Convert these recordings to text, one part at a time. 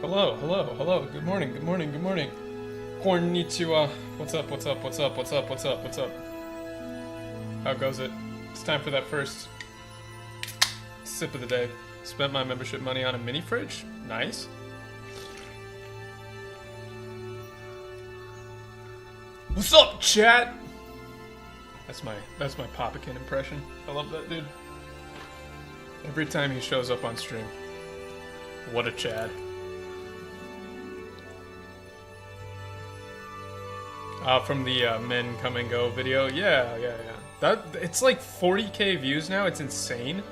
Hello, hello, hello. Good morning, good morning, good morning. Konnichiwa. What's up, what's up, what's up, what's up, what's up, what's up? How goes it? It's time for that first sip of the day. Spent my membership money on a mini fridge. Nice. What's up, chat? That's my Papakin impression. I love that dude. Every time he shows up on stream. What a Chad. From the Men Come and Go video. Yeah. It's like 40k views now. It's insane.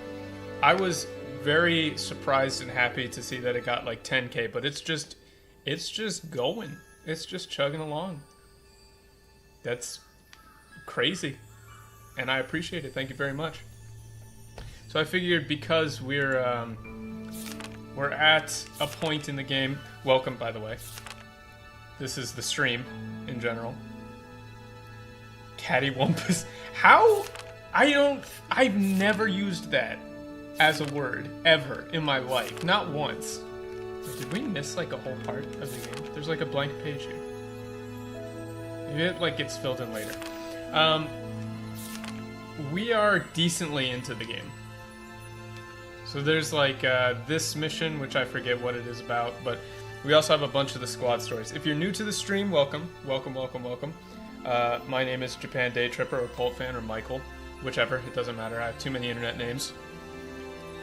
I was very surprised and happy to see that it got like 10k, but it's just going. It's just chugging along. That's crazy. And I appreciate it. Thank you very much. So I figured because we're at a point in the game. Welcome, by the way. This is the stream in general. Cattywampus. How? I've never used that as a word ever in my life. Not once. Did we miss like a whole part of the game? There's like a blank page here. Maybe it like gets filled in later. We are decently into the game. So there's like this mission, which I forget what it is about, but we also have a bunch of the squad stories. If you're new to the stream, welcome. My name is Japan Day Tripper or Cult Fan or Michael, whichever, it doesn't matter. I have too many internet names.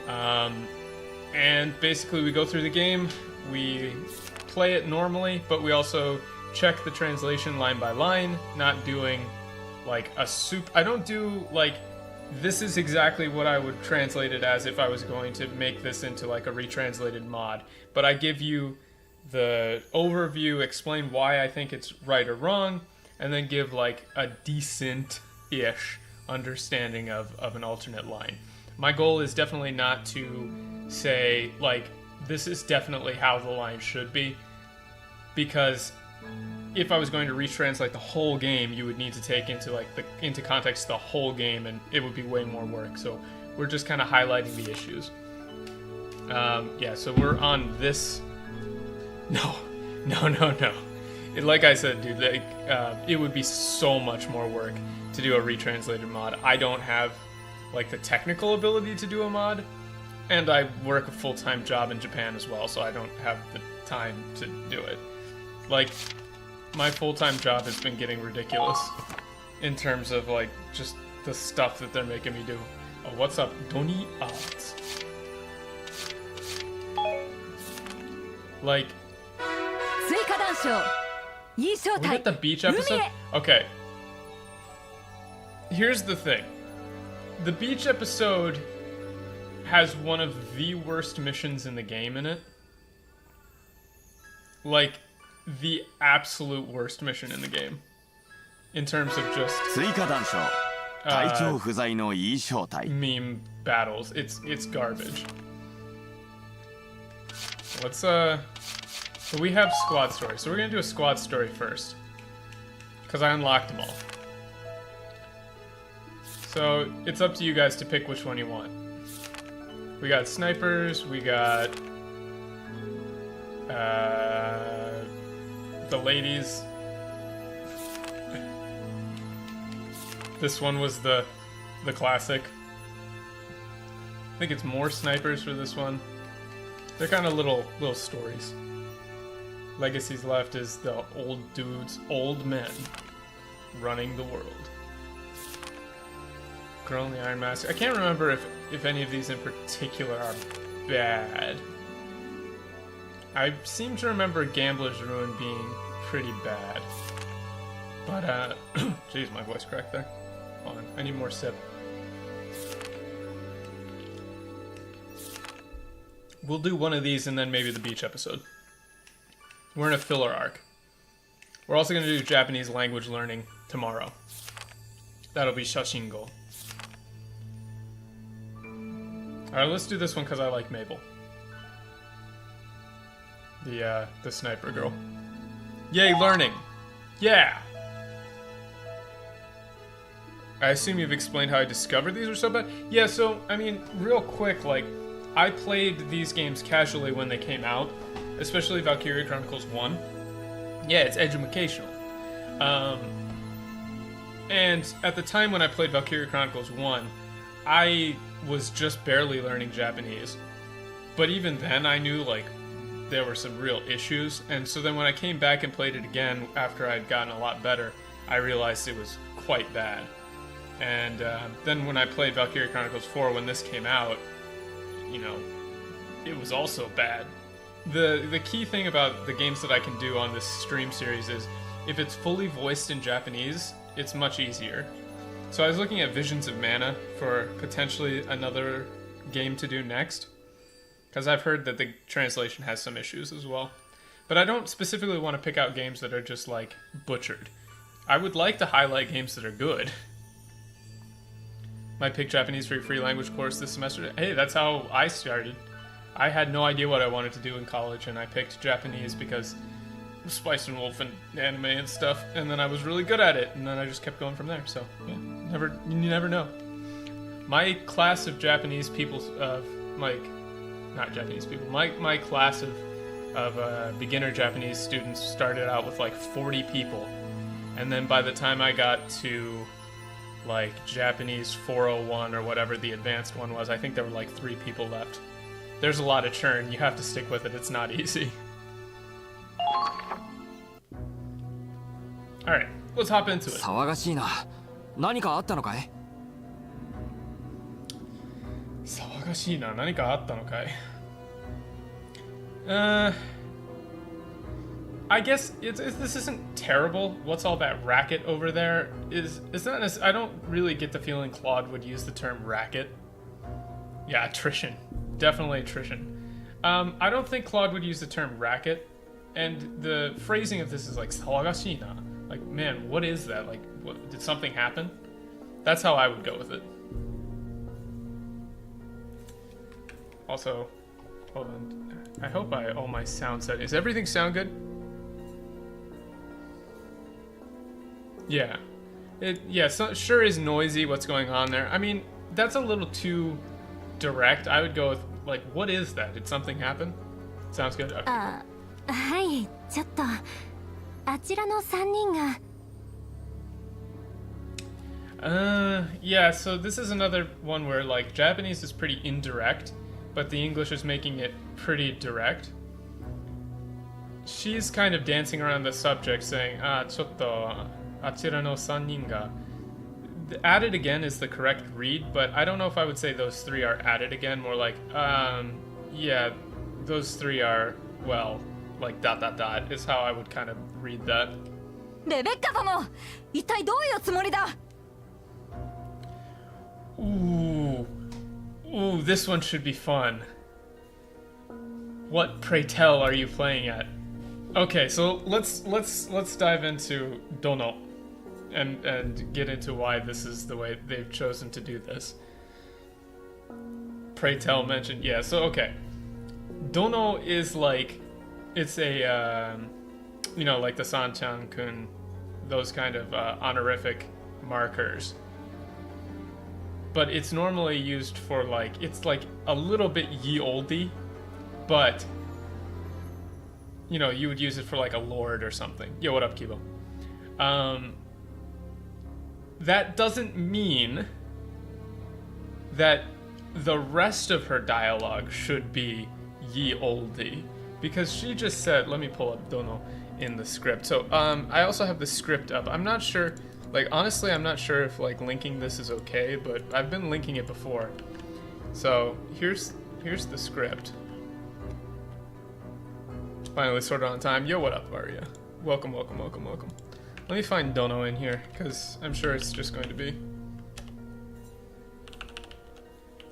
And basically we go through the game, we play it normally, but we also check the translation line by line, not doing like a soup. I don't do like, this is exactly what I would translate it as if I was going to make this into like a retranslated mod. But I give you the overview, explain why I think it's right or wrong, and then give like a decent-ish understanding of an alternate line. My goal is definitely not to say, like, this is definitely how the line should be, because if I was going to retranslate the whole game, you would need to take into context the whole game, and it would be way more work. So we're just kind of highlighting the issues. Yeah, so we're on this. No. Like I said, dude, it would be so much more work to do a retranslated mod. I don't have like the technical ability to do a mod, and I work a full-time job in Japan as well, so I don't have the time to do it. Like, my full-time job has been getting ridiculous in terms of like just the stuff that they're making me do. Oh, what's up, Donny Odds? Like, we got the beach episode? Okay. Here's the thing. The beach episode has one of the worst missions in the game in it. Like, the absolute worst mission in the game. In terms of just meme battles. It's garbage. Let's so we have squad stories. So we're gonna do a squad story first. Because I unlocked them all. So it's up to you guys to pick which one you want. We got snipers, we got the ladies. This one was the classic. I think it's more snipers for this one. They're kind of little stories. Legacy's left is the old dudes, old men running the world. Girl in the Iron Mask. I can't remember if any of these in particular are bad. I seem to remember Gambler's Ruin being pretty bad. But, jeez, my voice cracked there. Hold on, I need more sip. We'll do one of these and then maybe the beach episode. We're in a filler arc. We're also going to do Japanese language learning tomorrow. That'll be Shashingo. Alright, let's do this one because I like Mabel. The sniper girl. Yay, learning! Yeah! I assume you've explained how I discovered these or so bad? Yeah, so, I mean, real quick, like, I played these games casually when they came out, especially Valkryia Chronicles 1. Yeah, it's educational. And at the time when I played Valkryia Chronicles 1, I was just barely learning Japanese. But even then, I knew, like, there were some real issues. And so then when I came back and played it again after I'd gotten a lot better, I realized it was quite bad. And then when I played Valkryia Chronicles 4, when this came out, you know, it was also bad. The key thing about the games that I can do on this stream series is if it's fully voiced in Japanese, it's much easier. So I was looking at Visions of Mana for potentially another game to do next, because I've heard that the translation has some issues as well. But I don't specifically want to pick out games that are just, like, butchered. I would like to highlight games that are good. Might pick Japanese for your free language course this semester. Hey, that's how I started. I had no idea what I wanted to do in college, and I picked Japanese because Spice and Wolf and anime and stuff, and then I was really good at it, and then I just kept going from there. So, yeah, you never know. My class of Japanese people, not Japanese people, my class of beginner Japanese students started out with like 40 people, and then by the time I got to like Japanese 401 or whatever the advanced one was, I think there were like 3 people left. There's a lot of churn. You have to stick with it. It's not easy. Alright, let's hop into it. 騒がしいな。何かあったのかい？騒がしいな。何かあったのかい? I guess this isn't terrible. What's all that racket over there? It's not. I don't really get the feeling Claude would use the term racket. Yeah, attrition. Definitely attrition. I don't think Claude would use the term racket. And the phrasing of this is like sawagashina. Like, man, what is that? Like, what, did something happen? That's how I would go with it. Also, hold on. I hope all my sound settings. Does everything sound good? Yeah. So, sure is noisy what's going on there. I mean, that's a little too direct. I would go with, like, what is that? Did something happen? Sounds good? Okay. はい、ちょっとあちらの3人が yeah, so this is another one where, like, Japanese is pretty indirect, but the English is making it pretty direct. She's kind of dancing around the subject, saying, ちょっとあちらの3人が added again is the correct read, but I don't know if I would say those 3 are added again. More like, yeah, those 3 are, well, like dot dot dot is how I would kind of read that. レベッカ殿、一体どういうつもりだ? Ooh, this one should be fun. What, pray tell, are you playing at? Okay, so let's dive into dunno and get into why this is the way they've chosen to do this. Pray tell mentioned, yeah. So okay, dunno is like, it's a you know, like the San-chan-kun, those kind of honorific markers. But it's normally used for, like, it's like a little bit ye olde, but, you know, you would use it for like a lord or something. Yo, what up, Kibo? That doesn't mean that the rest of her dialogue should be ye olde, because she just said, let me pull up dunno in the script. So I also have the script up. I'm not sure, like, honestly, I'm not sure if, like, linking this is okay, but I've been linking it before. So here's the script. Finally sorted on time. Yo, what up, Aria? Welcome, welcome, welcome, welcome. Let me find dunno in here, because I'm sure it's just going to be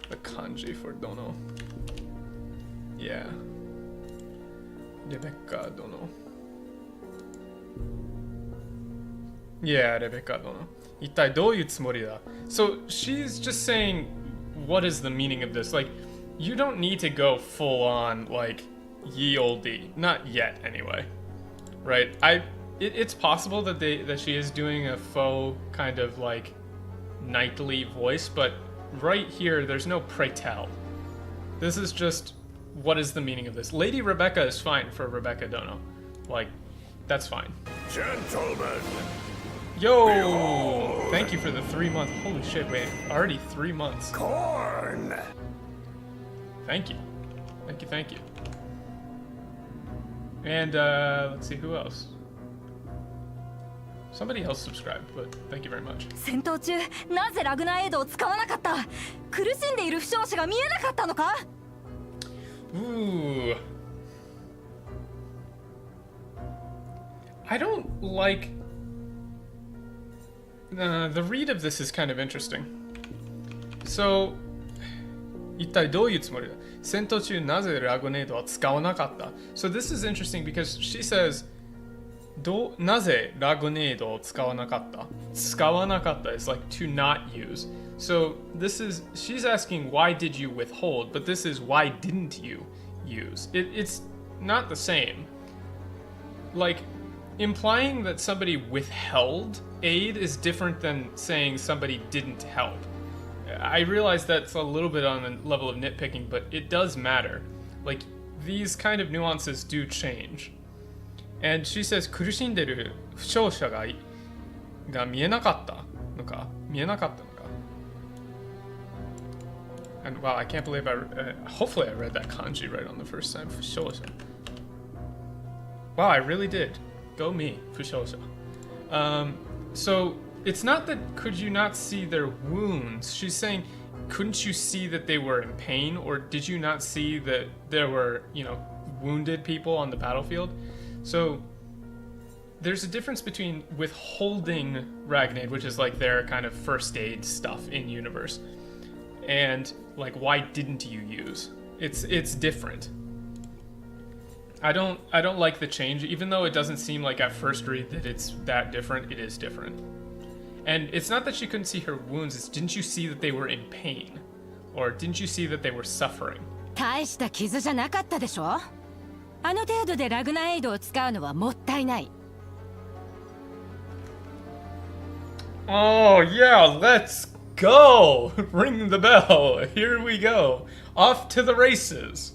the kanji for dunno. Yeah. Rebecca dunno. Yeah, Rebecca dunno. Ittai douyu tsumori da? So she's just saying, what is the meaning of this? Like, you don't need to go full on, like, ye olde. Not yet, anyway. Right? It's possible that she is doing a faux kind of, like, knightly voice, but right here, there's no pray tell. This is just what is the meaning of this? Lady Rebecca is fine for Rebecca Dono. Like, that's fine. Gentlemen. Yo! Behold. Thank you for the 3 months. Holy shit, wait. Already 3 months. Corn. Thank you. Thank you, thank you. And, let's see, who else? Somebody else subscribed, but thank you very much. 戦闘中なぜラグナーエイドを使わなかった？苦しんでいる負傷者が見えなかったのか？ Ooh. I don't like... the read of this is kind of interesting. So, 一体どういうつもりだ？戦闘中なぜラグネードは使わなかった？ So this is interesting because she says なぜラグネードを使わなかった？使わなかった is like to not use. So this is, she's asking why did you withhold, but this is why didn't you use? It's not the same. Like, implying that somebody withheld aid is different than saying somebody didn't help. I realize that's a little bit on the level of nitpicking, but it does matter. Like, these kind of nuances do change. And she says, 苦しんでる負傷者が見えなかったのか見えなかったのか And wow, I can't believe hopefully I read that kanji right on the first time. 負傷者 Wow, I really did. Go me, 負傷者 So, it's not that could you not see their wounds. She's saying, couldn't you see that they were in pain? Or did you not see that there were, wounded people on the battlefield? So, there's a difference between withholding Ragnade, which is like their kind of first aid stuff in universe, and like why didn't you use? It's different. I don't like the change, even though it doesn't seem like at first read that it's that different. It is different, and it's not that she couldn't see her wounds. It's didn't you see that they were in pain, or didn't you see that they were suffering? 大した傷じゃなかったでしょ？あの程度でラグナーエイドを使うのはもったいない。 Oh yeah, let's go! Ring the bell. Here we go. Off to the races.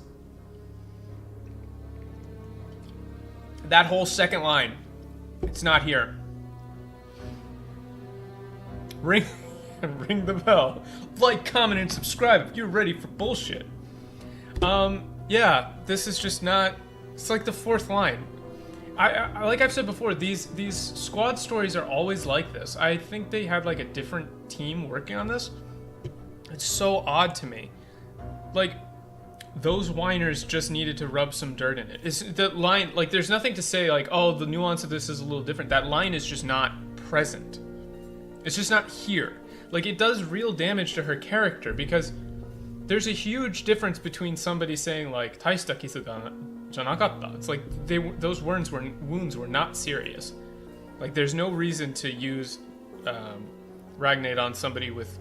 That whole second line, it's not here. Ring the bell. Like, comment, and subscribe if you're ready for bullshit. Yeah, this is just not. It's like the fourth line. I like I've said before, these squad stories are always like this. I think they had like a different team working on this. It's so odd to me. Like, those whiners just needed to rub some dirt in it. It's the line, like, there's nothing to say like, oh, the nuance of this is a little different. That line is just not present. It's just not here. Like, it does real damage to her character because there's a huge difference between somebody saying like, 大した傷がじゃなかった. It's like those wounds were not serious. Like, there's no reason to use Ragnade on somebody with,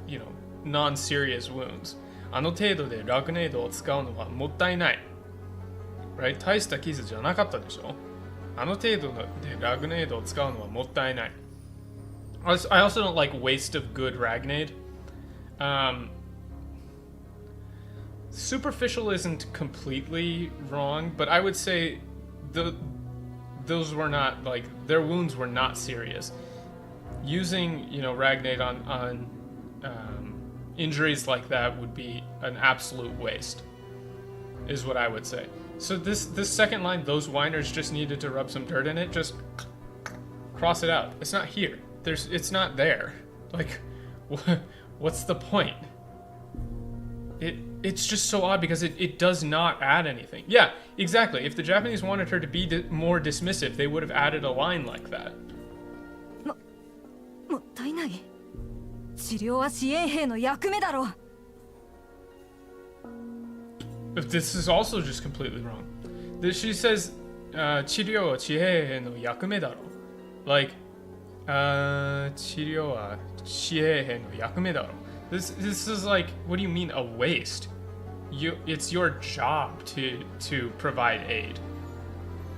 non-serious wounds. あの程度でラグネードを使うのはもったいない。Right? 大した傷じゃなかったでしょ? あの程度でラグネードを使うのはもったいない。I also don't like waste of good Ragnade. Superficial isn't completely wrong, but I would say those were not, like, their wounds were not serious. Using, Ragnade on injuries like that would be an absolute waste, is what I would say. So this second line, those whiners just needed to rub some dirt in it, just cross it out. It's not here. It's not there. Like, what's the point? It's just so odd because it does not add anything. Yeah, exactly. If the Japanese wanted her to be more dismissive, they would have added a line like that. もったいない。治療は支援兵の役目だろう。 This is also just completely wrong. She says, 治療は支援兵の役目だろう. Like, 治療は支援兵の役目だろう. This is like, what do you mean a waste? It's your job to provide aid.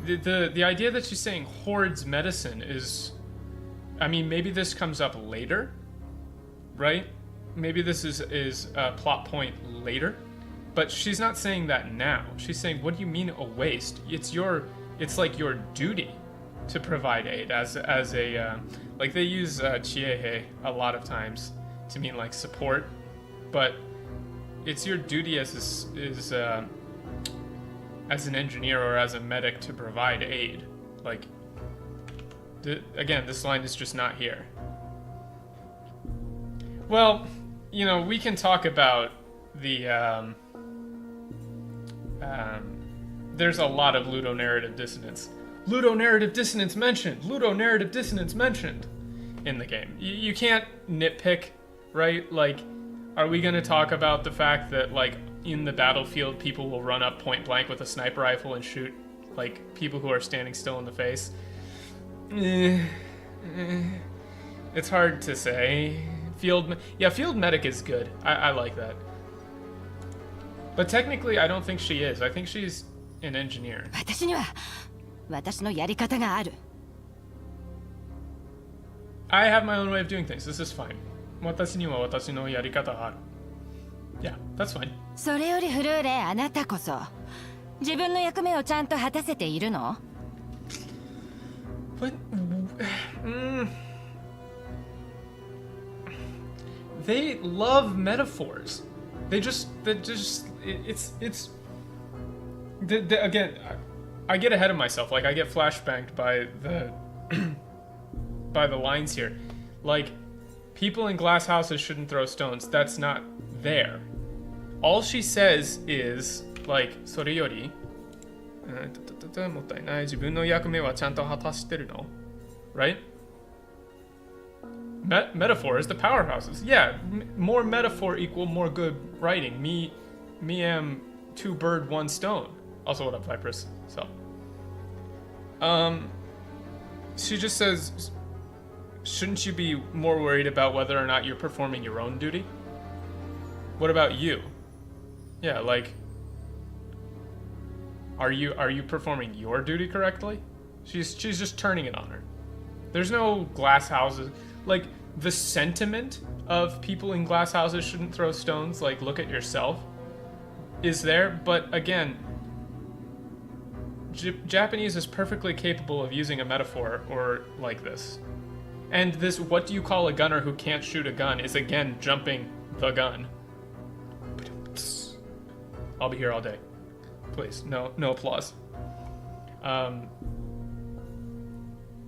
The idea that she's saying Horde's medicine is, I mean, maybe this comes up later, right? Maybe this is a plot point later, But she's not saying that now. She's saying, what do you mean a waste? It's like your duty to provide aid as a like they use chiehe a lot of times to mean like support, but it's your duty as an engineer or as a medic to provide aid. Like, again, this line is just not here. Well, you know, we can talk about the there's a lot of ludonarrative dissonance. Ludonarrative dissonance mentioned. Ludonarrative dissonance mentioned in the game. You can't nitpick, right? Like, are we going to talk about the fact that, like, in the battlefield, people will run up point blank with a sniper rifle and shoot, like, people who are standing still in the face? It's hard to say. Field medic is good. I like that. But technically, I don't think she is. I think she's an engineer. 私には私のやり方がある。 I have my own way of doing things. This is fine. 私には私のやり方がある。Yeah, that's fine. それよりフルーレ、あなたこそ自分の役目をちゃんと果たせているの？ But they love metaphors. Again, I get ahead of myself. Like, I get flashbanged by the by the lines here. Like, people in glass houses shouldn't throw stones. That's not there. All she says is, like, それよりもったいない自分の役目はちゃんと果たしてるの? Right? Metaphor is the powerhouses. Yeah, more metaphor equal more good writing. Me am two bird, one stone. Also, what up, Vipers? So, she just says, shouldn't you be more worried about whether or not you're performing your own duty? What about you? Yeah, like, are you performing your duty correctly? She's just turning it on her. There's no glass houses. Like, the sentiment of people in glass houses shouldn't throw stones, like, look at yourself, is there. But again, Japanese is perfectly capable of using a metaphor or like this. And this, what do you call a gunner who can't shoot a gun, is again jumping the gun. I'll be here all day. Please, no applause.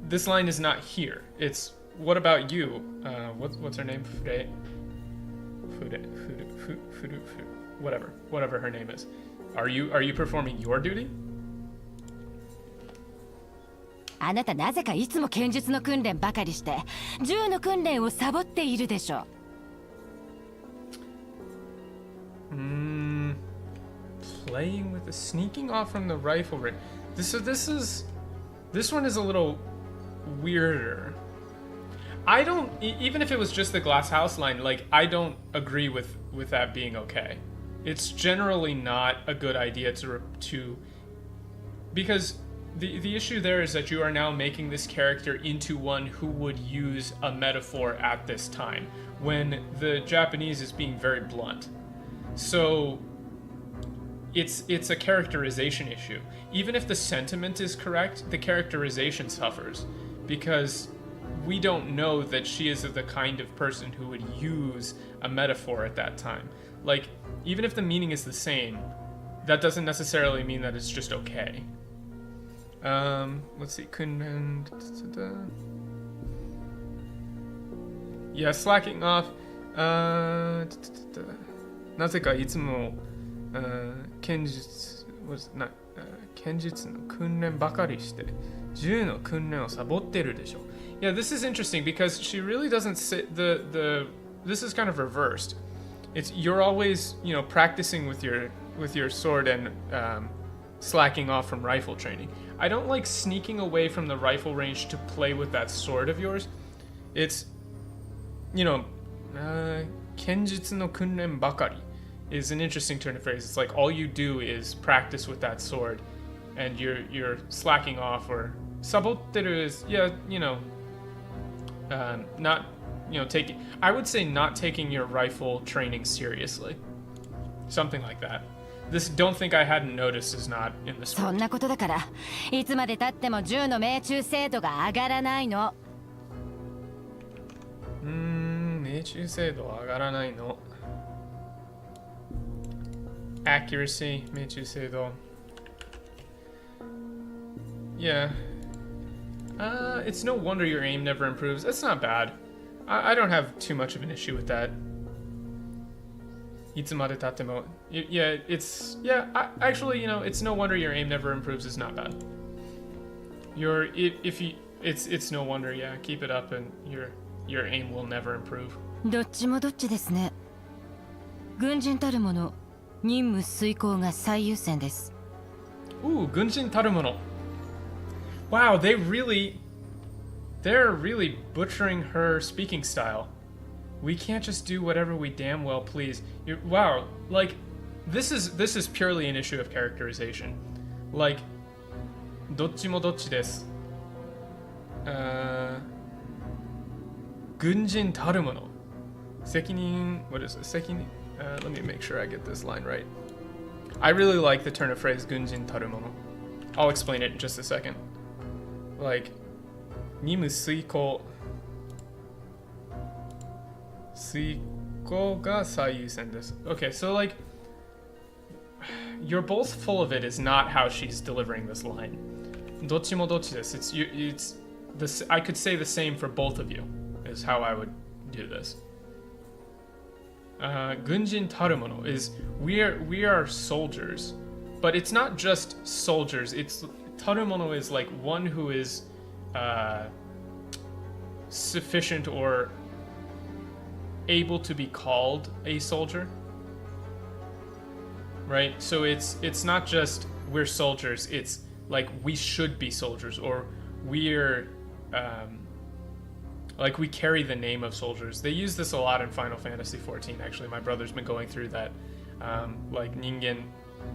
This line is not here. It's, what about you? What's her name? Whatever her name is. Are you performing your duty? あなたなぜかいつも剣術の訓練ばかりして銃の訓練をサボっているでしょ。 Playing with the sneaking off from the rifle range. This one is a little weirder. I don't, even if it was just the glass house line, like, I don't agree with that being okay. It's generally not a good idea to because the issue there is that you are now making this character into one who would use a metaphor at this time, when the Japanese is being very blunt. So it's a characterization issue. Even if the sentiment is correct, the characterization suffers, because we don't know that she is the kind of person who would use a metaphor at that time. Like, even if the meaning is the same, that doesn't necessarily mean that it's just okay. Let's see. Yeah, slacking off. なぜかいつも剣術の訓練ばかりして銃の訓練をサボってるでしょ。Yeah, this is interesting because she really doesn't say this is kind of reversed. It's, you're always, you know, practicing with your sword and slacking off from rifle training. I don't like sneaking away from the rifle range to play with that sword of yours. It's, you know, kenjutsu no kunnen bakari is an interesting turn of phrase. It's like all you do is practice with that sword, and you're slacking off, or sabotteru is, yeah, you know, not, you know, taking, I would say not taking your rifle training seriously, something like that. This don't think I hadn't noticed is not in the そん script. なことだからいつまで経っても銃の命中精度が上がらないの。命中精度上がらないの。Accuracy, 命中精度. Yeah. It's no wonder your aim never improves. That's not bad. I don't have too much of an issue with that. いつまで経っても. Yeah, actually, you know, it's no wonder your aim never improves is not bad. It's no wonder, yeah, keep it up and your aim will never improve. どっちもどっちですね。軍人たるもの、任務遂行が最優先です。Ooh, Gunjin Tarumono. Wow, they're really butchering her speaking style. We can't just do whatever we damn well please. Wow, like this is purely an issue of characterization. Like, どっちもどっちです。軍人たるもの。責任, what is it? 責任, let me make sure I get this line right. I really like the turn of phrase 軍人たるもの. I'll explain it in just a second. Like, 任務遂行が最優先です. Okay, so like, you're both full of it is not how she's delivering this line. どっちもどっちです. It's this. I could say the same for both of you. Is how I would do this. 軍人たるもの is we are soldiers, but it's not just soldiers. It's たるもの is like one who is sufficient or able to be called a soldier, right? So it's not just we're soldiers. It's like we should be soldiers, or we're like we carry the name of soldiers. They use this a lot in Final Fantasy XIV. Actually, my brother's been going through that. Like ningen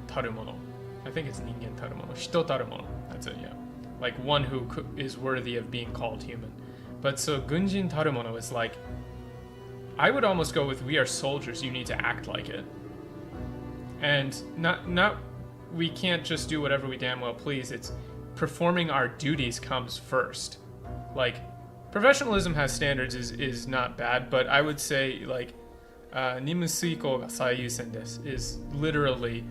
tarumono. I think it's ningen tarumono. Hito tarumono. That's it. Yeah, like one who is worthy of being called human. But so gunjin tarumono is like, I would almost go with we are soldiers. You need to act like it, and not we can't just do whatever we damn well please. It's performing our duties comes first. Like, professionalism has standards is not bad, but I would say like nimmu suiko ga saiyusen desu is literally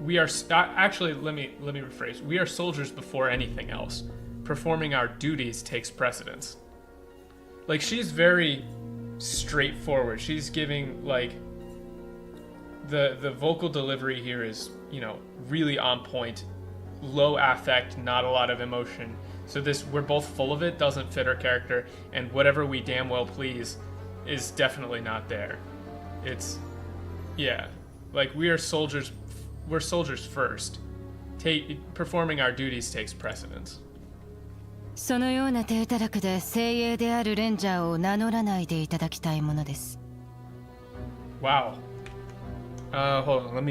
we are actually let me rephrase. We are soldiers before anything else. Performing our duties takes precedence. Like, she's very straightforward. She's giving like the vocal delivery here is, you know, really on point. Low affect, not a lot of emotion. So this, we're both full of it, doesn't fit our character, and whatever we damn well please is definitely not there. It's, yeah, like we're soldiers first. Performing our duties takes precedence. そのような体たらくで精鋭であるレンジャーを名乗らないでいただきたいものです。Wow. Hold on,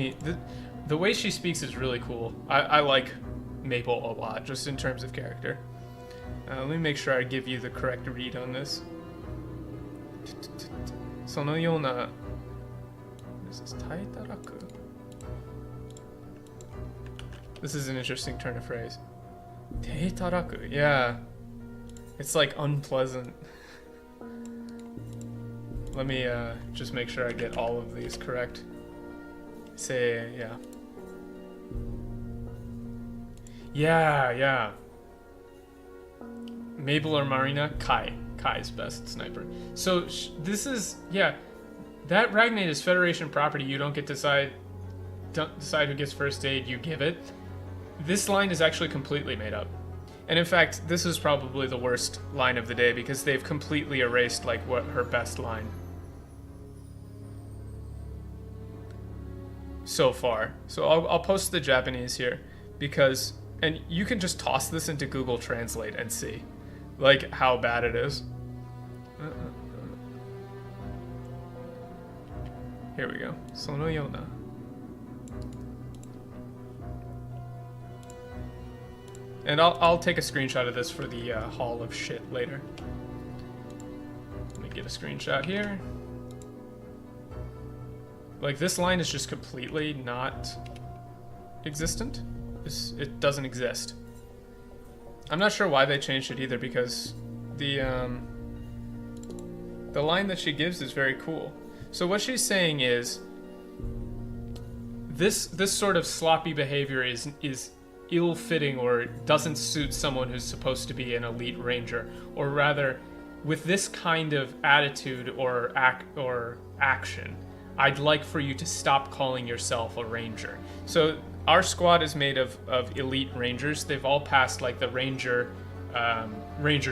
the way she speaks is really cool. I like Mabel a lot, just in terms of character. Let me make sure I give you the correct read on this. そのような This is 体たらく. This is an interesting turn of phrase. 体たらく, yeah. It's like unpleasant. Let me just make sure I get all of these correct. Say, yeah. Yeah. Mabel or Marina? Kai's best sniper. So this is, yeah. That Ragnate is Federation property. You don't decide who gets first aid. You give it. This line is actually completely made up. And in fact, this is probably the worst line of the day because they've completely erased like what her best line so far. So I'll post the Japanese here because, and you can just toss this into Google Translate and see like how bad it is. Here we go. そのような. And I'll take a screenshot of this for the Hall of Shit later. Let me get a screenshot here. Like, this line is just completely not existent. It doesn't exist. I'm not sure why they changed it either, because the line that she gives is very cool. So what she's saying is, this sort of sloppy behavior is ill-fitting or doesn't suit someone who's supposed to be an elite ranger, or rather, with this kind of attitude or action, I'd like for you to stop calling yourself a ranger. So our squad is made of elite rangers. They've all passed like the ranger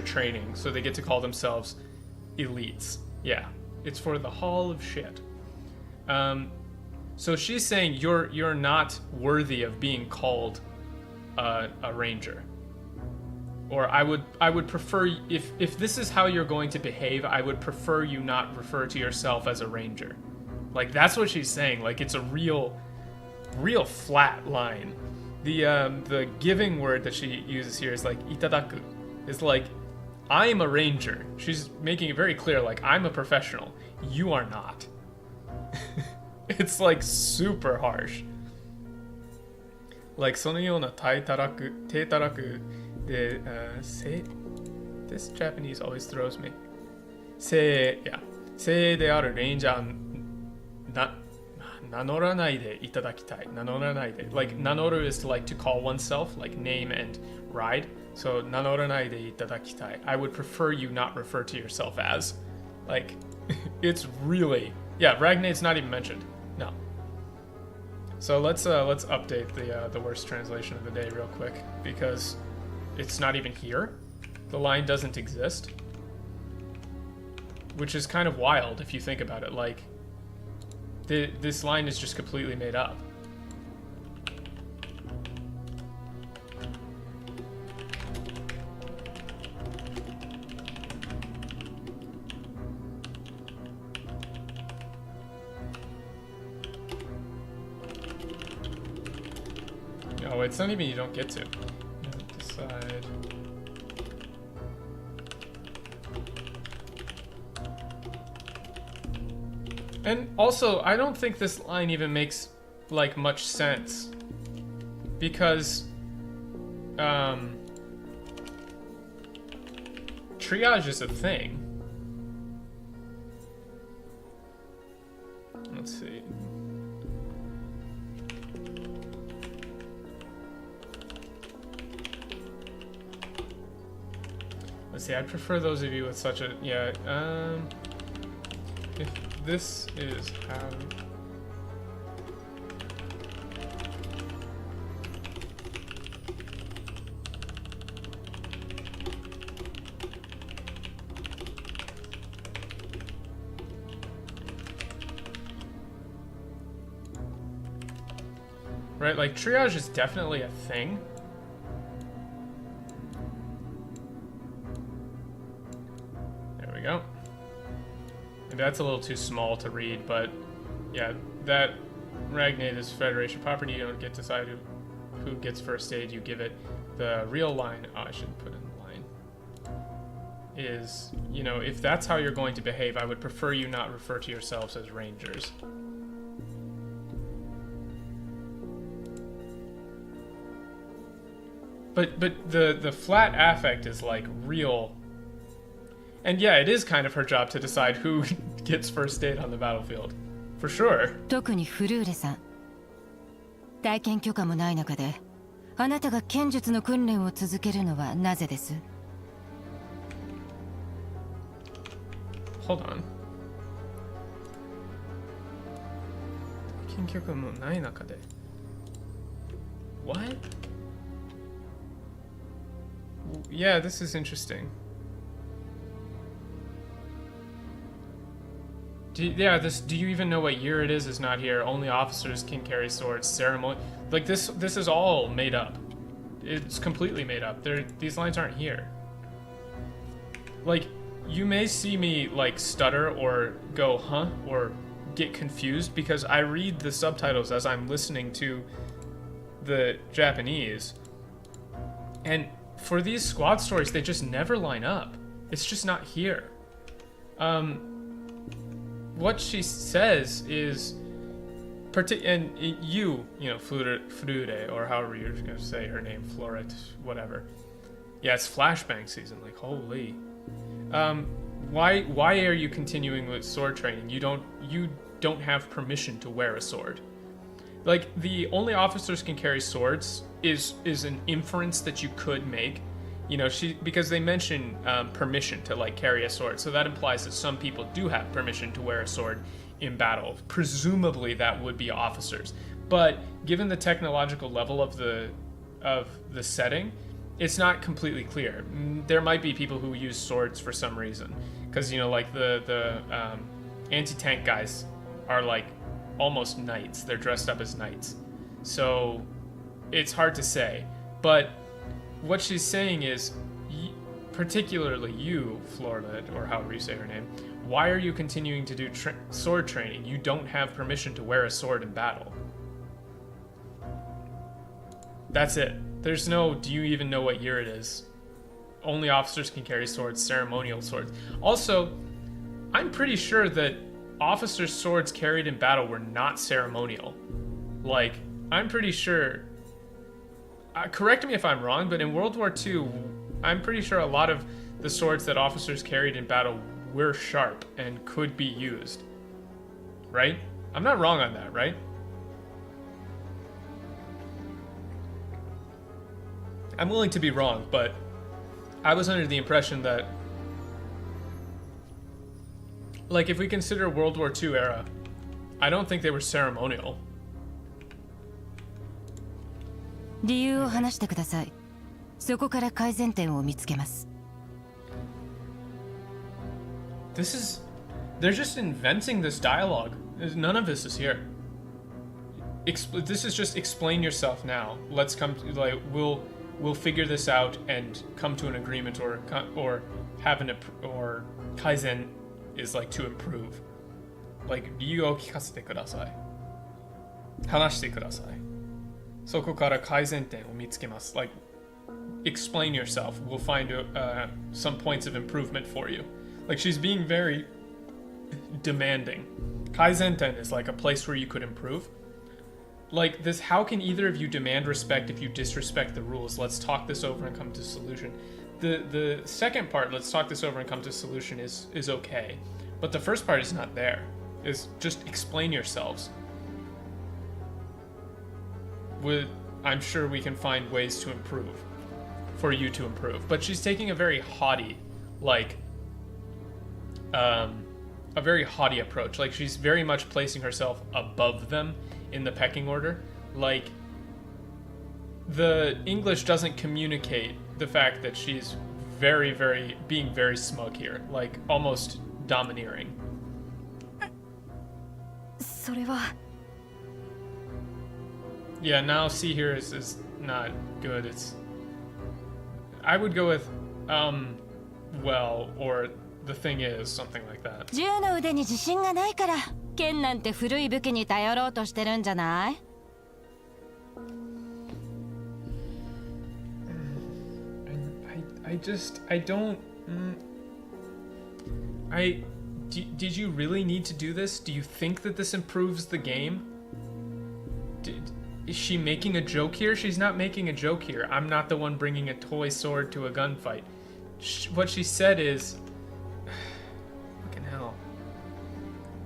training, so they get to call themselves elites. Yeah, it's for the Hall of Shit. So she's saying you're not worthy of being called a ranger. Or I would prefer, if this is how you're going to behave, I would prefer you not refer to yourself as a ranger. Like, that's what she's saying. Like, it's a real flat line. The giving word that she uses here is like itadaku. It's like, I am a ranger. She's making it very clear, like, I'm a professional. You are not. It's like super harsh. Like, そのような手たらくで、this Japanese always throws me. 精であるレンジャー名乗らないでいただきたい。名乗らないで。Like, 名乗る is to like to call oneself, like name and ride. So, 名乗らないでいただきたい. I would prefer you not refer to yourself as. Like, it's really... Yeah, Ragnade's not even mentioned. No. So let's update the worst translation of the day real quick, because it's not even here. The line doesn't exist. Which is kind of wild if you think about it. Like, this line is just completely made up. No, it's not even you don't get to. Decide. And also, I don't think this line even makes, like, much sense. Because, triage is a thing. Let's see. Let's see, I'd prefer those of you with such a, yeah, if this is how... Right, like, triage is definitely a thing. There we go. Maybe that's a little too small to read, but yeah, that Ragnade is Federation property. You don't get to decide who gets first aid, you give it. The real line, oh, I shouldn't put in the line, is, you know, if that's how you're going to behave, I would prefer you not refer to yourselves as rangers. But the flat affect is like real. And yeah, it is kind of her job to decide who gets first aid on the battlefield. For sure. 特にフルーレさん。体験許可もない中で、あなたが剣術の訓練を続けるのはなぜです？ Hold on. 体験許可もない中で。What? Yeah, this is interesting. Do you even know what year it is not here. Only officers can carry swords. Ceremony, like this is all made up. It's completely made up. These lines aren't here. Like, you may see me like stutter or go huh or get confused because I read the subtitles as I'm listening to the Japanese, and for these squad stories, they just never line up. It's just not here. What she says is, and you know, Flude, or however you're going to say her name, Floret, whatever. Yeah, it's flashbang season. Like, holy. Why are you continuing with sword training? You don't have permission to wear a sword. Like, the only officers can carry swords is an inference that you could make. You know, because they mention permission to, like, carry a sword. So that implies that some people do have permission to wear a sword in battle. Presumably that would be officers. But given the technological level of the setting, it's not completely clear. There might be people who use swords for some reason. Because, you know, like, the anti-tank guys are, like, almost knights. They're dressed up as knights. So it's hard to say. But what she's saying is, particularly you, Florida, or however you say her name, why are you continuing to do sword training? You don't have permission to wear a sword in battle. That's it. There's no, do you even know what year it is? Only officers can carry swords, ceremonial swords. Also, I'm pretty sure that officers' swords carried in battle were not ceremonial. Like, I'm pretty sure... correct me if I'm wrong, but in World War II, I'm pretty sure a lot of the swords that officers carried in battle were sharp and could be used. Right? I'm not wrong on that, right? I'm willing to be wrong, but I was under the impression that, like, if we consider World War II era, I don't think they were ceremonial. 理由を話してください。そこから改善点を見つけます。They're just inventing this dialogue. None of this is here. This is just explain yourself now. Let's come to, like, we'll figure this out and come to an agreement or have or kaizen is like to improve. Like, 理由を聞かせてください。話してください。そこから改善点を見つけます。Like, explain yourself. We'll find some points of improvement for you. Like, she's being very demanding. Kaizenten is like a place where you could improve. Like this, how can either of you demand respect if you disrespect the rules? Let's talk this over and come to a solution. The second part, let's talk this over and come to a solution, is okay. But the first part is not there. Is just explain yourselves. I'm sure we can find ways to improve. For you to improve. But she's taking a very haughty, like, a very haughty approach. Like, she's very much placing herself above them in the pecking order. Like, the English doesn't communicate the fact that she's being very smug here. Like, almost domineering. それは Yeah, now see here is not good. I would go with, well, or the thing is, something like that. 銃の腕に自信がないから剣なんて古い武器に頼ろうとしてるんじゃない？ Did you really need to do this? Do you think that this improves the game? Is she making a joke here? She's not making a joke here. I'm not the one bringing a toy sword to a gunfight. What she said is... Fucking hell.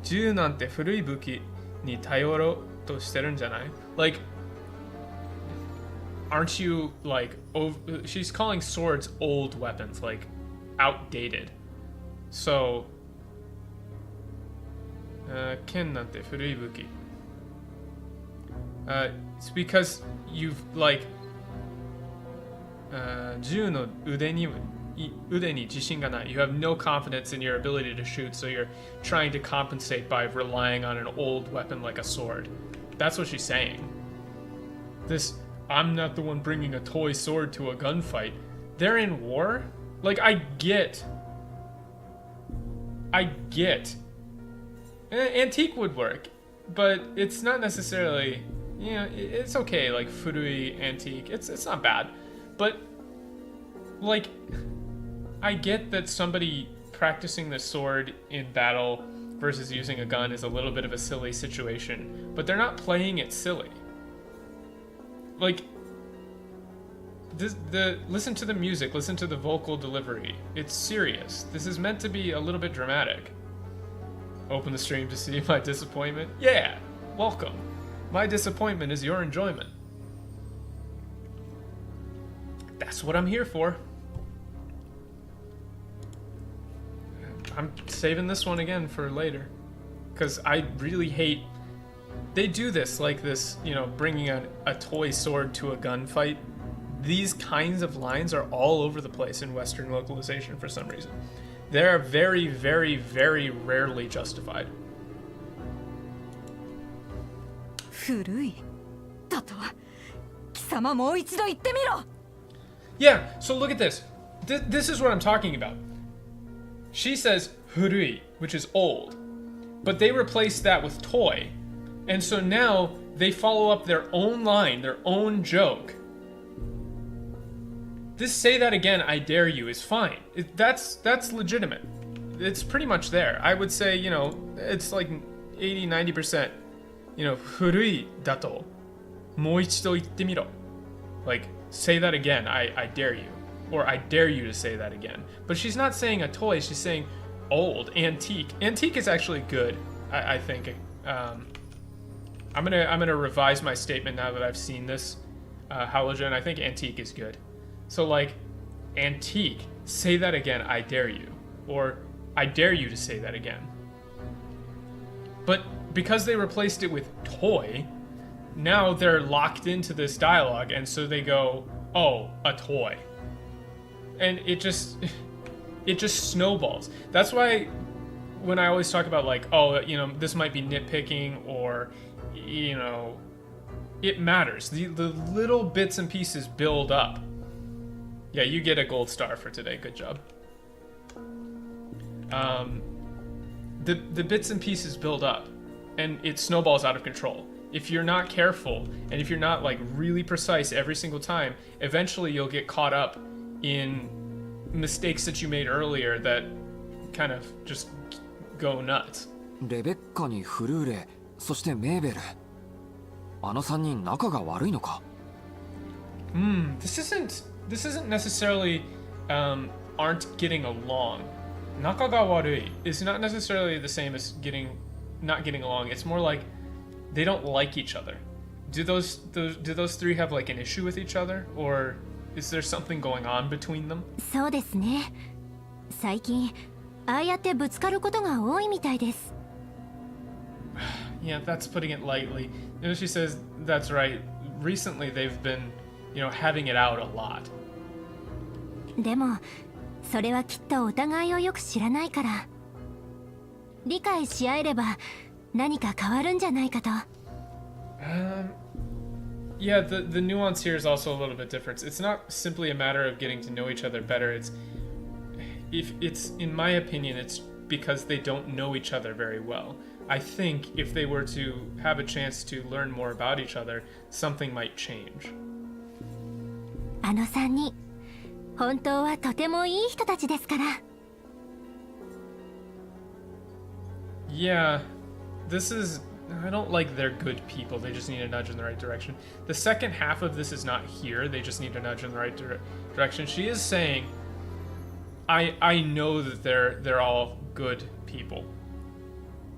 銃なんて古い武器に頼ろうとしてるんじゃない? Like, aren't you, like, she's calling swords old weapons, like, outdated. So, 剣なんて古い武器. It's because you've, like, 銃の腕に自信がない. You have no confidence in your ability to shoot, so you're trying to compensate by relying on an old weapon like a sword. That's what she's saying. I'm not the one bringing a toy sword to a gunfight. They're in war? Like, I get. Antique would work, but it's not necessarily, you know, it's okay, like, furui, antique, it's not bad. But, like, I get that somebody practicing the sword in battle versus using a gun is a little bit of a silly situation, but they're not playing it silly. Like, listen to the music, listen to the vocal delivery. It's serious. This is meant to be a little bit dramatic. Open the stream to see my disappointment? Yeah, welcome. My disappointment is your enjoyment. That's what I'm here for. I'm saving this one again for later, because I really hate... They do this, like this, you know, bringing a toy sword to a gunfight. These kinds of lines are all over the place in Western localization for some reason. They're very, very, very rarely justified. 古いだと貴様もう一度言ってみろ Yeah, so look at this. This is what I'm talking about. She says hurui, which is old, but they replaced that with toy. And so now they follow up their own line, their own joke. This say that again, I dare you is fine. That's legitimate. It's pretty much there. I would say, you know, it's like 80-90%. You know, hurui dato mou ichido itte miro. Like, say that again, I dare you. Or I dare you to say that again. But she's not saying a toy, she's saying old, antique. Antique is actually good, I think. I'm gonna revise my statement now that I've seen this halogen. I think antique is good. So like, antique, say that again, I dare you. Or I dare you to say that again. But because they replaced it with toy, now they're locked into this dialogue, and so they go, oh, a toy. And it just snowballs. That's why when I always talk about like, oh, you know, this might be nitpicking, or, you know, it matters. The little bits and pieces build up. Yeah, you get a gold star for today. Good job. The bits and pieces build up, and it snowballs out of control. If you're not careful, and if you're not like really precise every single time, eventually you'll get caught up in mistakes that you made earlier that kind of just go nuts. レベッカにフルーレ、そしてメーベル。あの3人仲が悪いのか? This isn't necessarily aren't getting along. 仲が悪い is not necessarily the same as not getting along. It's more like they don't like each other. Do those three have like an issue with each other, or is there something going on between them? そうですね。最近ああやってぶつかることが多いみたいです。Yeah, that's putting it lightly. You know, she says that's right. Recently, they've been, you know, having it out a lot. でもそれはきっとお互いをよく知らないから。理解し合えれば何か変わるんじゃないかと。Yeah, the nuance here is also a little bit different. It's not simply a matter of getting to know each other better. It's in my opinion, it's because they don't know each other very well. I think if they were to have a chance to learn more about each other, something might change. あの3人、本当はとてもいい人たちですから。Yeah, I don't like they're good people. They just need a nudge in the right direction. The second half of this is not here. They just need a nudge in the right direction. She is saying, I know that they're all good people.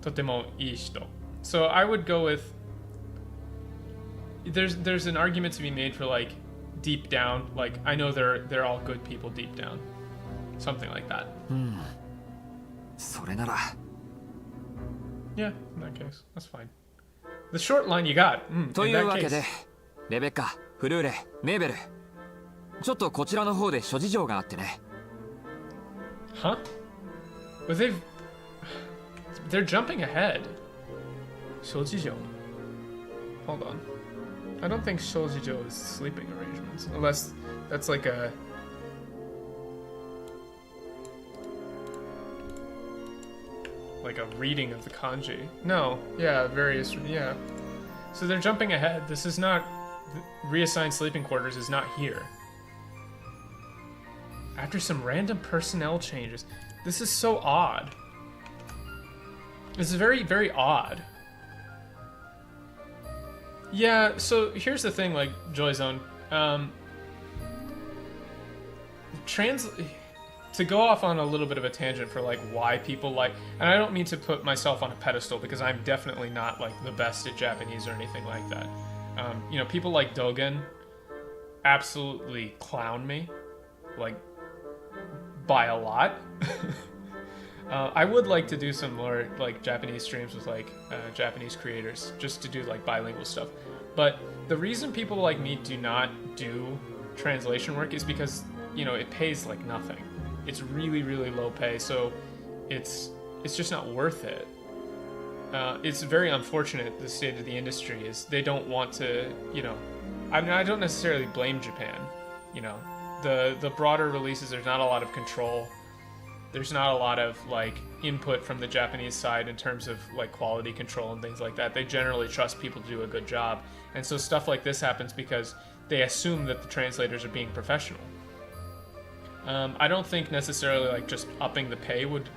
とてもいい人. So I would go with, there's an argument to be made for like deep down, like I know they're all good people deep down. Something like that. それなら。Yeah, in that case, that's fine. The short line you got. というわけで、レベッカ、フルーレ、メーベル。ちょっとこちらの方で諸事情があってね。Huh? But they're jumping ahead. Shojijo. Hold on. I don't think Shojijo is sleeping arrangements, unless that's like a reading of the kanji. No, yeah, yeah. So they're jumping ahead. This is not reassigned sleeping quarters is not here. After some random personnel changes. This is so odd. This is very, very odd. Yeah, so here's the thing, like, Joyzone. To go off on a little bit of a tangent for, like, why people like... And I don't mean to put myself on a pedestal, because I'm definitely not, like, the best at Japanese or anything like that. You know, people like Dogen absolutely clown me, like, by a lot. I would like to do some more, like, Japanese streams with, like, Japanese creators, just to do, like, bilingual stuff. But the reason people like me do not do translation work is because, you know, it pays, like, nothing. It's really, really low pay, so it's just not worth it. It's very unfortunate, the state of the industry is they don't want to, you know... I mean, I don't necessarily blame Japan, you know. The broader releases, there's not a lot of control. There's not a lot of, like, input from the Japanese side in terms of, like, quality control and things like that. They generally trust people to do a good job. And so stuff like this happens because they assume that the translators are being professional. I don't think necessarily, like, just upping the pay would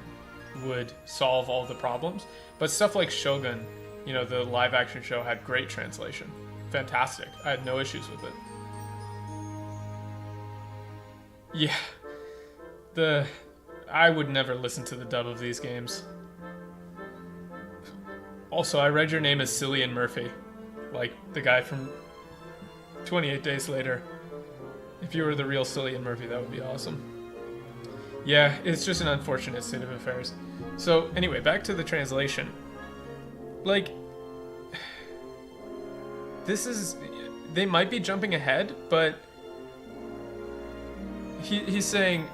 solve all the problems. But stuff like Shogun, you know, the live-action show had great translation. Fantastic. I had no issues with it. Yeah. I would never listen to the dub of these games. Also, I read your name as Cillian Murphy. Like, the guy from 28 Days Later. If you were the real Cillian Murphy, that would be awesome. Yeah, it's just an unfortunate state of affairs. So, anyway, back to the translation. Like, this is... They might be jumping ahead, but... He's saying...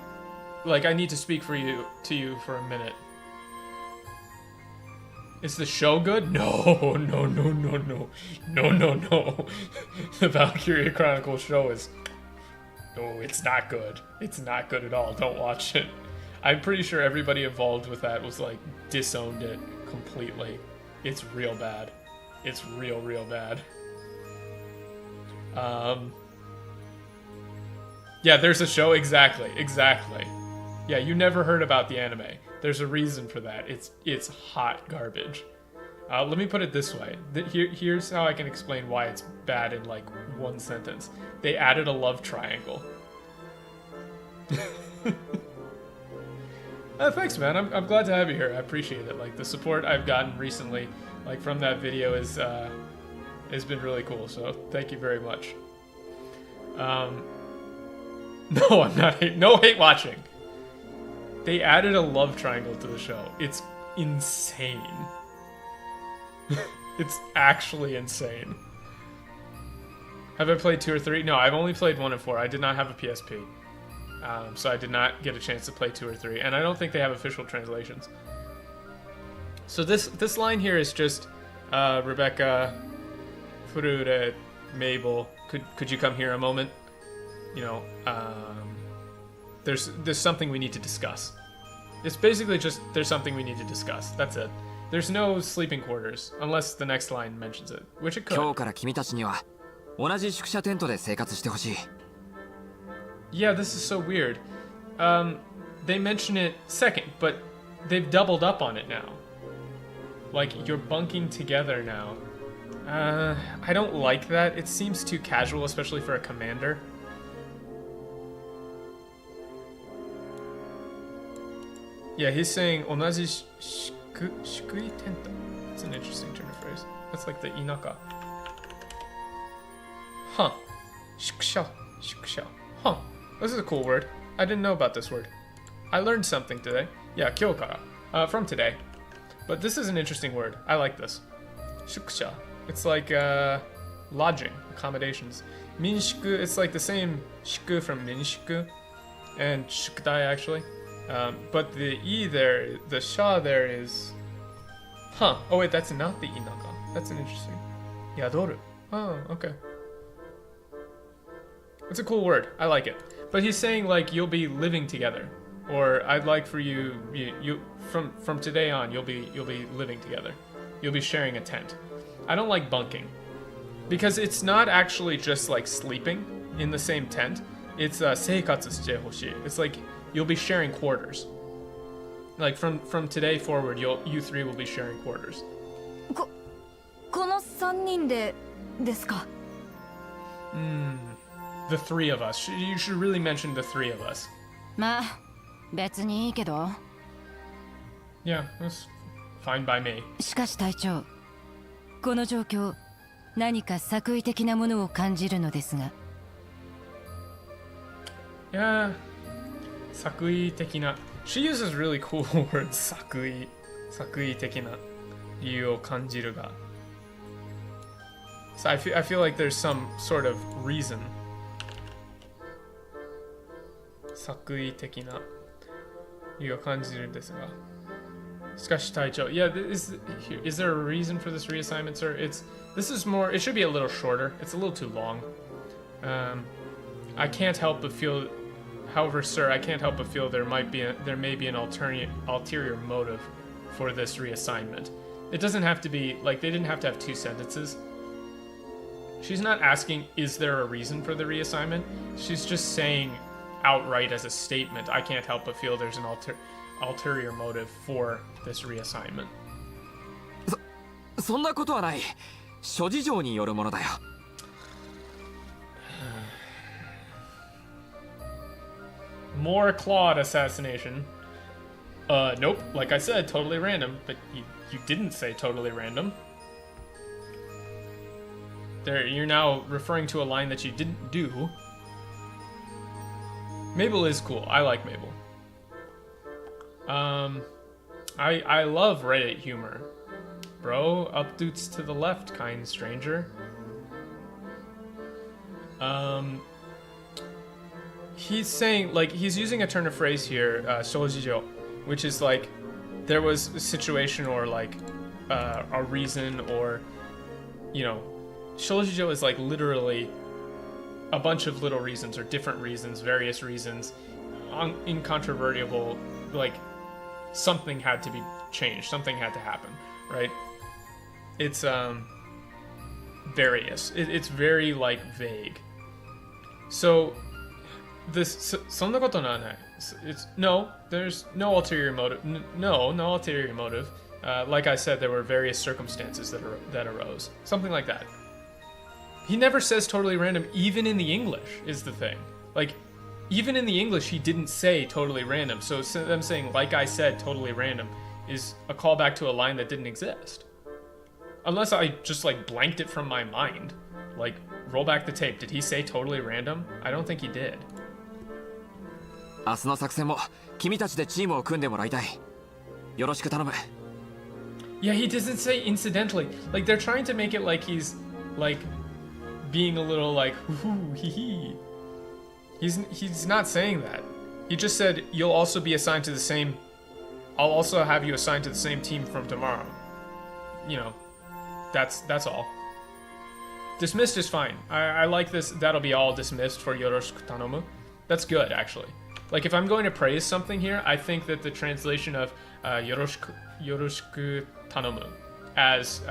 Like, I need to speak to you for a minute. Is the show good? No. No. The Valkryia Chronicles show is... No, it's not good. It's not good at all. Don't watch it. I'm pretty sure everybody involved with that was, like, disowned it completely. It's real bad. It's real bad. Yeah, there's a show. Exactly. Yeah, you never heard about the anime. There's a reason for that. It's hot garbage. Let me put it this way. Here's how I can explain why it's bad in, like, one sentence. They added a love triangle. Thanks, man. I'm glad to have you here. I appreciate it. Like, the support I've gotten recently, like, from that video has been really cool. So thank you very much. No, I'm not no hate watching. They added a love triangle to the show. It's insane. It's actually insane. Have I played 2 or 3? No, I've only played 1 and 4. I did not have a PSP. So I did not get a chance to play 2 or 3. And I don't think they have official translations. So this line here is just Rebecca, Furure, Mabel. Could you come here a moment? You know, there's something we need to discuss. It's basically just there's something we need to discuss. That's it. There's no sleeping quarters unless the next line mentions it, which it could. 今日から君たちには同じ宿舎テントで生活してほしい。Yeah, this is so weird. They mention it second, but they've doubled up on it now. Like, you're bunking together now. I don't like that. It seems too casual, especially for a commander. Yeah, he's saying 同じ宿井テント. It's an interesting turn of phrase. That's like the inaka. Huh. Shukusha. Huh. This is a cool word. I didn't know about this word. I learned something today. Yeah, kyokara. From today. But this is an interesting word. I like this. Shukusha. It's like lodging, accommodations. Minshiku, it's like the same shiku from minshiku and shukudai actually. But the E there, the sha there is... Huh. Oh wait, that's not the inaka. That's an interesting... Yadoru. Oh, okay. It's a cool word. I like it. But he's saying, like, you'll be living together. Or I'd like for you from today on, you'll be living together. You'll be sharing a tent. I don't like bunking. Because it's not actually just, like, sleeping in the same tent. It's seikatsu shite hoshii. It's like... You'll be sharing quarters. Like from today forward, you three will be sharing quarters. この3人でですか? The three of us. You should really mention the three of us. まあ別にいいけど. Yeah, that's fine by me. しかし隊長、この状況、何か作為的なものを感じるのですが。Yeah, 作為的な. She uses really cool words. 作為的な理由を感じるが. So I feel like there's some sort of reason. 作為的な理由を感じるですが. しかし隊長, yeah, is there a reason for this reassignment, sir? This is more, it should be a little shorter. It's a little too long. I can't help but feel, however, sir, I can't help but feel there may be an ulterior motive for this reassignment. It doesn't have to be, like, they didn't have to have two sentences. She's not asking, is there a reason for the reassignment? She's just saying outright as a statement, I can't help but feel there's an ulterior motive for this reassignment. そんなことはない。諸事情によるものだよ。More Claude assassination. Nope. Like I said, totally random. But you didn't say totally random. There, you're now referring to a line that you didn't do. Mabel is cool. I like Mabel. I love Reddit humor. Bro, updates to the left, kind stranger. He's saying, like, he's using a turn of phrase here, shojijo, which is like, there was a situation or like a reason or, you know, shojijo is like literally a bunch of little reasons or different reasons, various reasons, incontrovertible, like, something had to be changed, something had to happen, right? It's various. It's very like vague. So this そんなことない. It's no, there's no ulterior motive. No ulterior motive. Like I said, there were various circumstances that arose. Something like that. He never says totally random, even in the English, is the thing. Like, even in the English, he didn't say totally random. So them saying, like I said, totally random, is a callback to a line that didn't exist. Unless I just, like, blanked it from my mind. Like, roll back the tape. Did he say totally random? I don't think he did. 明日の作戦も君たちでチームを組んでもらいたい。よろしく頼む。Yeah, he doesn't say incidentally. Like, they're trying to make it like he's, like, being a little like, hoo hee hee. He's not saying that. He just said, you'll also be assigned to the same, I'll also have you assigned to the same team from tomorrow. You know, that's all. Dismissed is fine. I like this, that'll be all dismissed for yoroshiku tanomu. That's good, actually. Like, if I'm going to praise something here, I think that the translation of yoroshiku tanomu as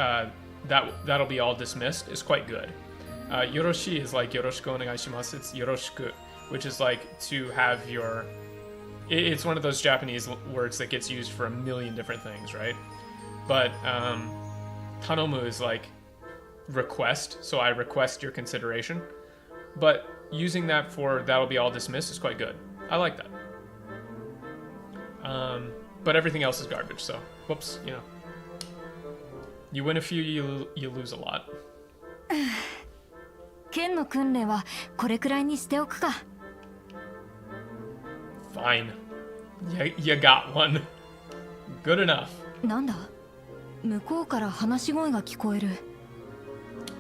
that'll be all dismissed is quite good. Yoroshi is like yoroshiku onegaishimasu. It's yoroshiku, which is like to have your... It's one of those Japanese words that gets used for a million different things, right? But tanomu is like request, so I request your consideration. But using that for that'll be all dismissed is quite good. I like that. But everything else is garbage, so whoops, you know. You win a few, you lose a lot. 剣の訓練はこれくらいにしておくか。Fine. You got one. Good enough. なんだ？向こうから話し声が聞こえる。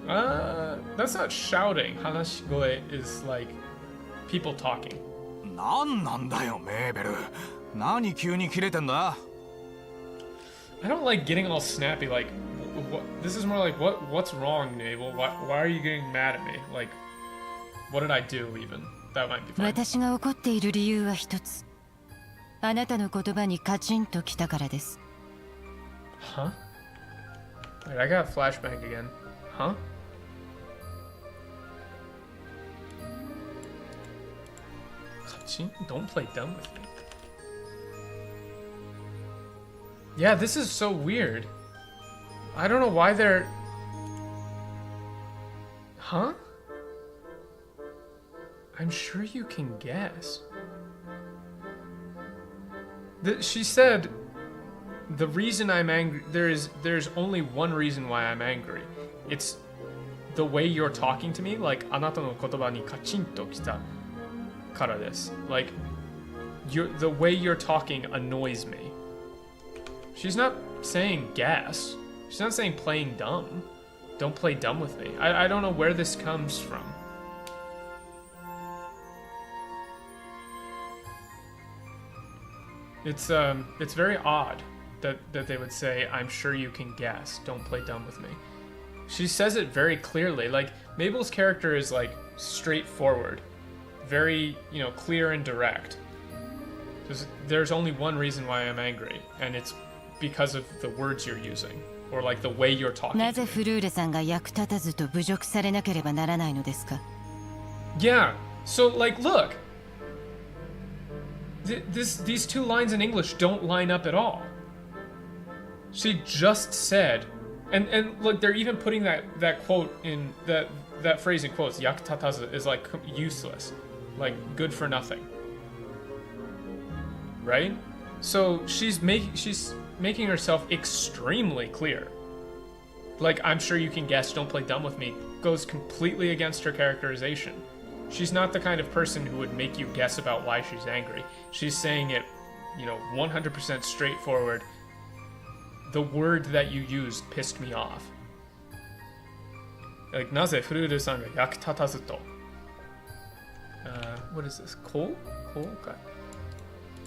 That's not shouting. Hanashigoe is like people talking. なんなんだよ、メーベル。何急に切れてんだ? I don't like getting all snappy. Like, this is more like, what's wrong, Mabel? Why are you getting mad at me? Like, what did I do even? That might be fine. 私が怒っている理由は一つ。あなたの言葉にカチンときたからです。Huh? Wait, I got flashback again. Huh? Kachin? Don't play dumb with me. Yeah, this is so weird. I don't know why they're... Huh? I'm sure you can guess. She said, the reason I'm angry... There's only one reason why I'm angry. It's the way you're talking to me. Like, あなたの言葉にカチンときたからです. Like, the way you're talking annoys me. She's not saying guess. She's not saying playing dumb. Don't play dumb with me. I don't know where this comes from. It's very odd that they would say, I'm sure you can guess. Don't play dumb with me. She says it very clearly. Like, Mabel's character is like straightforward. Very, clear and direct. There's only one reason why I'm angry, and it's because of the words you're using, or like the way you're talking. なぜフルーレさんが役立たずと侮辱されなければならないのですか? Yeah, so like, look, these two lines in English don't line up at all. She just said, and look, they're even putting that quote in that phrase in quotes. Yakutatazu is like useless, like good for nothing. Right? So she's making herself extremely clear. Like, I'm sure you can guess, don't play dumb with me, goes completely against her characterization. She's not the kind of person who would make you guess about why she's angry. She's saying it, 100% straightforward. The word that you used pissed me off. Like, なぜフルーレさんが役立たずと。What is this? Ko? Okay.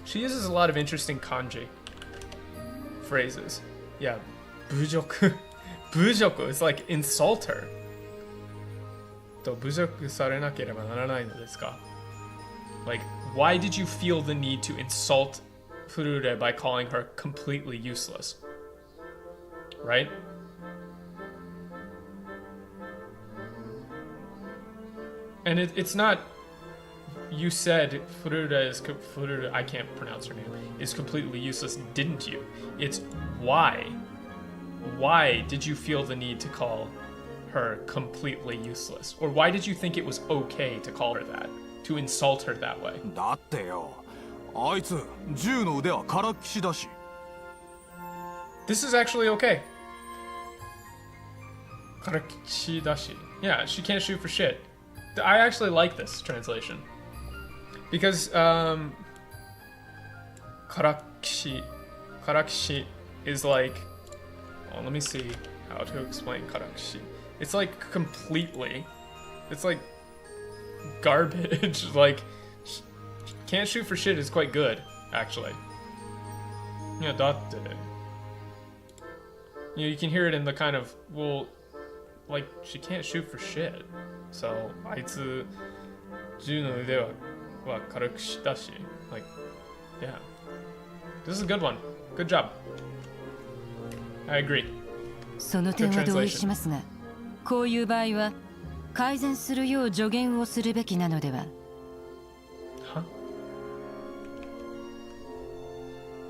She uses a lot of interesting kanji phrases. Yeah, 侮辱. 侮辱 is like insult her. と侮辱されなければならないのですか? Like, why did you feel the need to insult Furure by calling her completely useless? Right? And it's not... You said Furure, I can't pronounce her name, is completely useless, didn't you? It's why. Why did you feel the need to call her completely useless? Or why did you think it was okay to call her that? To insult her that way? だってよ、あいつ銃の腕はからっきしだし。 This is actually okay. Karakishi dashi. Yeah, she can't shoot for shit. I actually like this translation. Because, Karakishi is like... Oh, let me see how to explain Karakishi. It's like completely... It's like garbage. Like, can't shoot for shit is quite good, actually. Yeah, datte. You can hear it in the kind of, well, like, she can't shoot for shit. So, あいつ、銃の腕は軽くしたし. Like, yeah. This is a good one. Good job. I agree. その点は同意しますが、こういう場合は改善するよう助言をするべきなのでは? Huh?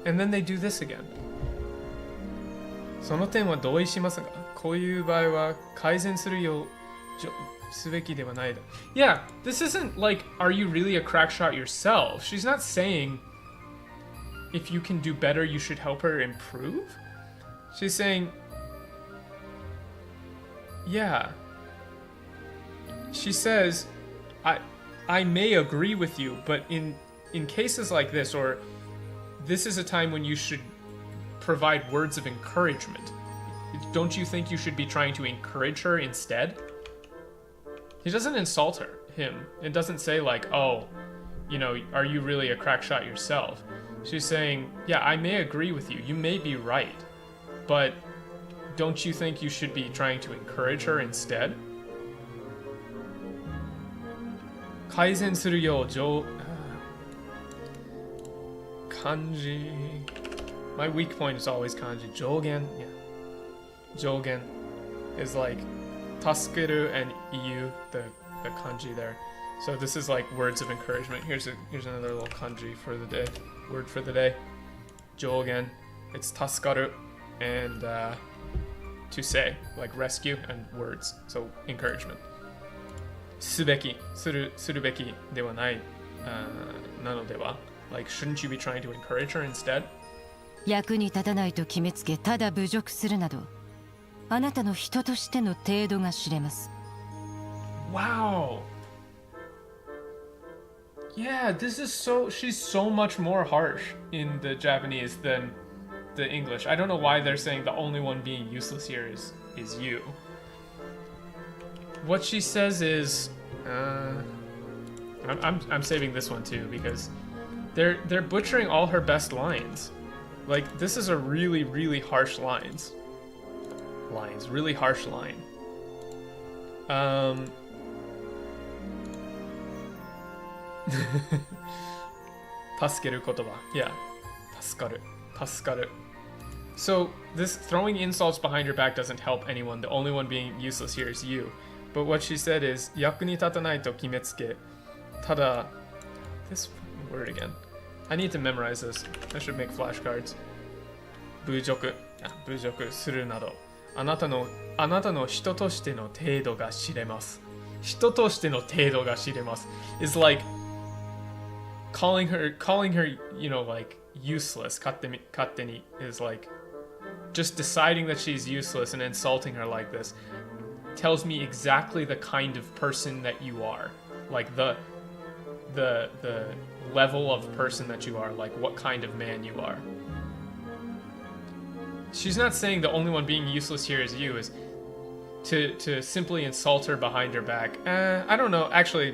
And then they do this again. その点は同意しますが、こういう場合は改善するようすべきではないだ. Yeah, this isn't like, are you really a crack shot yourself? She's not saying if you can do better, you should help her improve. She's saying, yeah. She says, I may agree with you, but in cases like this, or this is a time when you should provide words of encouragement. Don't you think you should be trying to encourage her instead? He doesn't insult him. It doesn't say like, oh, are you really a crack shot yourself? She's saying, yeah, I may agree with you. You may be right. But don't you think you should be trying to encourage her instead? 改善するようkanji. My weak point is always kanji. 上限, yeah. 上限 is like 助ける and iyu, the kanji there. So this is like words of encouragement. Here's another little kanji for the day. Word for the day. 上限. It's tasukaru and to say, like rescue and words. So encouragement. すべき、するべきではない、なのでは? Like, shouldn't you be trying to encourage her instead? 役に立たないと決めつけただ侮辱するなど、あなたの人としての程度が知れます。 Wow. Yeah, she's so much more harsh in the Japanese than the English. I don't know why they're saying the only one being useless here is you. What she says is, I'm saving this one too because they're butchering all her best lines. Like, this is a really, really harsh really harsh line. Tasukeru kotoba. Yeah. Tasukaru. So, this throwing insults behind your back doesn't help anyone. The only one being useless here is you. But what she said is, yaku ni tatanai to kimetsuke. Tada. This word again. I need to memorize this. I should make flashcards. Bujoku. Bujoku suru nado. あなたの人としての程度が知れます。人としての程度が知れます is like calling her, you know, like useless. 勝手に is like just deciding that she's useless and insulting her like this tells me exactly the kind of person that you are. Like the level of person that you are, like what kind of man you are. She's not saying the only one being useless here is you, is to simply insult her behind her back. I don't know. Actually,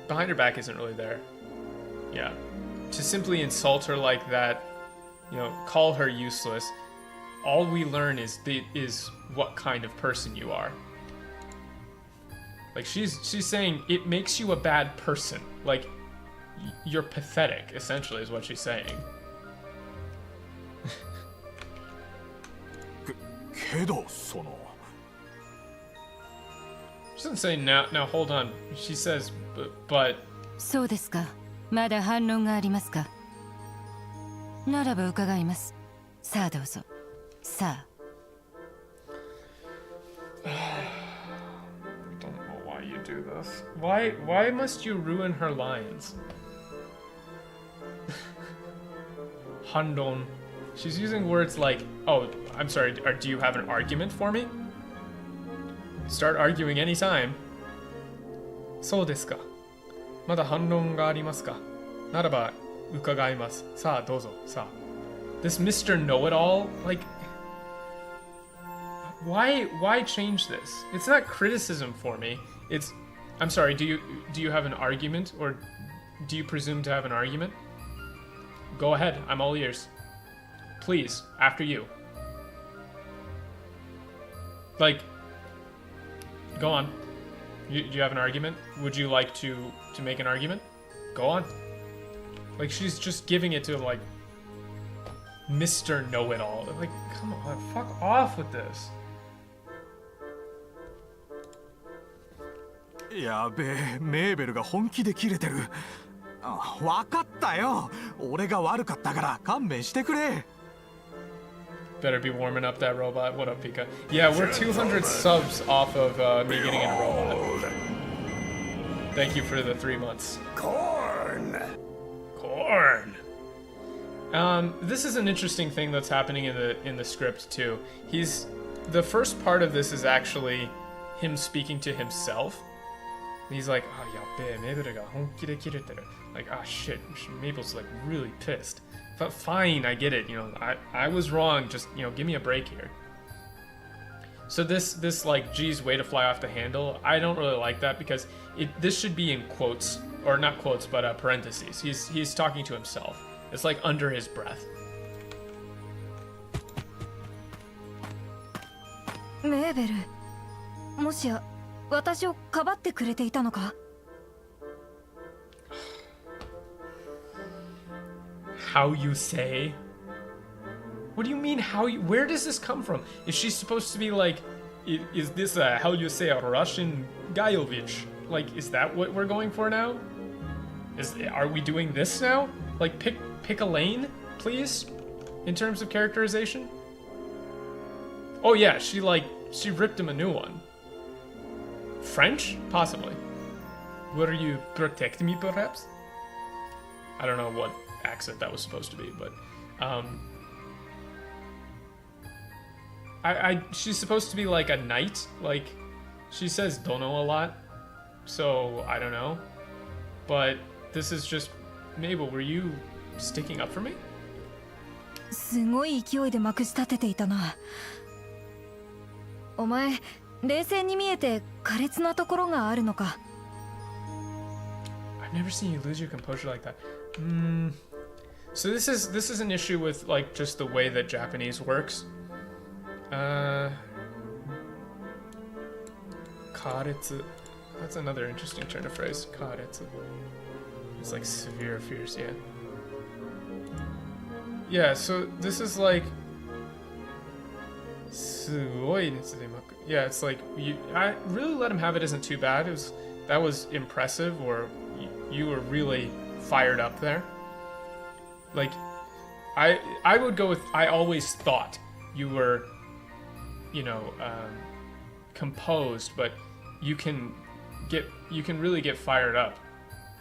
behind her back isn't really there. Yeah. To simply insult her like that, you know, call her useless. All we learn is what kind of person you are. Like, she's saying it makes you a bad person. Like, you're pathetic, essentially, is what she's saying. She doesn't say now hold on. She says but そうですか。まだ反論がありますか。ならば伺います。さあどうぞ。さあ。I don't know why you do this. Why must you ruin her lines? Handon. She's using words like, oh, I'm sorry, do you have an argument for me? Start arguing anytime. そうですか。まだ反論がありますか。ならば伺います。さあどうぞ。さあ。This Mr. Know-it-all, like, why change this? It's not criticism for me. It's, I'm sorry, do you have an argument, or do you presume to have an argument? Go ahead, I'm all ears. Please, after you. Like, go on. Do you have an argument? Would you like to make an argument? Go on. Like, she's just giving it to him like Mr. Know-it-all. Like, come on, fuck off with this. やべえ、メーベルが本気でキレてる。あ、わかったよ。俺が悪かったから勘弁してくれ。Better be warming up that robot. What up, Pika? Yeah, we're 200 subs off of me getting in a robot. Thank you for the 3 months. Corn! This is an interesting thing that's happening in the script too. The first part of this is actually him speaking to himself. And he's like, oh, yabe, Mabel ga honki de kireteru. Like, ah, shit, Mabel's like really pissed. But fine, I get it, you know, I was wrong, just, you know, give me a break here. So this like, geez, way to fly off the handle, I don't really like that because this should be in quotes, or not quotes, but parentheses. He's talking to himself. It's like under his breath. メーベル、もしや私をかばってくれていたのか? How you say? What do you mean how you... Where does this come from? Is she supposed to be like... Is this how you say a Russian Gailovich? Like, is that what we're going for now? Are we doing this now? Like, pick a lane, please? in terms of characterization. Oh yeah, she ripped him a new one. French? Possibly. Will you protect me, perhaps? I don't know what accent that was supposed to be, but she's supposed to be like a knight. Like, she says dunno a lot, so I don't know. But this is just, Mabel, were you sticking up for me? すごい勢いでまくし立てていたな。お前、冷静に見えて苛烈なところがあるのか。I've never seen you lose your composure like that. So this is an issue with like just the way that Japanese works. Karetsu. That's another interesting turn of phrase. Karetsu. It's like severe, fierce, yeah. Yeah, so this is like yeah, it's like I really let him have it isn't too bad. That was impressive, or you were really fired up there. Like I would go with I always thought you were, composed, but you can really get fired up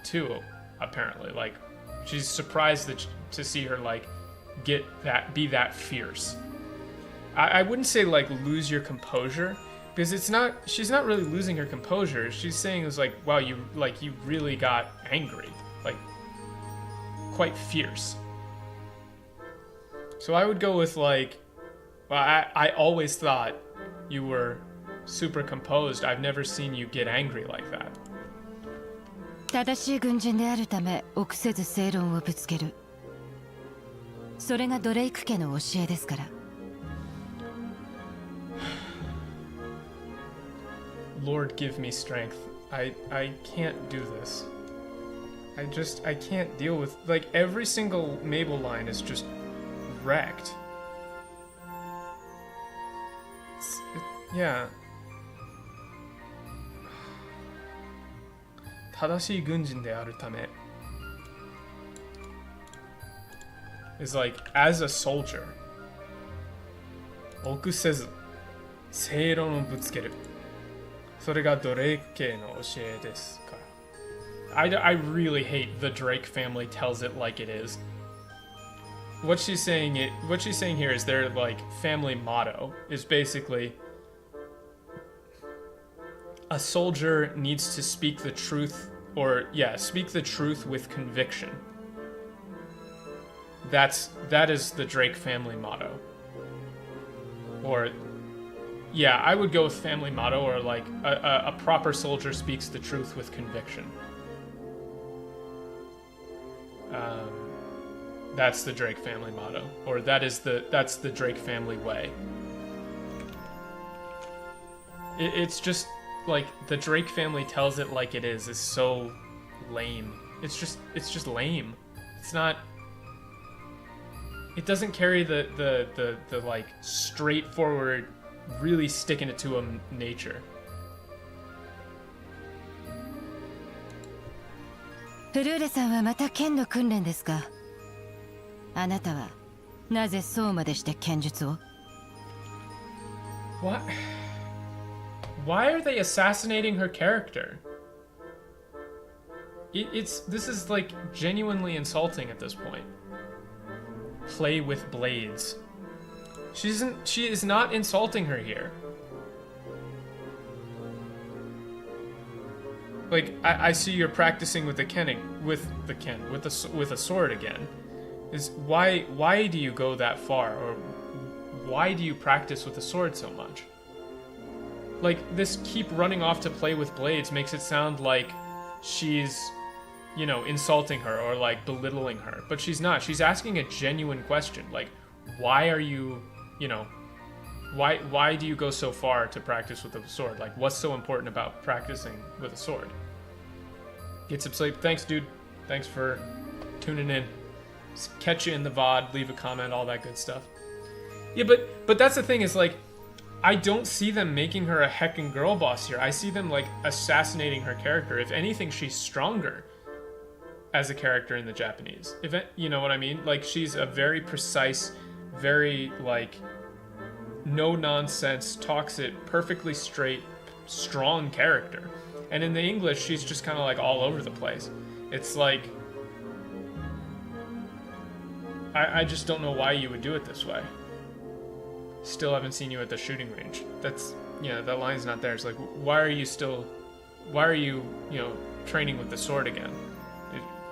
too, apparently. Like, she's surprised to see her like be that fierce. I wouldn't say like lose your composure, because she's not really losing her composure. She's saying it's like, wow, you really got angry, like quite fierce. So I would go with like, well, I always thought you were super composed. I've never seen you get angry like that. 正しい軍人であるため臆せず正論をぶつける。それがドレイク家の教えですから。Lord, give me strength. I can't do this. I can't deal with, like, every single Mabel line is just wrecked. Yeah. 正しい軍人であるため is like, as a soldier, 臆せず正論をぶつける。それがドレイク家の教えですから。I really hate the Drake family tells it like it is. What she's saying here is their like family motto is basically a soldier needs to speak the truth, speak the truth with conviction. That is the Drake family motto. Or yeah, I would go with family motto, or like a proper soldier speaks the truth with conviction. That's the Drake family motto, or that's the Drake family way. It's just like the Drake family tells it like it is so lame. It's just lame. It's not. It doesn't carry the like straightforward, really sticking it to him nature. フルーレさんはまた剣の訓練ですか。あなたはなぜそうまでして剣術を？ What? Why are they assassinating her character? This is like genuinely insulting at this point. Play with blades. She is not insulting her here. Like, I see you're practicing with a sword again. Is why do you go that far, or why do you practice with a sword so much? Like, this keep running off to play with blades makes it sound like she's, insulting her or like belittling her, but she's not. She's asking a genuine question, like, why are you, why do you go so far to practice with a sword? Like, what's so important about practicing with a sword? Get some sleep. Thanks, dude. Thanks for tuning in. Catch you in the VOD, leave a comment, all that good stuff. Yeah, but that's the thing, is like, I don't see them making her a heckin' girl boss here. I see them like assassinating her character. If anything, she's stronger as a character in the Japanese. You know what I mean? Like, she's a very precise, very like no nonsense, talks it perfectly straight, strong character. And in the English, she's just kind of like all over the place. It's like, I just don't know why you would do it this way. Still haven't seen you at the shooting range. That's, you know, that line's not there. It's like, why are you, you know, training with the sword again?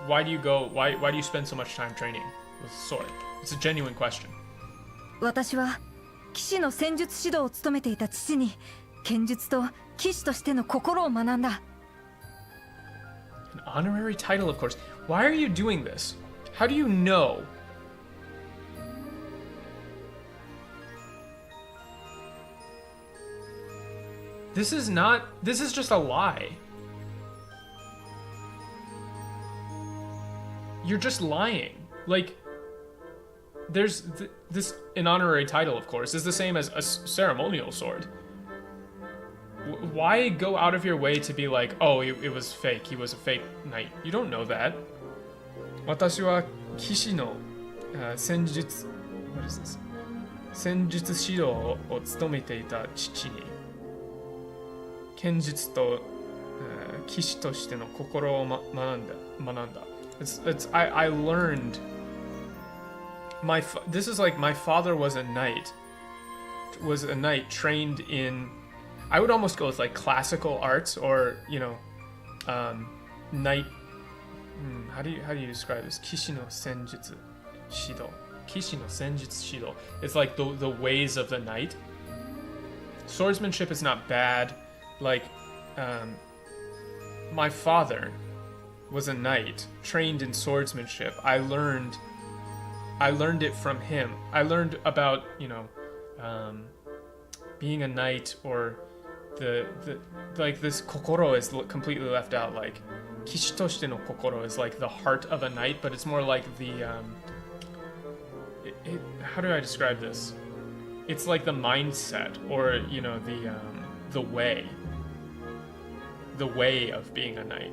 Why do you spend so much time training with the sword? It's a genuine question. 私は騎士の戦術指導を務めていた父に剣術と騎士としての心を学んだ。 An honorary title, of course. Why are you doing this? How do you know? This is just a lie. You're just lying. Like, there's this, an honorary title, of course, is the same as a ceremonial sword. Why go out of your way to be like, oh, it was fake, he was a fake knight? You don't know that. 私は騎士の戦術 what is this? 戦術指導を務めていた父に剣術と騎士としての心を学んだ。I learned this is like my father was a knight trained in, I would almost go with like classical arts, or, you know, knight, how do you describe this? 騎士の戦術指導。騎士の戦術指導. It's like the ways of the knight. Swordsmanship is not bad. Like, my father was a knight trained in swordsmanship. I learned it from him. I learned about, you know, being a knight, or the like, this kokoro is completely left out. Like, kishi toshite no kokoro is like the heart of a knight, but it's more like the how do I describe this? It's like the mindset, or, you know, the way of being a knight.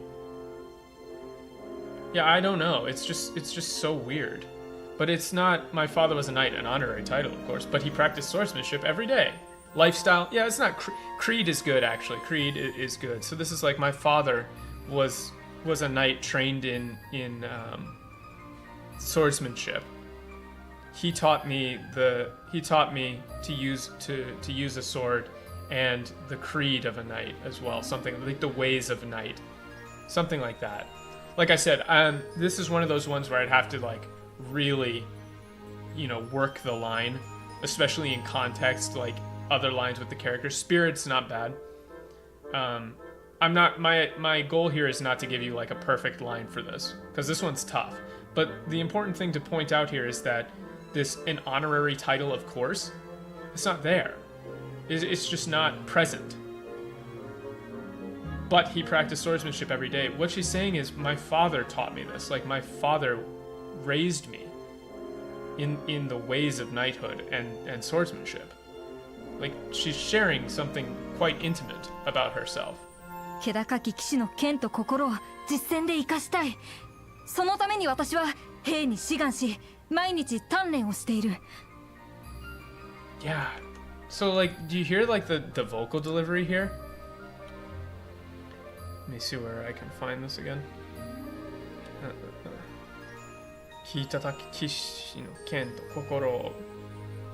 Yeah, I don't know. It's just so weird. But it's not, my father was a knight, an honorary title, of course, but he practiced swordsmanship every day. Lifestyle, yeah, it's not, Creed is good, actually. Creed is good. So this is like, my father was a knight trained in swordsmanship. He taught me to use a sword, and the creed of a knight as well, something like the ways of a knight, something like that. Like I said, this is one of those ones where I'd have to like really, you know, work the line, especially in context, like other lines with the characters. Spirit's not bad. I'm not, my goal here is not to give you like a perfect line for this, because this one's tough. But the important thing to point out here is that an honorary title, of course, it's not there. It's just not present. But he practiced swordsmanship every day. What she's saying is, my father taught me this. Like, my father raised me in the ways of knighthood and swordsmanship. Like, she's sharing something quite intimate about herself. 気高き騎士の剣と心を実戦で生かしたい。そのために私は兵に志願し、毎日鍛錬をしている。 Yeah. So, like, do you hear, like, the vocal delivery here? Let me see where I can find this again. 聞いたたき騎士の剣と心を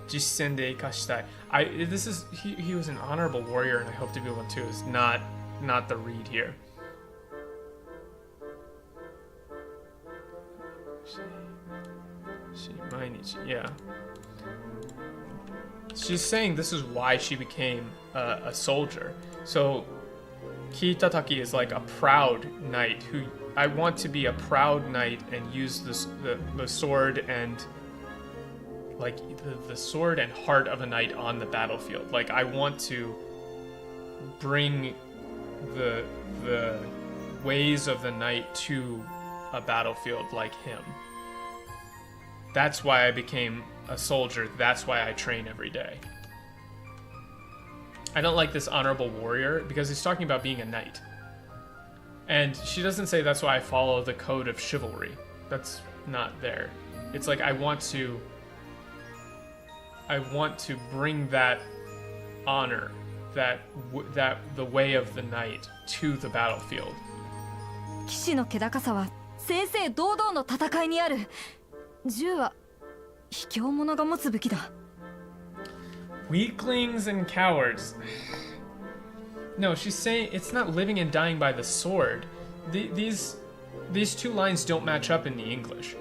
実戦で生かしたい. This is, he was an honorable warrior, and I hope to be able to, is not the read here. Yeah. She's saying this is why she became a soldier. So, Kitataki is like a proud knight who, I want to be a proud knight and use the sword and like the sword and heart of a knight on the battlefield. Like, I want to bring the ways of the knight to a battlefield like him. That's why I became a soldier. That's why I train every day. I don't like this honorable warrior because he's talking about being a knight. And she doesn't say that's why I follow the code of chivalry. That's not there. It's like, I want to I want to bring that honor, that the way of the knight to the battlefield. 騎士の気高さは正々堂々の戦いにある。銃は卑怯者が持つ武器だ。Weaklings and cowards. No, she's saying it's not living and dying by the sword. These two lines don't match up in the English.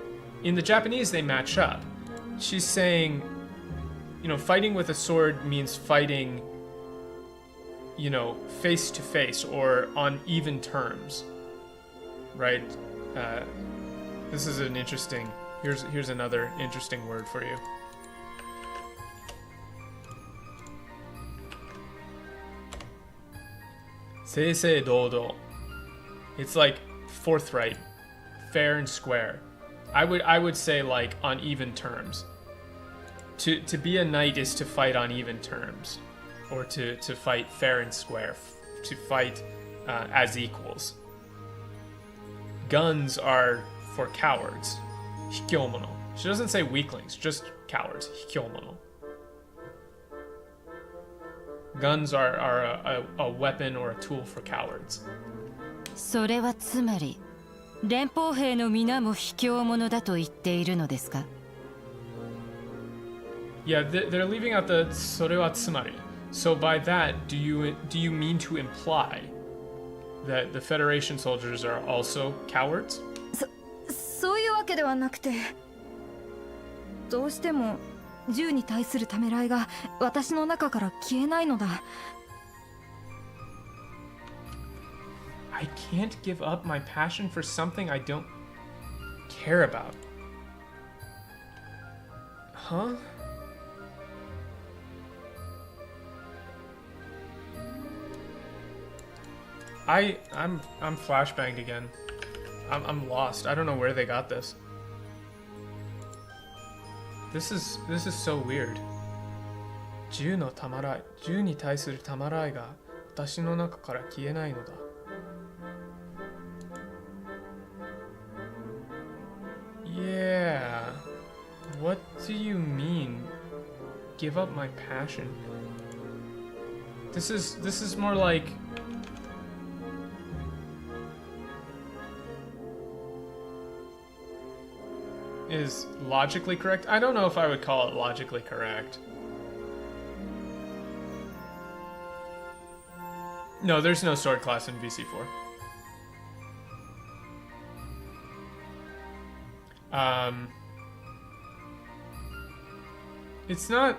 In the Japanese, they match up. She's saying, you know, fighting with a sword means fighting, you know, face to face or on even terms, right? This is an interesting. Here's another interesting word for you. Seisei dodo. It's like forthright, fair and square. I would say like on even terms. To be a knight is to fight on even terms, or to fight fair and square, to fight as equals. Guns are for cowards. Hikyomono. She doesn't say weaklings, just cowards. Hikyomono. Guns are a weapon or a tool for cowards. それはつまり連邦兵の皆も卑怯者だと言っているのですか？ Yeah, they're leaving out the それはつまり. So by that, do you mean to imply that the Federation soldiers are also cowards? そういうわけではなくて、どうしても銃に対するためらいが私の中から消えないのだ。I can't give up my passion for something I don't care about. Huh? I'm flashbanged again. I'm lost. I don't know where they got this. This is so weird. 銃のたまらい、銃に対するたまらいが私の中から消えないのだ。Yeah. What do you mean? Give up my passion. This is more like is logically correct? I don't know if I would call it logically correct. No, there's no sword class in VC4. It's not.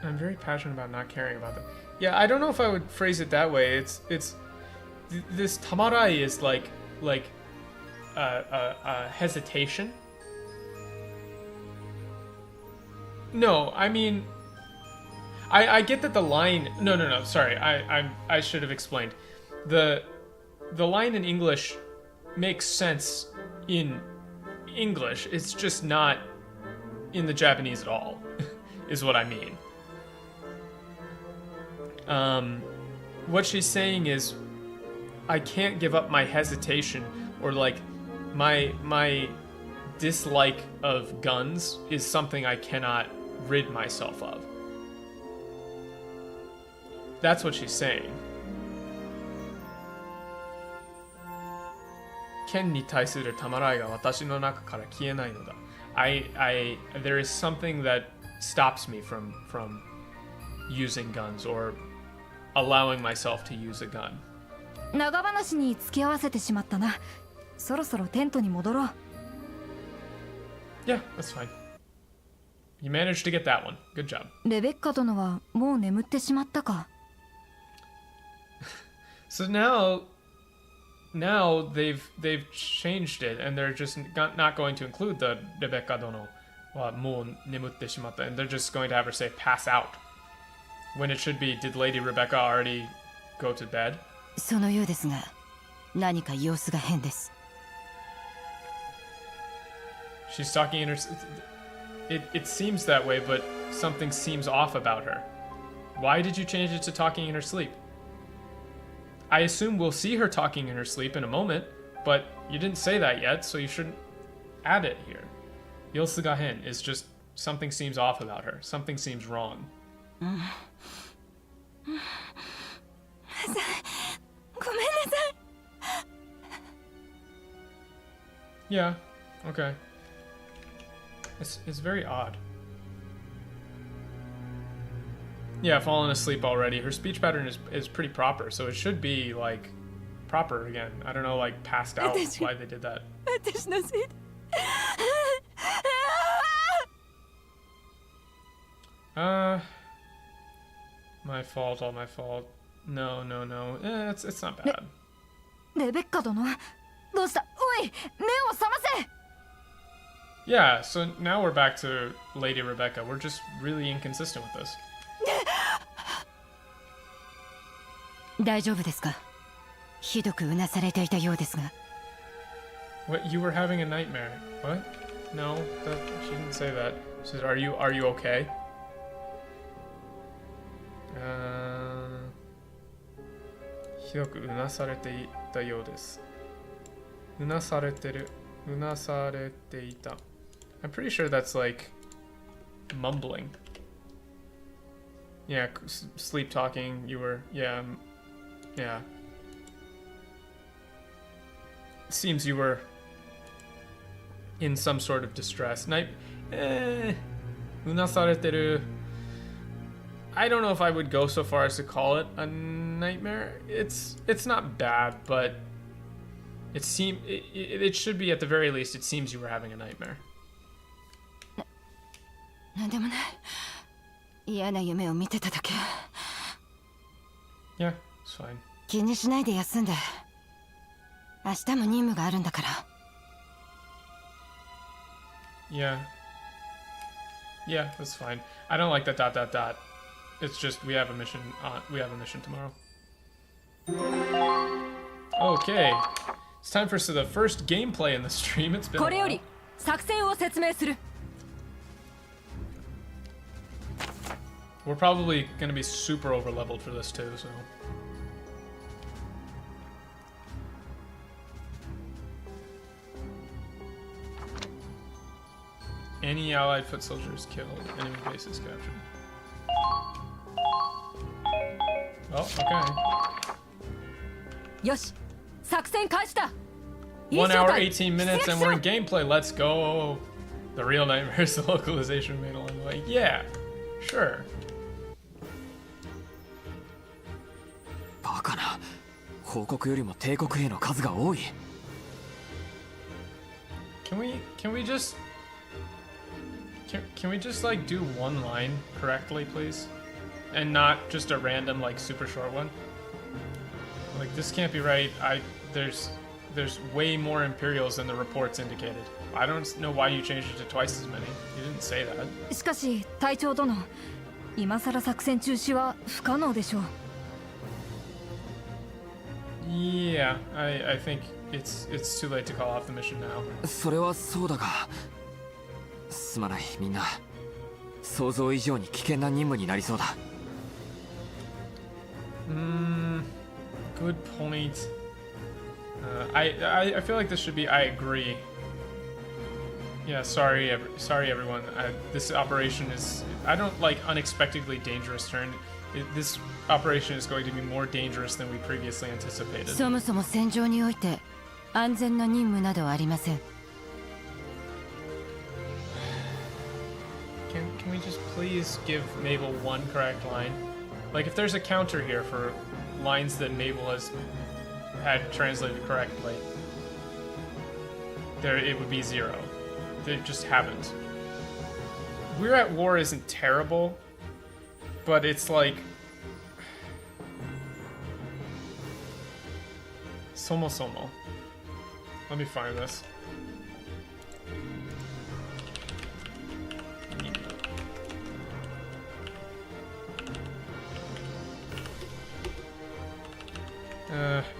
I'm very passionate about not caring about them. Yeah, I don't know if I would phrase it that way. This tamarai is like hesitation. No, I mean, I get that the line. No. Sorry, I should have explained. The line in English makes sense in English. It's just not in the Japanese at all, is what I mean. What she's saying is, I can't give up my hesitation or like my dislike of guns is something I cannot rid myself of. That's what she's saying. 剣に対するたまらいが私の中から消えないのだ。There is something that stops me from using guns or allowing myself to use a gun. 長話に付き合わせてしまったな。そろそろテントに戻ろう。Yeah, that's fine. You managed to get that one. Good job. レベッカ殿はもう眠ってしまったか。So now they've changed it and they're just not going to include the Rebecca dono wa mo nemutte shimatta, and they're just going to have her say pass out when it should be did Lady Rebecca already go to bed? そのようですが、何か様子が変です。She's talking in her. It seems that way, but something seems off about her. Why did you change it to talking in her sleep? I assume we'll see her talking in her sleep in a moment, but you didn't say that yet, so you shouldn't add it here. Yosugahen is just something seems off about her. Something seems wrong. Yeah, okay. It's very odd. Yeah, fallen asleep already. Her speech pattern is pretty proper, so it should be like proper again. I don't know, like passed out why they did that. My fault, all my fault. No. It's not bad. レベッカ殿どうしたおい目を覚ませ Yeah, so now we're back to Lady Rebecca. We're just really inconsistent with this. 大丈夫ですかひどくうなされていたようですが What, you were having a nightmare? What? No, she didn't say that. She said, are you okay? ひどくうなされていたようです。うなされてる。うなされていた。I'm pretty sure that's like mumbling. Yeah, sleep talking. You were, yeah. It seems you were in some sort of distress. Unasareteru. I don't know if I would go so far as to call it a nightmare. It's not bad, but it should be, at the very least, it seems you were having a nightmare. なんでもない嫌な夢を見てただけ Yeah, it's fine. 気にしないで休んで明日も任務があるんだから Yeah, that's fine. I don't like that ... It's just we have a mission tomorrow. Okay, it's time for the first gameplay in the stream. It's been こ a れよ while. り作戦を説明する We're probably gonna be super over leveled for this too, so. Any allied foot soldiers killed, enemy bases captured. Oh, okay. よし作戦開始だ 1 hour, 18 minutes, and we're in gameplay. Let's go. The real nightmare is the localization made along the way. Yeah, sure. バカな報告よりも帝国兵の数が多い Can we just can we just like do one line correctly, please? And not just a random like super short one? Like this can't be right. There's way more Imperials than the reports indicated. I don't know why you changed it to twice as many. You didn't say that. しかし隊長殿今さら作戦中止は不可能でしょう Yeah, I think it's too late to call off the mission now. それはそうだがすまないみんな想像以上に危険な任務になりそうだ Good point. I feel like this should be I agree. Yeah, sorry everyone. This operation is, I don't like unexpectedly dangerous turn. This operation is going to be more dangerous than we previously anticipated. そもそも戦場において安全な任務などはありません Can we just please give Mabel one correct line? Like if there's a counter here for lines that Mabel has had translated correctly, it would be 0. They just haven't. We're at war isn't terrible, but it's like Somo. Let me find this.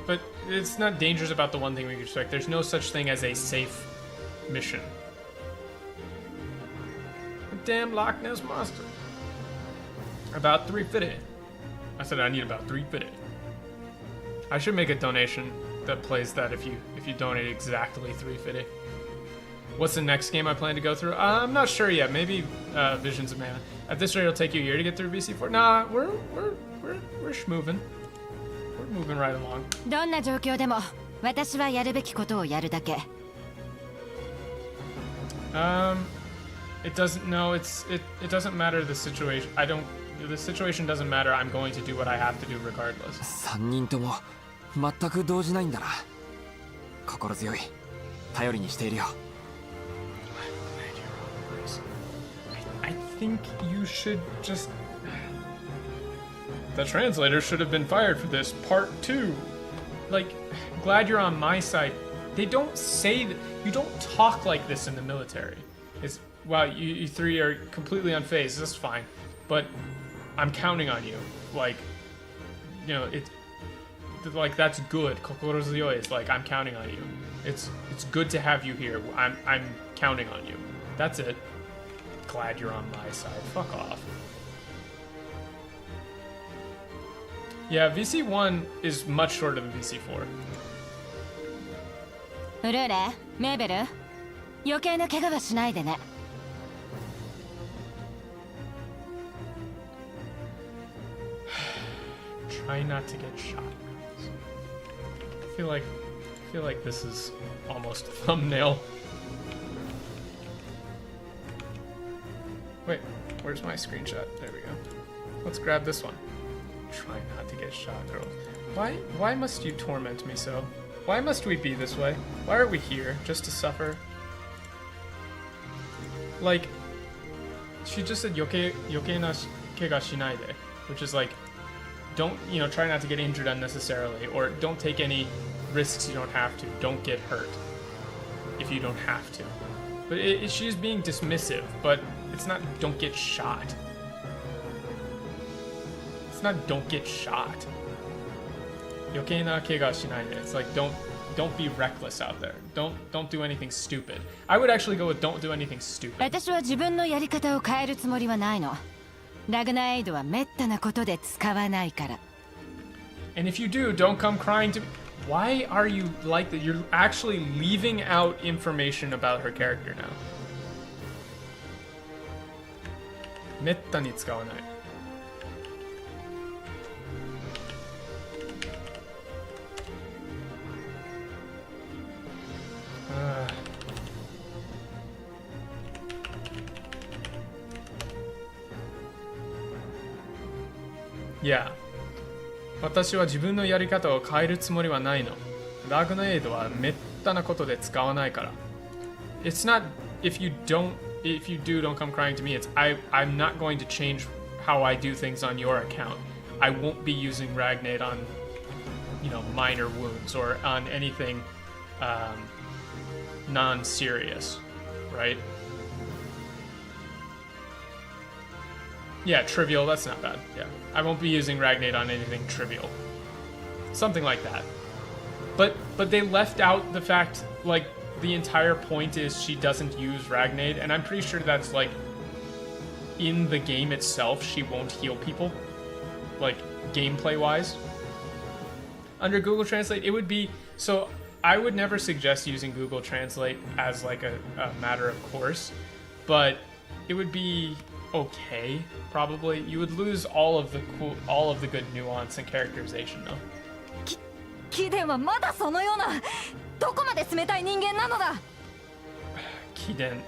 But it's not dangerous about the one thing we expect. There's no such thing as a safe mission. Damn Loch Ness monster. About 350. I said I need about 350. I should make a donation that plays that if you donate exactly 350. What's the next game I plan to go through? I'm not sure yet. Maybe Visions of Mana. At this rate, it'll take you a year to get through VC4. Nah, we're schmoving. We're moving right along. どんな状況でも私はやるべきことをやるだけ。 It doesn't. No, it doesn't matter the situation. The situation doesn't matter. I'm going to do what I have to do regardless. 3人とも全く動じないんだな。心強い。頼りにしているよ。I think you should just. The translator should have been fired for this. Part 2. Like, glad you're on my side. They don't say that. You don't talk like this in the military. It's, wow, you three are completely unfazed. That's fine. But I'm counting on you. Like, you know, like, that's good. Kokorozuyo is like, I'm counting on you. It's good to have you here. I'm counting on you. That's it. Glad you're on my side. Fuck off. Yeah, VC1 is much shorter than VC4. フルーレ、メーベル、余計な怪我はしないでね。Try not to get shot. I feel like this is almost a thumbnail. Wait, where's my screenshot? There we go. Let's grab this one. Try not to get shot, girls. Why must you torment me so? Why must we be this way? Why are we here? Just to suffer? Like, she just said yoke na kega shinai de, which is like, don't, you know, try not to get injured unnecessarily, or don't take any risks you don't have to. Don't get hurt if you don't have to. But she's being dismissive, but it's not don't get shot. It's not don't get shot. Yoke na kega shinai de. It's like don't be reckless out there. Don't do anything stupid. I would actually go with don't do anything stupid. 私は自分のやり方を変えるつもりはないの。ラグナエイドは滅多なことで使わないから。And if you do, don't come crying to me. Why are you like that? You're actually leaving out information about her character now. めったに使わない。Yeah. 私は自分のやり方を変えるつもりはないの。ラグナエイドはめったなことで使わないから。It's not if you do, don't come crying to me. It's I'm not going to change how I do things on your account. I won't be using Ragnade on, you know, minor wounds or on anything non-serious, right? Yeah, trivial, that's not bad. Yeah. I won't be using Ragnade on anything trivial. Something like that. But they left out the fact, like, the entire point is she doesn't use Ragnade, and I'm pretty sure that's, like, in the game itself, she won't heal people. Like, gameplay-wise. Under Google Translate, it would be... So, I would never suggest using Google Translate as, like, a matter of course, but it would be... okay, probably. You would lose all of the good nuance and characterization, though. キデンはまだそのようなどこまで冷たい人間なのだ。Kiden.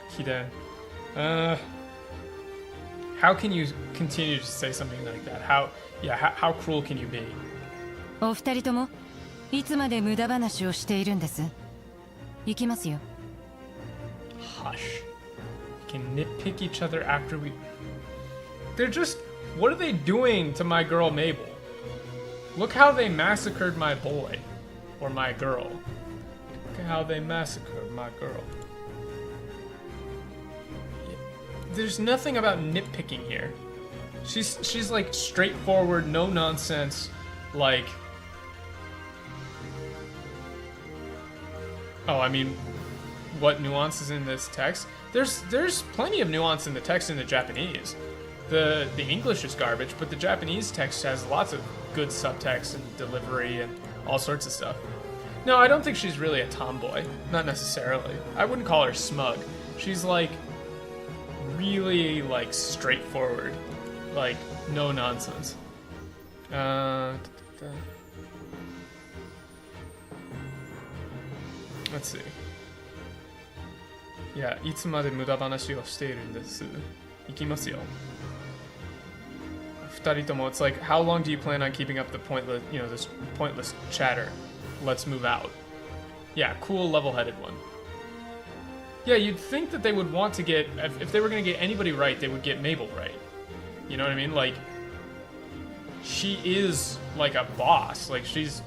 How can you continue to say something like that? How cruel can you be? お二人ともいつまで無駄話をしているんです。行きますよ。Hush. We can nitpick each other after we... They're just... What are they doing to my girl Mabel? Look how they massacred my boy. Or my girl. Look at how they massacred my girl. There's nothing about nitpicking here. She's like straightforward, no nonsense, like... Oh, I mean, what nuance is in this text? There's plenty of nuance in the text in the Japanese. The English is garbage, but the Japanese text has lots of good subtext and delivery and all sorts of stuff. No, I don't think she's really a tomboy. Not necessarily. I wouldn't call her smug. She's like really like straightforward. Like no nonsense. Let's see. Yeah, いつまで無駄話をしているんです。行きますよ。二人とも it's like, how long do you plan on keeping up the pointless, this pointless chatter? Let's move out. Yeah, cool, level-headed one. Yeah, you'd think that they would want to get, if they were going to get anybody right, they would get Mabel right. You know what I mean? Like, she is like a boss. Like, she's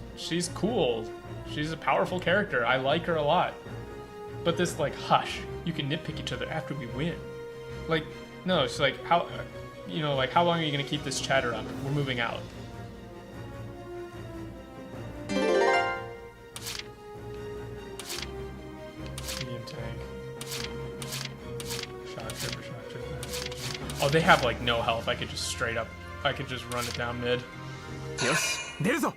cool. She's a powerful character. I like her a lot. But this, like, hush, you can nitpick each other after we win. Like, no, it's like, how, like, how long are you going to keep this chatter up? We're moving out. Medium tank. Shock trooper. Oh, they have, like, no health. I could just straight up, I could just run it down mid. よし出るぞ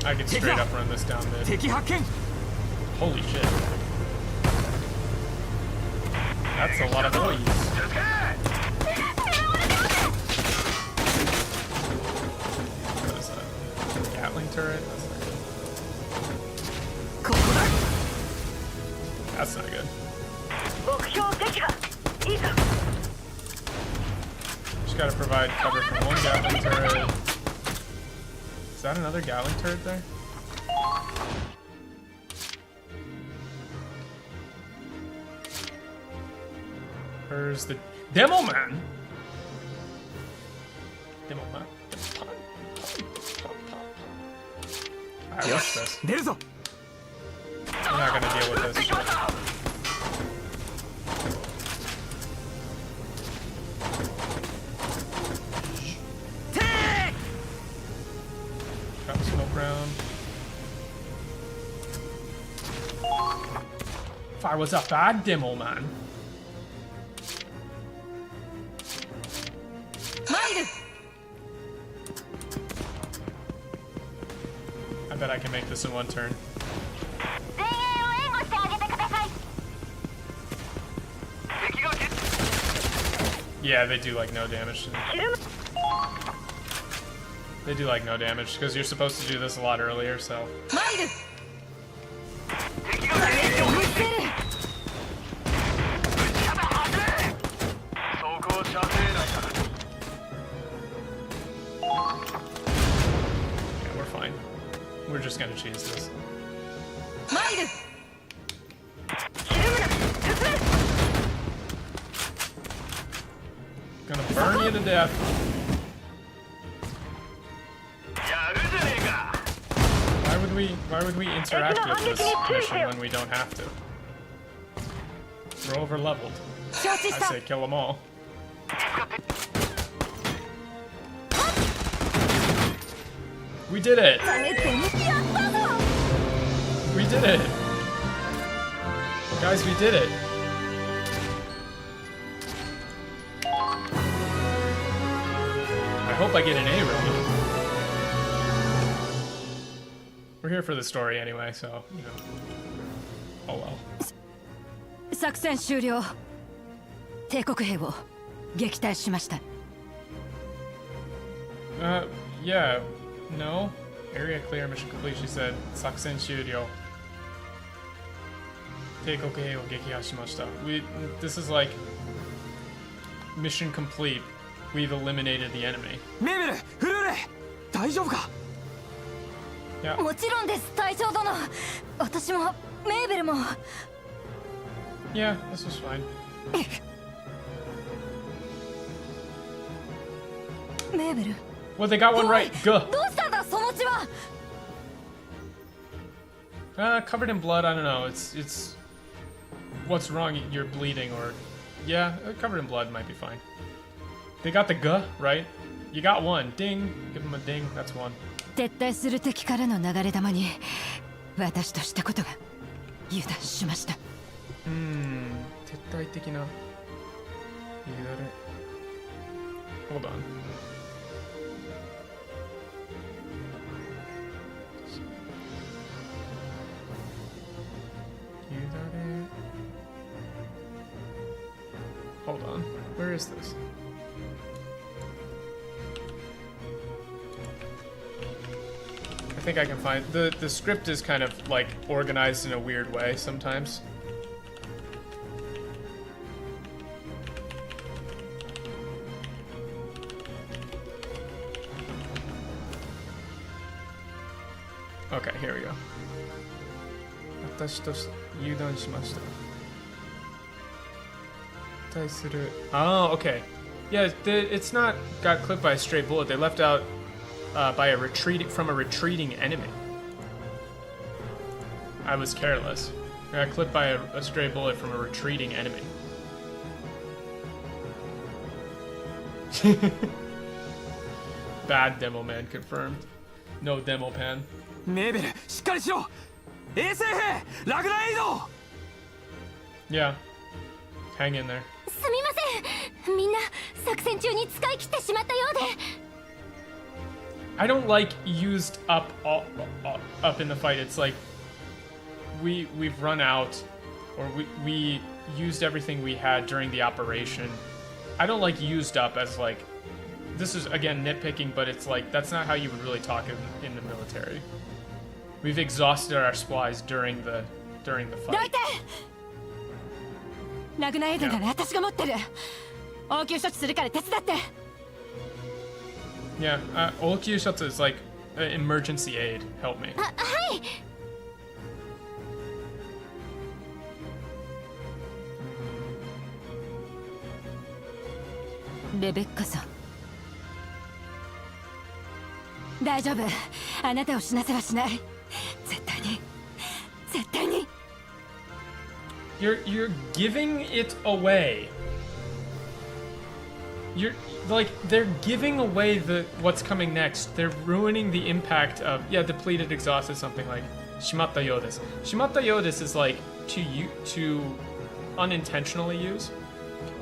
I could straight up run this down mid. 敵発見 Holy shit. That's a lot of noise. What is that? Gatling turret? That's not good. Just gotta provide cover from one Gatling turret. Is that another Gatling turret there? Where's the Demo Man? Demo Man. Alright, watch this. 出るぞ We're not gonna deal with this. Got the smoke round. If I was a bad Demo Man. I bet I can make this in one turn. Yeah, they do like no damage. They do like no damage because you're supposed to do this a lot earlier, so. Yeah, we're fine. We're just gonna cheese this. Gonna burn you to death. Why would we interact with this mission when we don't have to? We're over leveled. I say kill them all. We did it! We did it! Guys, we did it! I hope I get an A rating. We're here for the story anyway, so, oh well. 作戦終了。帝国兵を撃退しました。Yeah, no. Area clear, mission complete, she said. 作戦終了。帝国兵を撃破しました。This is like mission complete. We've eliminated the enemy. メーベルフルーレ大丈夫か Yeah. もちろんです、隊長殿。私もメーベルも。Yeah, this was fine. メーベル。 Well, they got one right. Go. どうしたんだその血は。Covered in blood. I don't know. It's. What's wrong? You're bleeding, or yeah, covered in blood might be fine. They got the guh right. You got one. Ding. Give them a ding. That's one. 撤退する敵からの流れ弾に私としたことが油断しました。撤退的な。Hold on. Where is this? I think I can find the script is kind of like organized in a weird way sometimes. Okay, here we go. 私と油断しました。対する Oh, okay. Yeah, it's not got clipped by a stray bullet. They left out by a retreating enemy. I was careless. I got clipped by a stray bullet from a retreating enemy. Bad demo man confirmed. No demo pan. メーベルしっかりしろ衛星兵ラグナエイド Yeah. Hang in there. すみません、みんな作戦中に使い切ってしまったようで。 I don't like used up in the fight. It's like we've run out, or we used everything we had during the operation. I don't like used up as like, this is again nitpicking, but it's like that's not how you would really talk in the military. We've exhausted our supplies during the どい fight. てラグナエイドなら私が持ってる応急処置するから手伝って Yeah, Olkyu Shutsu is like emergency aid. Help me. はい。レベッカさん大丈夫あなたを死なせはしない絶対に絶対に You're giving it away. You're like they're giving away what's coming next. They're ruining the impact of depleted, exhausted, something like shimatta yodesu. Shimatta yodesu is like to unintentionally use,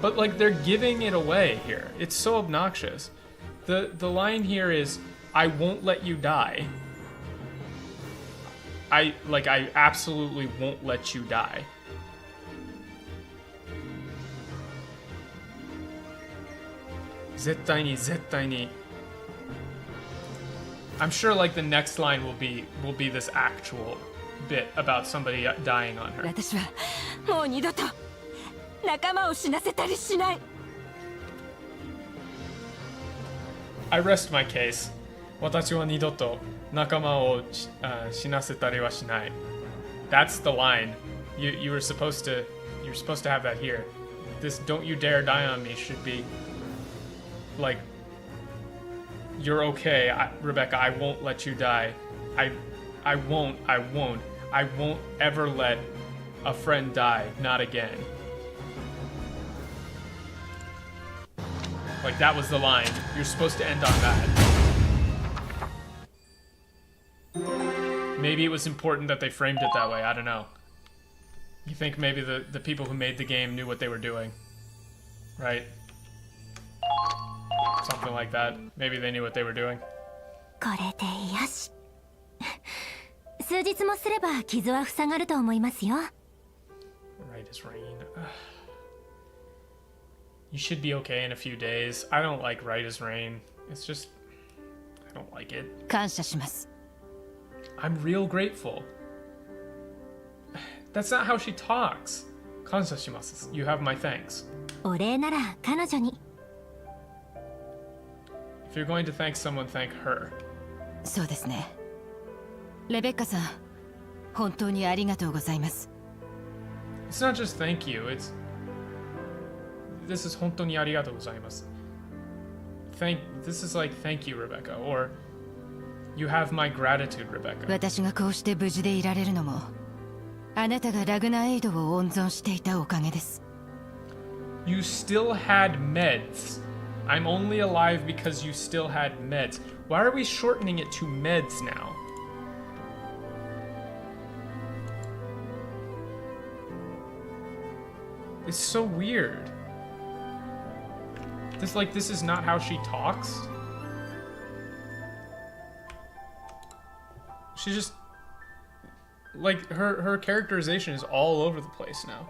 but like they're giving it away here. It's so obnoxious. The line here is I won't let you die. I absolutely won't let you die. Zettai ni. I'm sure like the next line will be this actual bit about somebody dying on her. 私はもう二度と仲間を死なせたりしない I rest my case. 私は二度と仲間を死なせたりはしない. That's the line. You were supposed to have that here. This "Don't you dare die on me" should be like, you're okay, Rebecca. I won't let you die. I won't ever let a friend die. Not again. Like that was the line. You're supposed to end on that. Maybe it was important that they framed it that way. I don't know. You think maybe the people who made the game knew what they were doing, right? Something like that. Maybe they knew what they were doing. これでよし。数日もすれば傷は塞がると思いますよ。Right as rain. You should be okay in a few days. I don't like right as rain. It's just, I don't like it. 感謝します I'm real grateful. That's not how she talks. 感謝します. You have my thanks. お礼なら彼女に。 If you're going to thank someone, thank her. そうですねレベッカさん本当にありがとうございます It's not just thank you. This is 本当にありがとうございます. This is like thank you, Rebecca, or you have my gratitude, Rebecca. 私がこうして無事でいられるのもあなたがラグナエイドを温存していたおかげです You still had meds. I'm only alive because you still had meds. Why are we shortening it to meds now? It's so weird. This is not how she talks. She just like her characterization is all over the place now.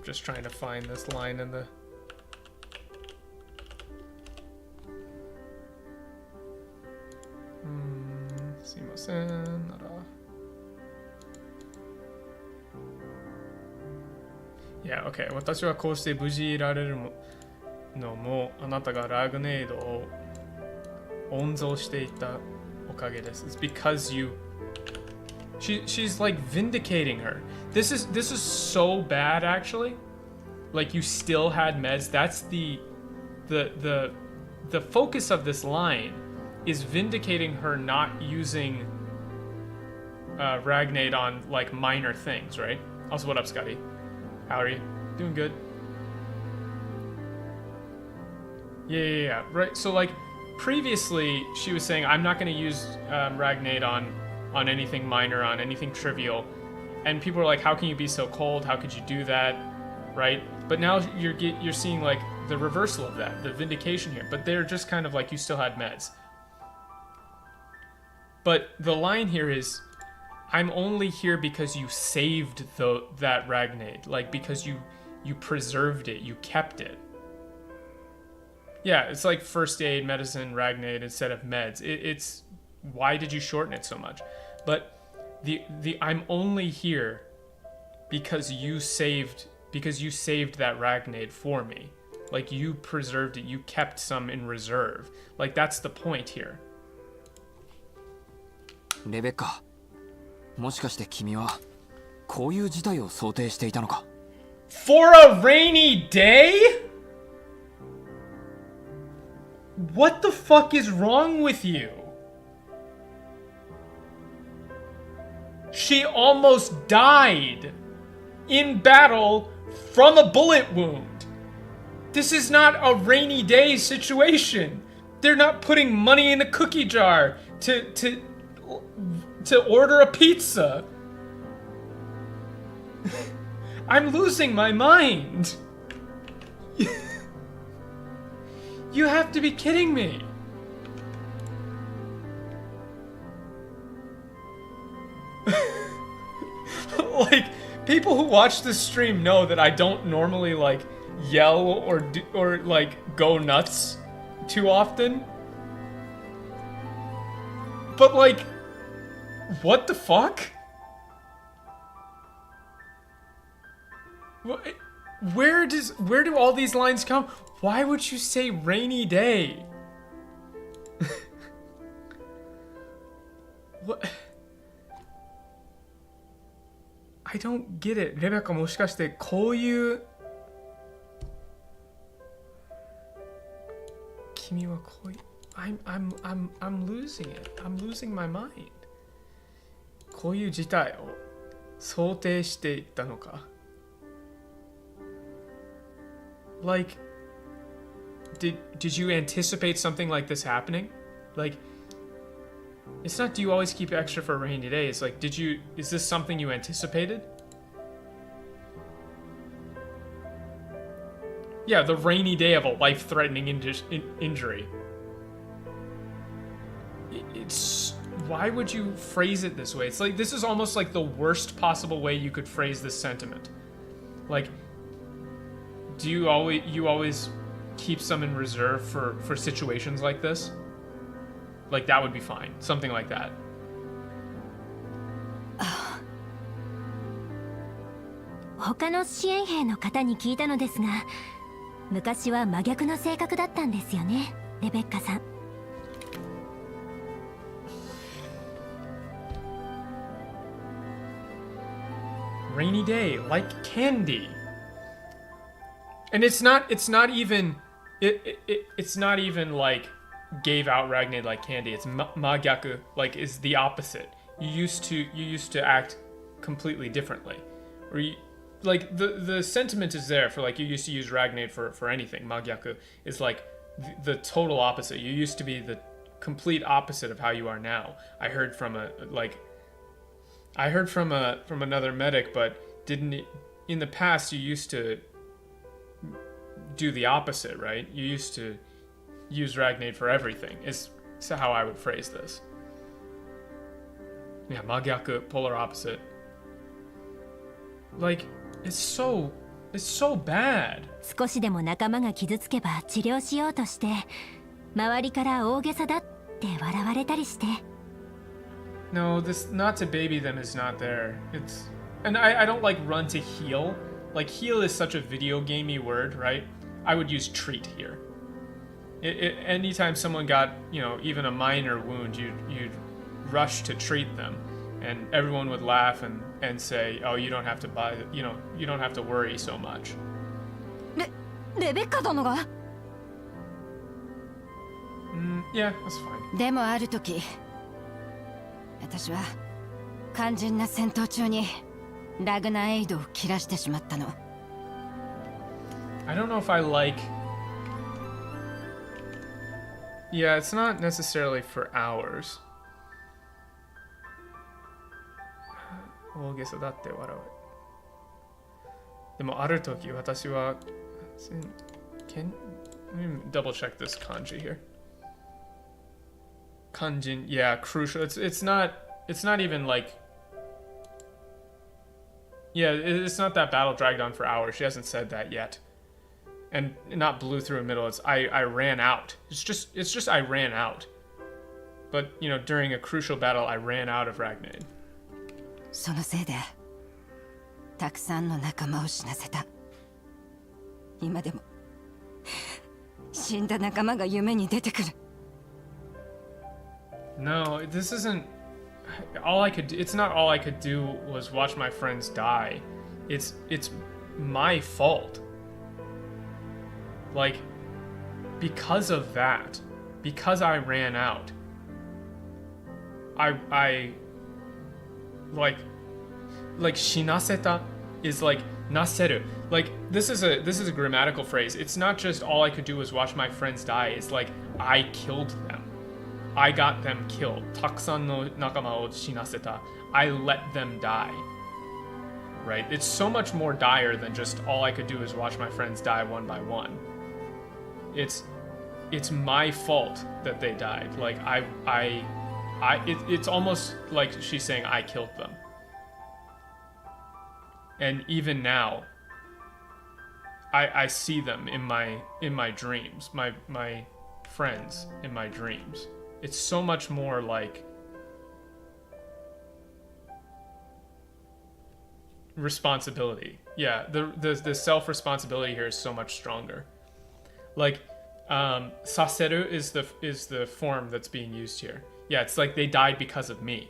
just trying to find this line in the... Yeah, okay. 私はこうして無事いられるのもあなたがラグネードを温存していたおかげです。It's because you... She's like vindicating her. This is so bad actually. Like you still had meds. That's the focus of this line is vindicating her not using Ragnade on like minor things, right? Also, what up, Scotty? How are you? Doing good. Yeah. Right. So like previously she was saying I'm not going to use Ragnade on anything minor, on anything trivial, and people are like, how can you be so cold? How could you do that? Right? But now you're seeing like the reversal of that, the vindication here. But they're just kind of like you still had meds. But the line here is, I'm only here because you saved that Ragnade, like because you preserved it, you kept it. Yeah, it's like first aid, medicine, Ragnade instead of meds. It's why did you shorten it so much? But the I'm only here because you saved that Ragnade for me. Like you preserved it, you kept some in reserve. Like that's the point here. レベッカ、もしかして君はこういう事態を想定していたのか? For a rainy day? What the fuck is wrong with you? She almost died in battle from a bullet wound. This is not a rainy day situation. They're not putting money in a cookie jar to order a pizza. I'm losing my mind. You have to be kidding me. Like, people who watch this stream know that I don't normally like yell or like go nuts too often. But like, what the fuck? Where do all these lines come? Why would you say rainy day? What? I don't get it. レベッカもしかしてこういう君はこういう I'm losing it. I'm losing my mind. こういう事態を想定していたのか? Like, did you anticipate something like this happening? Like, it's not do you always keep extra for a rainy day? It's like, is this something you anticipated? Yeah, the rainy day of a life-threatening injury. Why would you phrase it this way? It's like, this is almost like the worst possible way you could phrase this sentiment. Like, do you always keep some in reserve for situations like this? Like, that would be fine. Something like that. 他の支援兵の方に聞いたのですが、昔は真逆の性格だったんですよね、レベッカさん。Rainy day, like candy. And it's not even like gave out Ragnade like candy. It's magyaku, like is the opposite. You used to act completely differently. Or like the sentiment is there for like you used to use Ragnade for anything. Magyaku is like the total opposite. You used to be the complete opposite of how you are now. I heard from another medic, but in the past you used to do the opposite, right? You used to use Ragnade for everything. Is how I would phrase this. Yeah, magyaku, polar opposite. Like, it's so It's so bad. 少しでも仲間が傷つけば治療しようとして周りから大げさだって笑われたりして。 No, this not to baby them is not there. It's and I don't like run to heal. Like heal is such a video gamey word, right? I would use treat here. Anytime someone got, you know, even a minor wound, you'd rush to treat them, and everyone would laugh and say, "Oh, you don't have to buy, you know, you don't have to worry so much." レベッカ殿が Yeah, that's fine. でもある時私は肝心な戦闘中にラグナエイドを切らしてしまったの。 I don't know if I like. Yeah, it's not necessarily for hours. 大げさだって笑う。でもある時私は let me double check this kanji here. Kanjin, yeah, crucial. It's not even like, yeah, it's not that battle dragged on for hours. She hasn't said that yet. And not blew through a middle. It's I ran out. It's just I ran out. But you know, during a crucial battle, I ran out of Ragnaid. そのせいでたくさんの仲間を死なせた。今でも死んだ仲間が夢に出てくる。 No, this isn't all I could do. It's not all I could do was watch my friends die. It's my fault. Like, because of that, because I ran out, I like shinaseta is like naseru. Like this is a grammatical phrase. It's not just all I could do was watch my friends die. It's like I killed them. I got them killed. Takusan no nakama o shinaseta. I let them die. Right? It's so much more dire than just all I could do is watch my friends die one by one. It's my fault that they died. Like it's almost like she's saying I killed them. And even now, I see them in my dreams, my friends in my dreams. It's so much more like responsibility. Yeah, the self-responsibility here is so much stronger. Like saseru is the form that's being used here. Yeah, it's like they died because of me.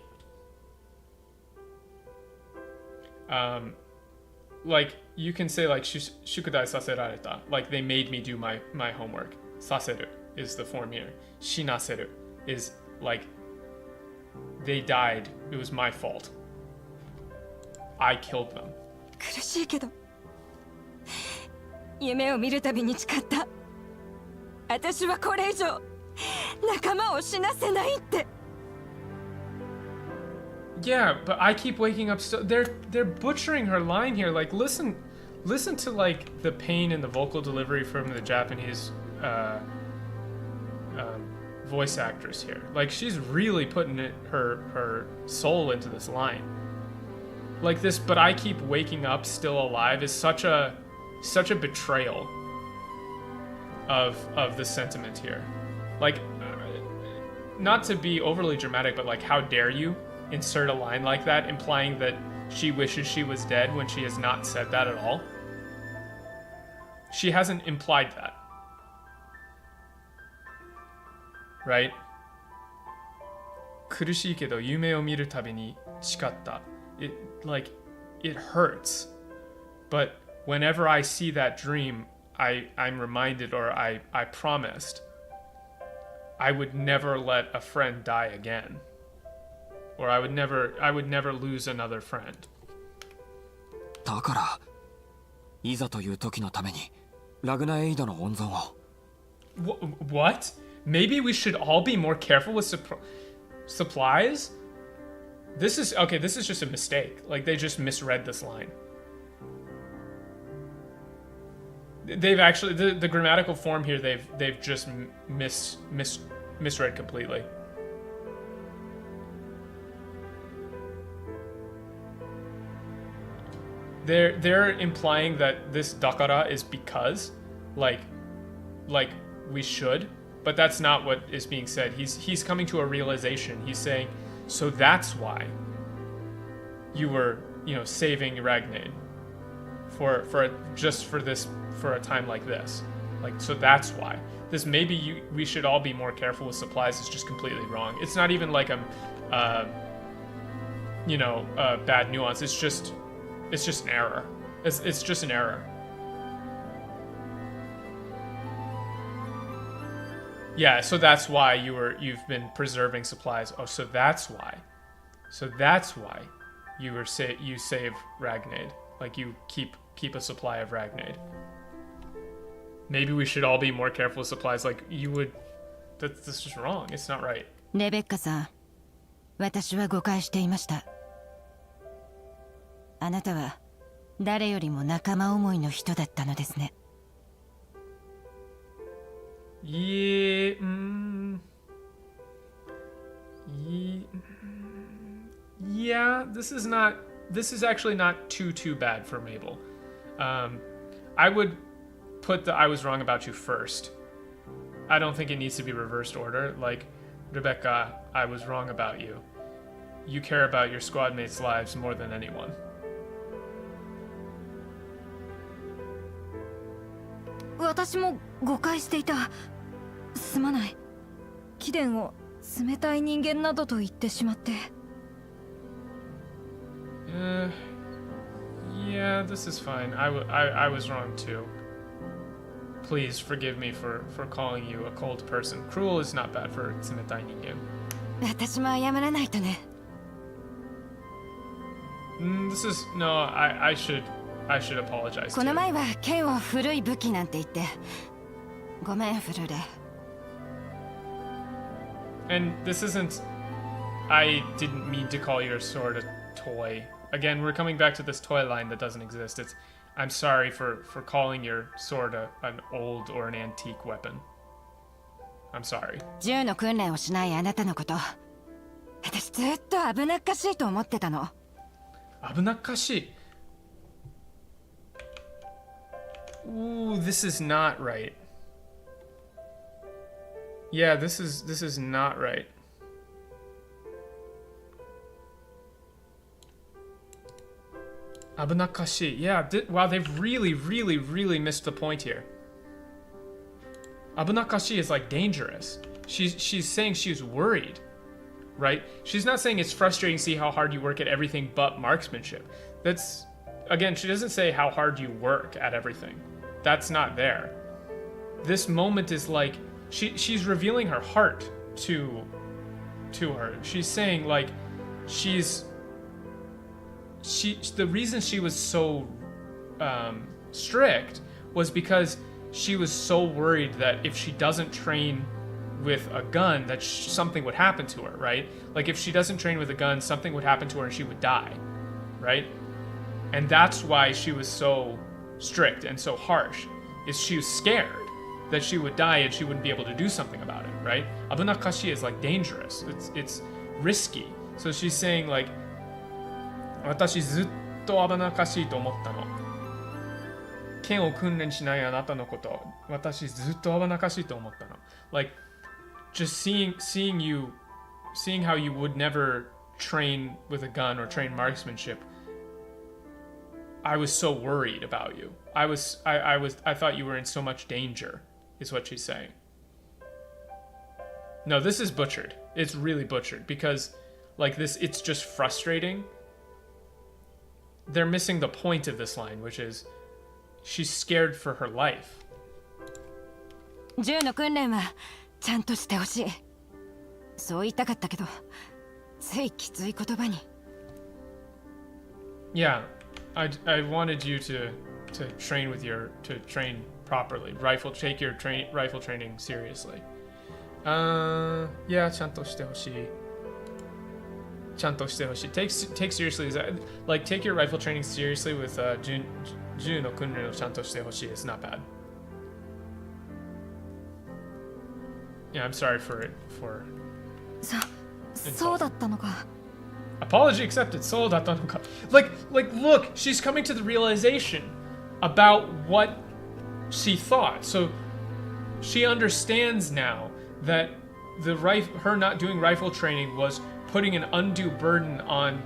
Like you can say like shukudai saserareta, like they made me do my homework. Saseru is the form here. Shinaseru is like they died. It was my fault. I killed them. 苦しいけど夢を見るたびに誓った。私はこれ以上仲間を死なせないって。 Yeah, but I keep waking up still. They're butchering her line here. Like listen to like the pain in the vocal delivery from the Japanese voice actress here. Like she's really putting her soul into this line. Like this, but I keep waking up still alive is such a betrayal of the sentiment here. Like not to be overly dramatic, but like how dare you insert a line like that implying that she wishes she was dead when she has not said that at all. She hasn't implied that. Right? 苦しいけど夢を見るたびに誓った。It like it hurts. But whenever I see that dream, I'm reminded or I promised I would never let a friend die again. Or I would never lose another friend. だからいざという時のためにラグナエイドの温存を。What? Maybe we should all be more careful with supplies? This is just a mistake. Like they just misread this line. They've actually the grammatical form here they've just misread completely. they're implying that this dakara is because, like we should, but that's not what is being said. He's coming to a realization. He's saying, so that's why you were, saving Ragnaid for a time like this. Like, so that's why. This we should all be more careful with supplies is just completely wrong. It's not even like a bad nuance. It's just an error. It's just an error. Yeah, so that's why you've been preserving supplies. Oh, so that's why. So that's why you save Ragnaid. Like, you keep a supply of Ragnaid. Maybe we should all be more careful with supplies. Like, you would. That's just wrong. It's not right. レベッカさん、私は誤解していました。あなたは誰よりも仲間思いの人だったのですね。Yeah, yeah, this is actually not too bad for Mabel. I would put the I was wrong about you first. I don't think it needs to be reversed order. Like, Rebecca, I was wrong about you. You care about your squad mates' lives more than anyone. 私も誤解していた。すまない。貴殿を冷たい人間などと言ってしまって。Yeah, this is fine. I was wrong too. Please forgive me for calling you a cold person. Cruel is not bad for 冷たい人間。私も謝らないとね。This is no. I should apologize. この前は剣を古い武器なんて言って。ごめん、フルーレ。And this isn't. I didn't mean to call your sword a toy. Again, we're coming back to this toy line that doesn't exist. I'm sorry for calling your sword an old or an antique weapon. I'm sorry. 銃の訓練をしないあなたのこと、私ずっと危なっかしいと思ってたの。危なっかしい。Ooh, this is not right. Yeah, this is not right. Abunakashi. Yeah, wow, they've really missed the point here. Abunakashi is like dangerous. She's saying she's worried, right? She's not saying it's frustrating to see how hard you work at everything but marksmanship. That's, again, she doesn't say how hard you work at everything. That's not there. This moment is like, she's revealing her heart to her. She's saying, like, the reason she was so strict was because she was so worried that if she doesn't train with a gun, that something would happen to her, right? Like, if she doesn't train with a gun, something would happen to her and she would die, right? And that's why she was so strict and so harsh, is she was scared that she would die and she wouldn't be able to do something about it, right? Abunakashi is like dangerous. It's risky. So she's saying, like, 私ずっと危なっかしいと思ったの。剣を訓練しないあなたのこと、私ずっと危なっかしいと思ったの。Like, just seeing how you would never train with a gun or train marksmanship, I was so worried about you. I thought you were in so much danger, is what she's saying. No, this is butchered. It's really butchered because, like, this, it's just frustrating. They're missing the point of this line, which is she's scared for her life. 銃の訓練はちゃんとしてほしい。そう言いたかったけど、ついきつい言葉に。Yeah, I wanted you to train to train properly. Take your rifle training seriously. Yeah, ちゃんとしてほしい。ちゃんとしてほしい。Take seriously, like, take your rifle training seriously with 銃の訓練をちゃんとしてほしい. It's not bad. Yeah, I'm sorry for そうだったのか。Apology accepted. Sold. Like, look, she's coming to the realization about what she thought. So she understands now that her not doing rifle training was putting an undue burden on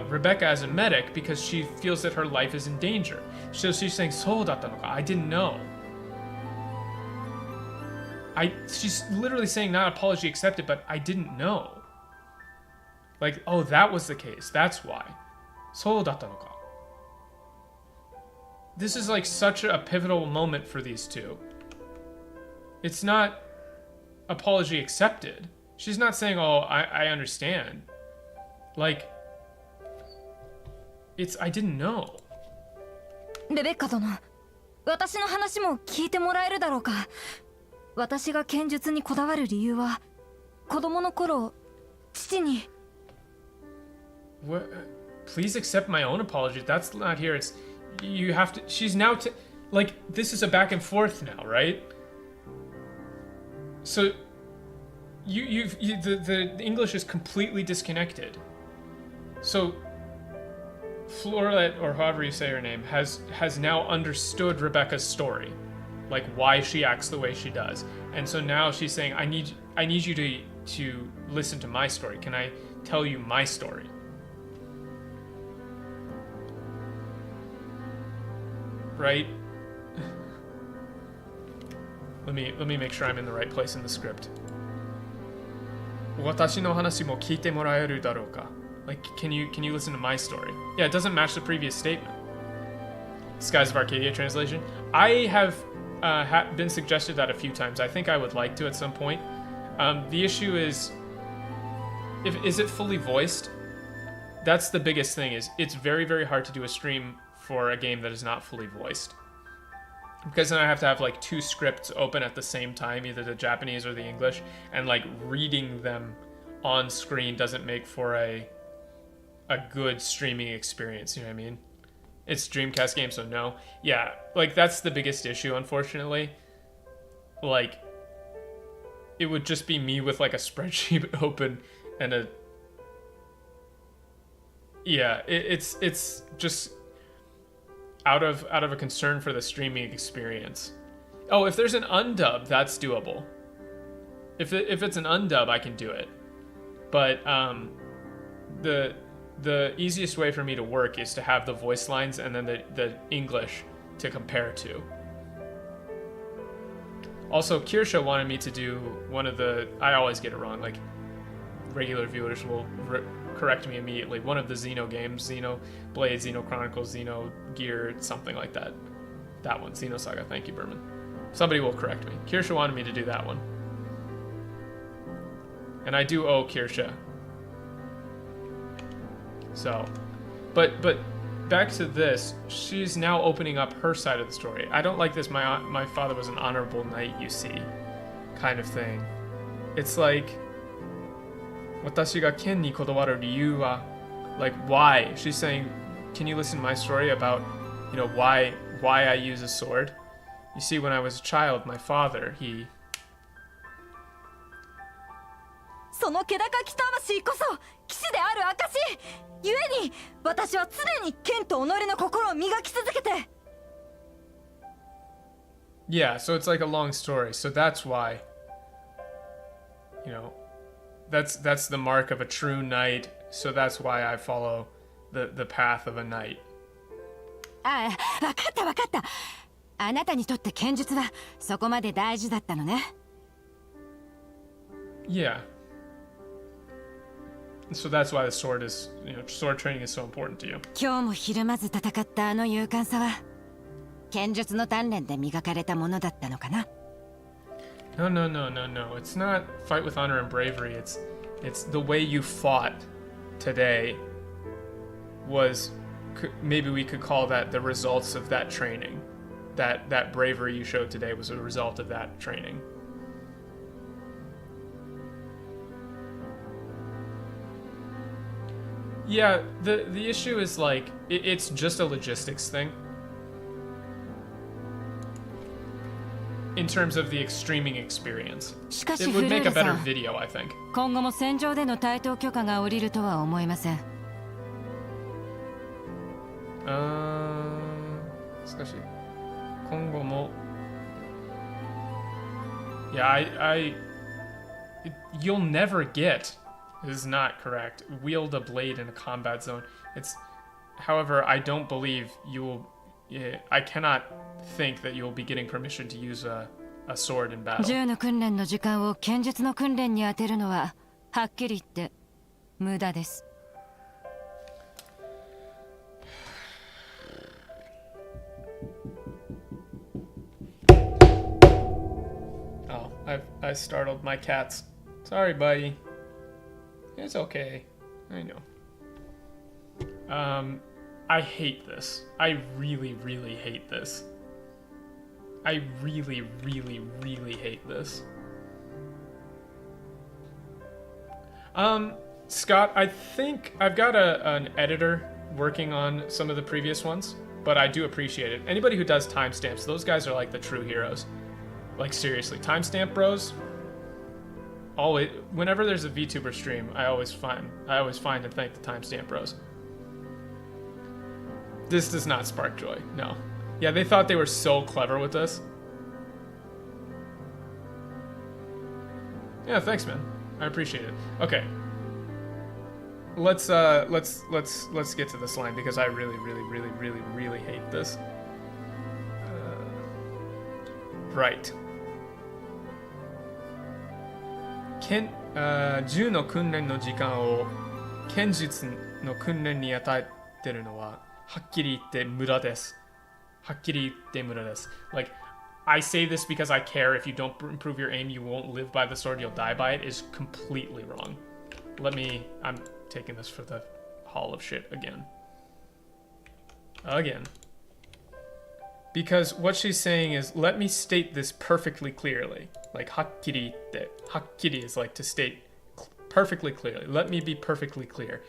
Rebecca as a medic because she feels that her life is in danger. So she's saying, "So datta no ka? I didn't know." She's literally saying not apology accepted, but I didn't know. Like, oh, that was the case. That's why. So datta no ka? This is like such a pivotal moment for these two. It's not apology accepted. She's not saying, oh, I understand. Like, I didn't know. レベッカ殿、私の話も聞いてもらえるだろうか。私が剣術にこだわる理由は、子供の頃、父に。What? Please accept my own apology. That's not here. It's you have to. She's now like this is a back and forth now, right? So the English is completely disconnected. So Florette, or however you say her name, has now understood Rebecca's story, like why she acts the way she does, and so now she's saying, I need you to listen to my story. Can I tell you my story? Right? Let me make sure I'm in the right place in the script. 私の話も聞いてもらえるだろうか? Like, can you listen to my story? Yeah, it doesn't match the previous statement. Skies of Arcadia translation. I have been suggested that a few times. I think I would like to at some point. The issue is, is it fully voiced? That's the biggest thing. Is it's very, very hard to do a stream for a game that is not fully voiced. Because then I have to have like two scripts open at the same time, either the Japanese or the English, and like reading them on screen doesn't make for a good streaming experience, you know what I mean? It's Dreamcast game, so no. Yeah, like that's the biggest issue, unfortunately. Like, it would just be me with like a spreadsheet open and a... Yeah, it's just out of a concern for the streaming experience. Oh, if there's an undub, that's doable. If it's an undub, I can do it. But the easiest way for me to work is to have the voice lines and then the English to compare to. Also, Kirsha wanted me to do one of the... I always get it wrong, like regular viewers will correct me immediately. One of the Xeno games, Xeno Blade, Xeno Chronicles, Xeno Gear, something like that. That one, Xeno Saga. Thank you, Berman. Somebody will correct me. Kirsha wanted me to do that one. And I do owe Kirsha. So, but back to this, she's now opening up her side of the story. I don't like this, my father was an honorable knight, you see, kind of thing. It's like, 私が剣にこだわる理由は, like why? She's saying, can you listen to my story about, you know, why I use a sword? You see, when I was a child, my father, he... その気高き魂こそ騎士である証。故に私は常に剣と己の心を磨き続けて。Yeah, so it's like a long story. So that's why, you know, that's the mark of a true knight. So that's why I follow the path of a knight. ああ、わかったわかった。あなたにとって剣術はそこまで大事だったのね。Yeah. So that's why the sword is, you know, sword training is so important to you. 今日もひるまず戦ったあの勇敢さは剣術の鍛錬で磨かれたものだったのかな。No. It's not fight with honor and bravery. It's the way you fought today was, maybe we could call that the results of that training. That bravery you showed today was a result of that training. Yeah, the issue is like it's just a logistics thing. in terms of the streaming experience. しかし It フ would ル make ー a レさ better ん、 video, I think. 今後も戦場での対等許可が下りるとは思えません。少し今後も Yeah, you'll never get, this is not correct, wield a blade in a combat zone. It's, however, I don't believe you will, I cannot think that you'll be getting permission to use a sword in battle. 銃の訓練の時間を剣術の訓練に当てるのははっきり言って無駄です。Oh, I startled my cats. Sorry, buddy. It's okay. I know. I hate this. I really, really hate this. I really, really, really hate this. Scott, I think I've got an editor working on some of the previous ones, but I do appreciate it. Anybody who does timestamps, those guys are like the true heroes. Like seriously, timestamp bros. Always, whenever there's a VTuber stream, I always find and thank the timestamp bros. This does not spark joy. No. Yeah, they thought they were so clever with this. Yeah, thanks, man. I appreciate it. Okay. Let's get to this line because I really, really, really, really, really hate this. Right. 銃の訓練の時間を剣術の訓練に与えてるのははっきり言って無駄です。はっきり言って無駄です。Like, I say this because I care. If you don't improve your aim, you won't live by the sword, you'll die by it is completely wrong. I'm taking this for the hall of shit again. Because what she's saying is, let me state this perfectly clearly. Like, hakkiri itte. Hakkiri is like to state perfectly clearly. Let me be perfectly clear.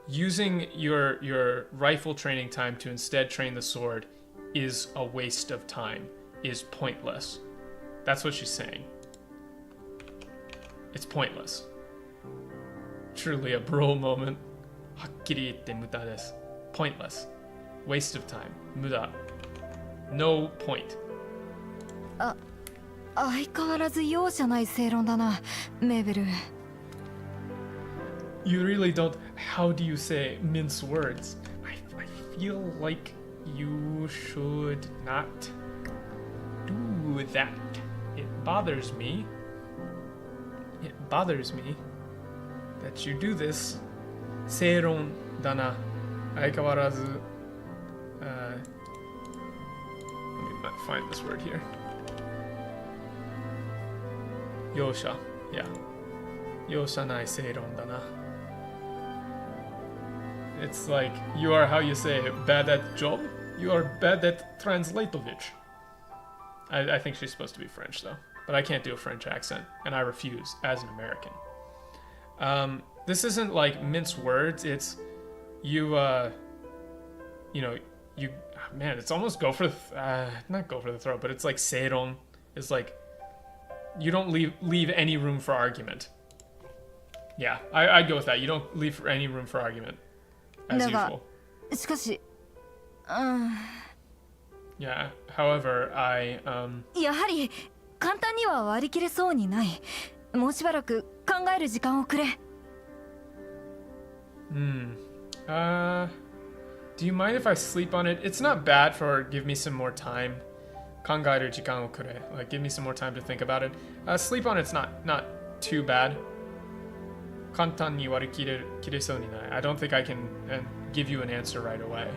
Using your rifle training time to instead train the sword is a waste of time, is pointless. That's what she's saying. It's pointless. Truly a bro moment. Hakkiri itte muda desu. Pointless. Waste of time. Muda. No point. 相変わらず容赦ない正論だな、メーベル。You really don't. How do you say mince words? I feel like you should not do that. It bothers me. It bothers me that you do this. 正論だな。相変わらず。Let me find this word here. 容赦。Yeah. 容赦ない正論だな。It's like, you are, how you say, bad at job? You are bad at translatovich. I think she's supposed to be French, though. But I can't do a French accent, and I refuse, as an American. This isn't like mince words, it's, you know, you, man, it's almost go for the, not go for the throat, but it's like seiron. It's like, you don't leave any room for argument. Yeah, I'd go with that. You don't leave any room for argument. As usual. しかし、Yeah, however, やはり簡単には割り切れそうにない。もうしばらく考える時間をくれ。Do you mind if I sleep on it? It's not bad for give me some more time. 考える時間をくれ. Like, give me some more time to think about it. Sleep on it's not too bad. 簡単に割り切れそうにない. I don't think I can give you an answer right away.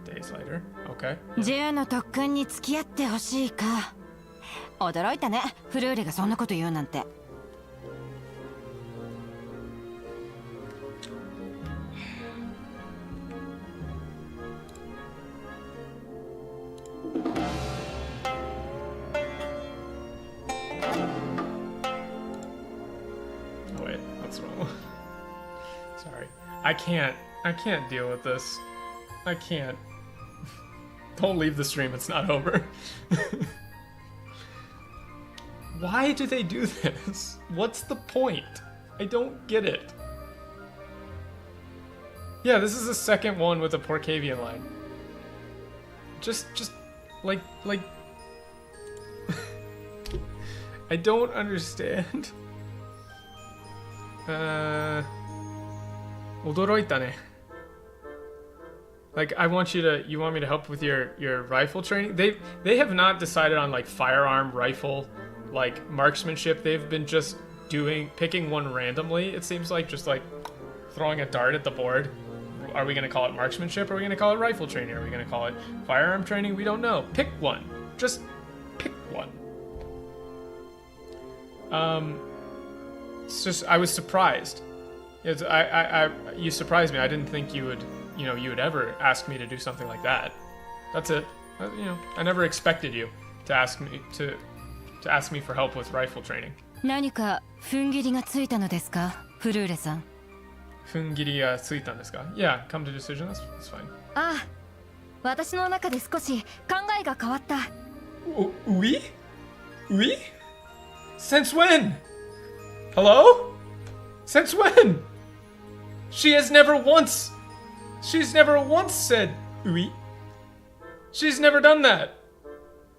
Days later. Okay. 銃の特訓に付き合ってほしいか。驚いたね、フルーレがそんなこと言うなんて。I can't deal with this. I can't. Don't leave the stream, it's not over. Why do they do this? What's the point? I don't get it. Yeah, this is the second one with a Porcavian line. Just like I don't understand. 驚いたね. Like, you want me to help with your rifle training? They have not decided on like firearm, rifle, like marksmanship. They've been just picking one randomly. It seems like just like throwing a dart at the board. Are we gonna call it marksmanship? Are we gonna call it rifle training? Are we gonna call it firearm training? We don't know. Pick one. Just pick one. It's just I was surprised. You surprised me. I didn't think you would ever ask me to do something like that. That's it. I never expected you to ask me for help with rifle training. 何か踏ん切りがついたのですか、フルーレさん。踏ん切りがついたんですか? Yeah, come to decision. That's fine. ああ、私の中で少し考えが変わった。Oui? Oui? Since when? Hello? Since when? She's never once said oui. She's never done that.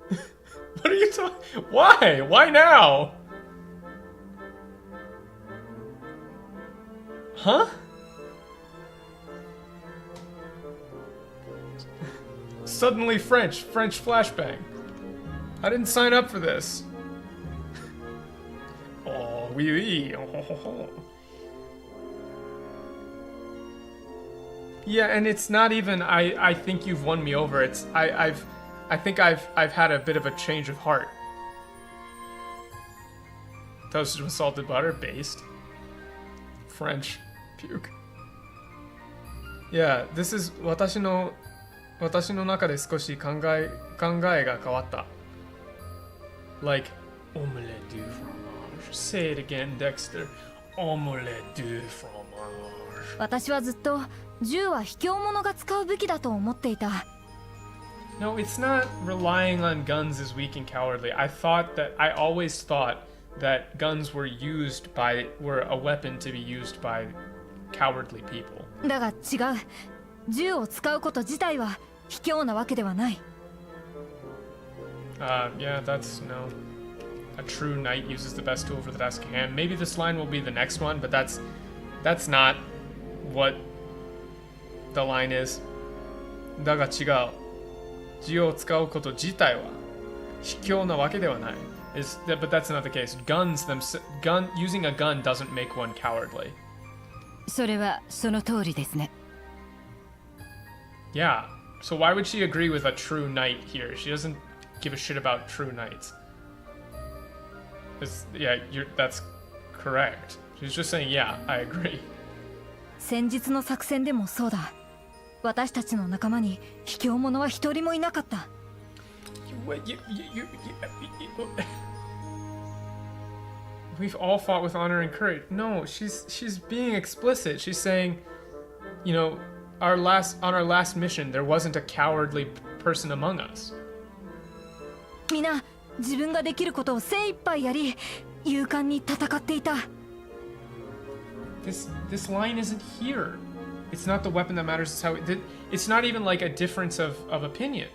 What are you talking? Why? Why now? Huh? Suddenly French flashbang. I didn't sign up for this. Oh, oui, oui. Oh. Yeah, and it's not even I think you've won me over. It's I think I've had a bit of a change of heart. Toasted with salted butter, based. French. Puke. Yeah, this is 私の中で少し考えが変わった. Like, omelette du fromage. Say it again, Dexter. Omelette du fromage. 私はずっと銃は卑怯者が使うべきだと思っていた。No, it's not relying on guns as weak and cowardly. I always thought that guns were a weapon to be used by cowardly people. だが違う。銃を使うこと自体は卑怯なわけではない。Yeah, that's no. A true knight uses the best tool for the task at hand. Maybe this line will be the next one, but that's not what the line is. だが違う。銃を使うこと自体は卑怯なわけではない。But that's not the case. Using a gun doesn't make one cowardly. それはその通りですね。Yeah. So why would she agree with a true knight here? She doesn't give a shit about true knights. That's correct. She's just saying, yeah, I agree. 先日の作戦でもそうだ。私たちの仲間に卑怯者は一人もいなかった。We've all fought with honor and courage. No, she's being explicit. She's saying, on our last mission, there wasn't a cowardly person among us. みんな自分ができることを精一杯やり、勇敢に戦っていた。This line isn't here. It's not the weapon that matters. It's not even like a difference of opinion.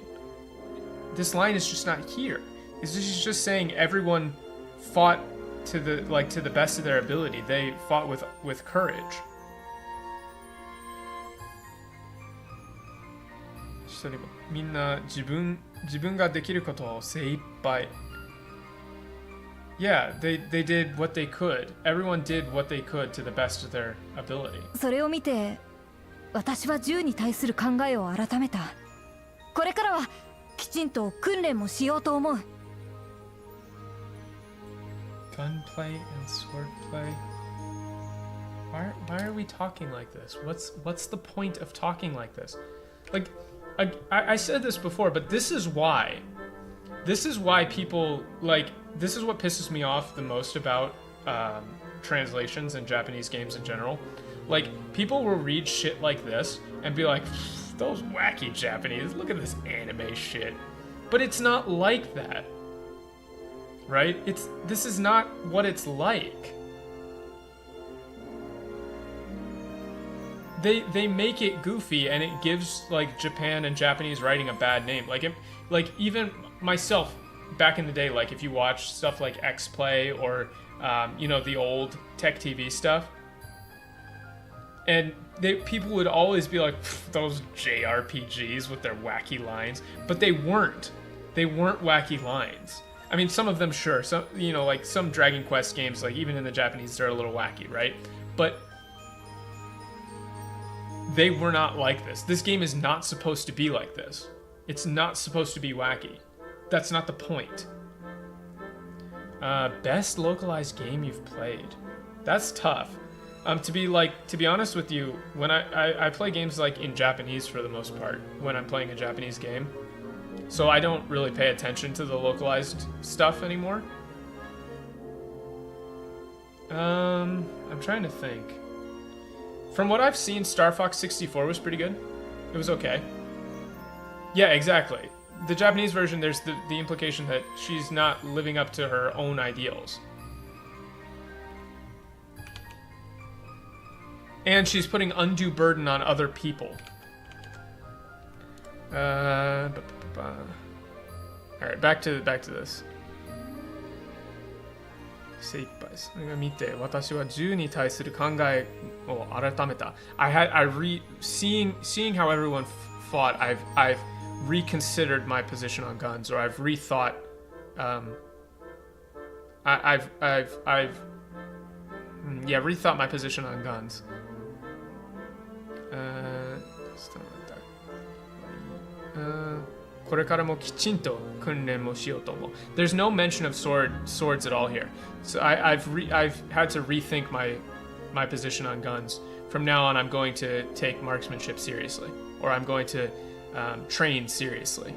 This line is just not here. She's just saying everyone fought to the best of their ability. They fought with courage. Yeah, they did what they could. Everyone did what they could to the best of their ability. それを見て、私は銃に対する考えを改めた。これからはきちんと訓練もしようと思う。Gunplay and swordplay. Why are we talking like this? What's the point of talking like this? Like, I said this before, but this is why people this is what pisses me off the most about translations in Japanese games in general. Like, people will read shit like this and be like, those wacky Japanese, look at this anime shit. But it's not like that. Right? This is not what it's like. They make it goofy, and it gives like Japan and Japanese writing a bad name. Like even myself back in the day, like if you watch stuff like X Play or you know, the old Tech TV stuff, and people would always be like, those JRPGs with their wacky lines, but they weren't. They weren't wacky lines. I mean, some of them, sure. Some, you know, like some Dragon Quest games, like even in the Japanese, they're a little wacky, right? But they were not like this. This game is not supposed to be like this. It's not supposed to be wacky. That's not the point. Best localized game you've played. That's tough. To be honest with you, when I play games like in Japanese for the most part, when I'm playing a Japanese game. So I don't really pay attention to the localized stuff anymore. I'm trying to think. From what I've seen, Star Fox 64 was pretty good. It was okay. Yeah, exactly. The Japanese version, there's the implication that she's not living up to her own ideals. And she's putting undue burden on other people. Alright, back to this. 精一杯それが見て私は銃に対する考えを改めた seeing how everyone fought, I've reconsidered my position on guns, or I've rethought rethought my position on guns. There's no mention of swords at all here. So I've had to rethink my position on guns. From now on, I'm going to take marksmanship seriously, or I'm going to train seriously.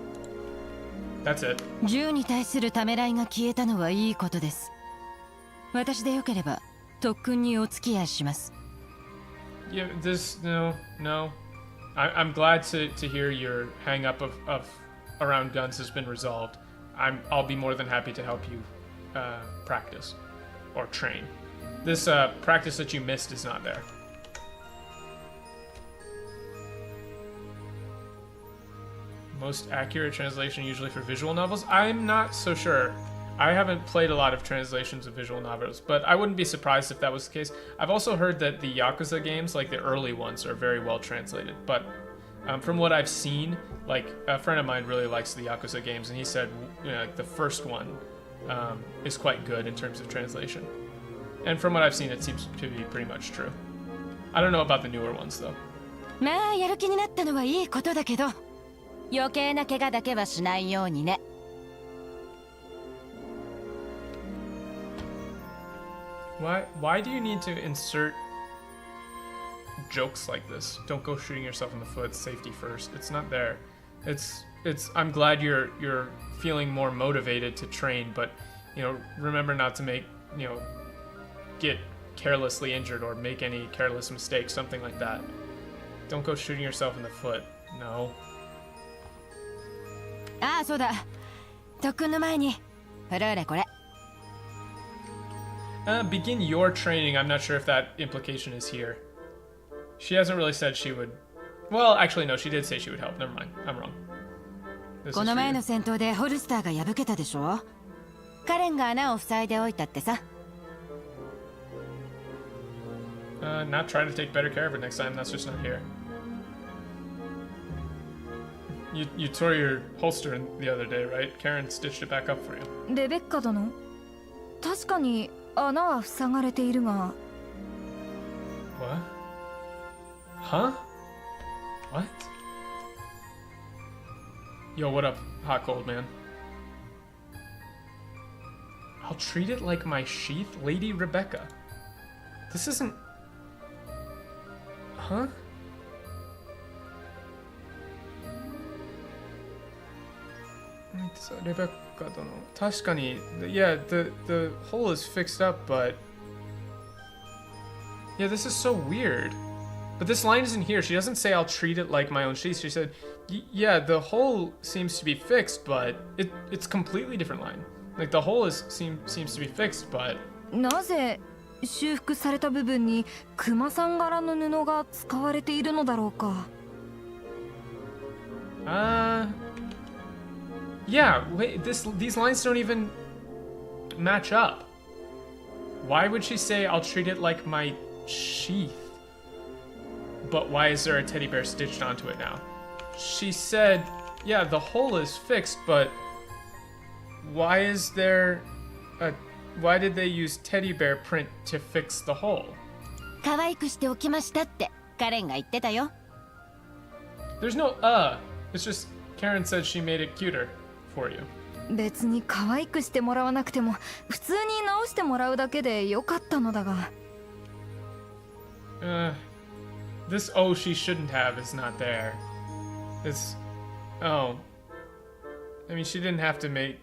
That's it. 銃に対するためらいが消えたのはいいことです。私でよければ特訓にお付き合いします。Yeah, no. I'm glad to hear your hang up of around guns has been resolved. I'll be more than happy to help you practice or train. This practice that you missed is not there. Most accurate translation usually for visual novels? I'm not so sure. I haven't played a lot of translations of visual novels, but I wouldn't be surprised if that was the case. I've also heard that the Yakuza games, like the early ones, are very well translated. But from what I've seen, like a friend of mine really likes the Yakuza games, and he said, you know, like the first one is quite good in terms of translation. And from what I've seen, it seems to be pretty much true. I don't know about the newer ones though. まあやる気になったのはいいことだけど、余計な怪我だけはしないようにね。Why do you need to insert jokes like this? Don't go shooting yourself in the foot. Safety first. It's not there. I'm glad you're feeling more motivated to train, but you know, remember not to get carelessly injured or make any careless mistakes, something like that. Don't go shooting yourself in the foot. No. ああ、そうだ。特訓の前に、フルーレこれ。Begin your training. I'm not sure if that implication is here. She hasn't really said she would. Well, actually, no, she did say she would help. Never mind. I'm wrong. この前の戦闘でホルスターが破けたでしょ。カレンが穴を塞いでおいたってさ。Not trying to take better care of it next time. That's just not here. You tore your holster the other day, right? Karen stitched it back up for you. レベッカ殿、確かに穴は塞がれているが。What? Huh? What? Yo, what up, hot cold man? I'll treat it like my sheath, Lady Rebecca. This isn't... Huh? Rebecca, Tashkani, yeah, the hole is fixed up, but Yeah, this is so weird. But this line isn't here. She doesn't say I'll treat it like my own sheath. She said, yeah, the hole seems to be fixed, but it's completely different line. Like the hole seems to be fixed, but なぜ修復された部分にクマさん柄の布が使われているのだろうか。Yeah, wait, these lines don't even match up. Why would she say I'll treat it like my sheath? But why is there a teddy bear stitched onto it now? She said, yeah, the hole is fixed, but why did they use teddy bear print to fix the hole? 可愛くしておきましたってカレンが言ってたよ。 There's no it's just Karen said she made it cuter for you. 別に可愛くしてもらわなくても普通に直してもらうだけでよかったのだが。This she shouldn't have is not there. It's I mean she didn't have to make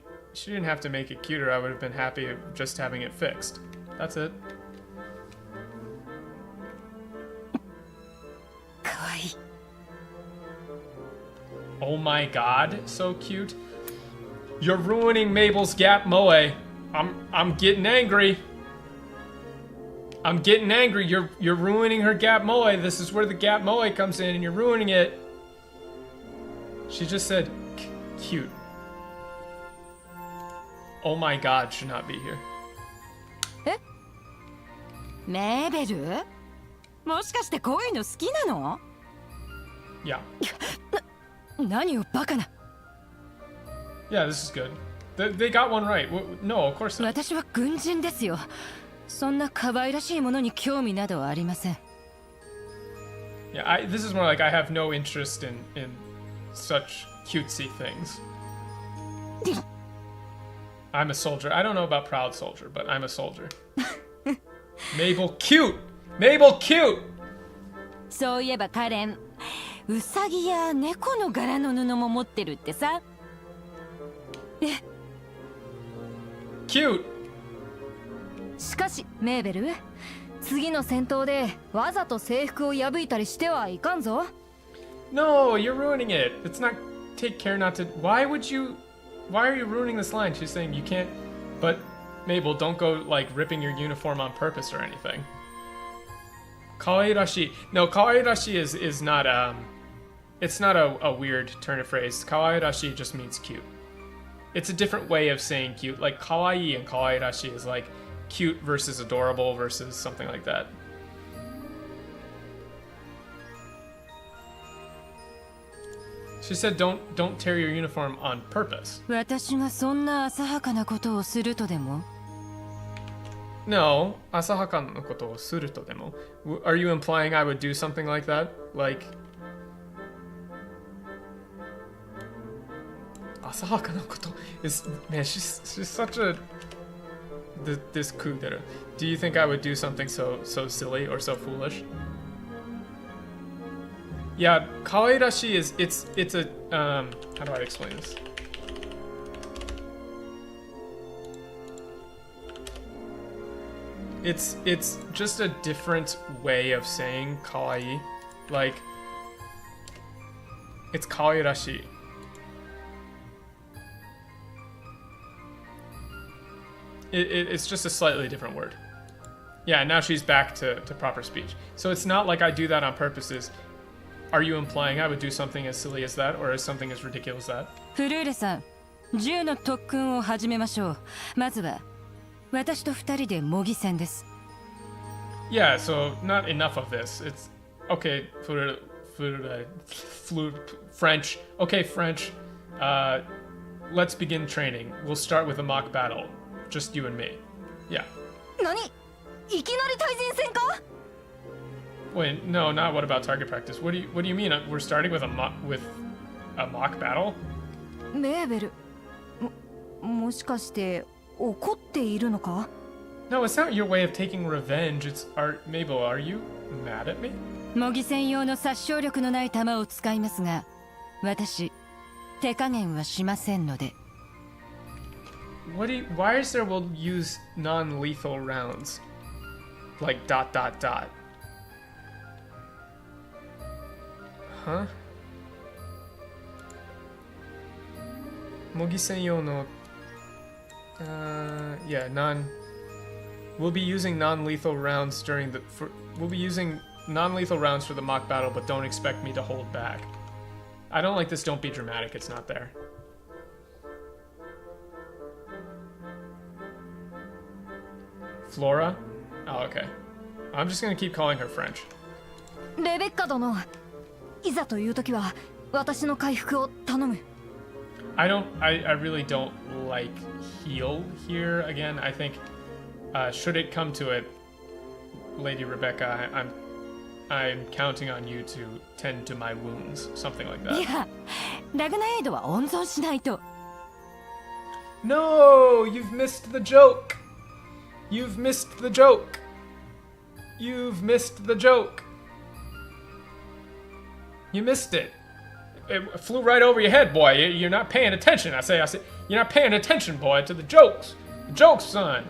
it cuter. I would have been happy just having it fixed. That's it. 可愛い。 Oh my god, so cute. You're ruining Mabel's Gap Moe. I'm getting angry. I'm getting angry. You're ruining her Gap Moe. This is where the Gap Moe comes in and you're ruining it. She just said cute. Oh my god, should not be here. え？メーベル？もしかしてこういうの好きなの？ Yeah. 何をバカな。 Yeah, this is good. They got one right. No, of course not. 私は軍人ですよ。そんな可愛らしいものに興味などはありません。 Yeah, this is more like I have no interest in such cutesy things. I'm a soldier. I don't know about proud soldier, but I'm a soldier. Mabel, cute! Mabel, cute! そういえばカレン、ウサギや猫の柄の布も持ってるってさ。Cute! しかしメーベル、次の戦闘でわざと制服を破いたりしてはいかんぞ。 No, you're ruining it. It's not. Take care not to. Why are you ruining this line? She's saying you can't. But Mabel, don't go like ripping your uniform on purpose or anything. Kawairashi. No, kawairashi is not it's not a weird turn of phrase. Kawairashi just means cute. It's a different way of saying cute. Like kawaii and kawairashi is like cute versus adorable versus something like that. She said don't tear your uniform on purpose. 私がそんな浅はかなことをするとでも？ No, asahaka no koto o suru to demo. Are you implying I would do something like that? Like Asahaka no koto is, man, she's such a this kudera. Do you think I would do something so silly or so foolish? Yeah, kawairashi is it's a how do I explain this? It's just a different way of saying kawaii. Like it's kawairashi. It's just a slightly different word. Yeah, now she's back to proper speech. So it's not like I do that on purpose. Are you implying I would do something as silly as that, or as something as ridiculous as that? フルーレさん、銃の特訓を始めましょう。まずは私と二人で模擬戦です。 Yeah, so not enough of this. It's okay. French. Okay, French. Let's begin training. We'll start with a mock battle. Just you and me. Yeah. 何？いきなり対人戦か？ Wait, no, not what about target practice? What do you mean? We're starting with a mock battle? メーベル、もしかして怒っているのか？ No, it's not your way of taking revenge. It's Mabel, are you mad at me? 模擬戦用の殺傷力のない弾を使いますが、私手加減はしませんので。 Why is there we'll use non-lethal rounds? Like ... Huh? Mogisenyo no... yeah, We'll be using non-lethal rounds during the... We'll be using non-lethal rounds for the mock battle, but don't expect me to hold back. I don't like this don't be dramatic, it's not there. Flora? Oh, okay. I'm just gonna keep calling her French. レベッカ殿、いざという時は私の回復を頼む。I really don't like heal here again. I think, should it come to it, Lady Rebecca, I'm counting on you to tend to my wounds, something like い that. や、ラグナエイドは温存しないと。 No, you've missed the joke. You've missed the joke. You've missed the joke. You missed it. It flew right over your head, boy. You're not paying attention. I say, you're not paying attention, boy, to the jokes. The jokes, son.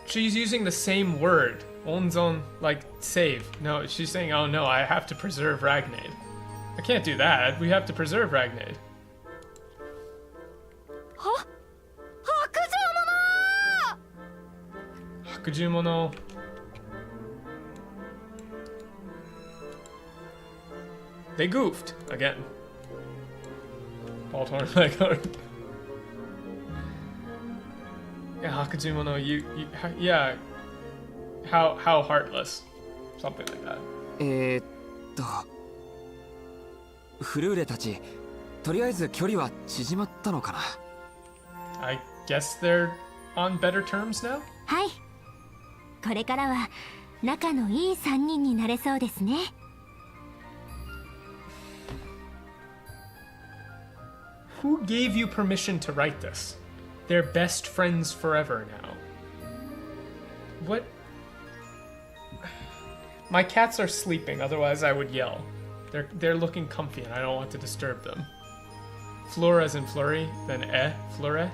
She's using the same word. Onzon, like, save. No, she's saying, oh no, I have to preserve Ragnade. I can't do that. We have to preserve Ragnade. は、白状者。 Hakujumono. They goofed again. Balthorn Leghorn. Yeah, Hakujumono, yeah. How heartless. Something like that. フルーレたち、とりあえず距離は縮まったのかな。 I guess they're on better terms now? はい。これからは仲のいい3人になれそうですね。 Who gave you permission to write this? They're best friends forever now. What? My cats are sleeping, otherwise I would yell. They're looking comfy and I don't want to disturb them. Flora as in flurry, then flore?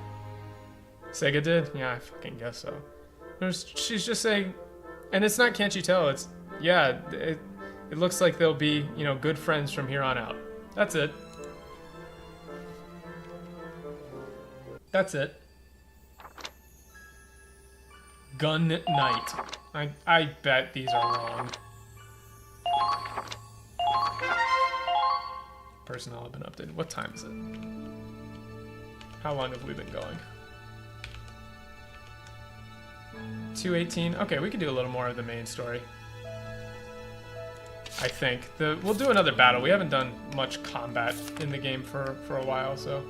Sega did? Yeah, I fucking guess so. She's just saying, and it's not can't you tell, it's, yeah, it looks like they'll be, you know, good friends from here on out. That's it. That's it. Gun Knight. I bet these are wrong. Personnel have been updated. What time is it? How long have we been going? 2:18. Okay, we could do a little more of the main story. I think. We'll do another battle. We haven't done much combat in the game for a while, so.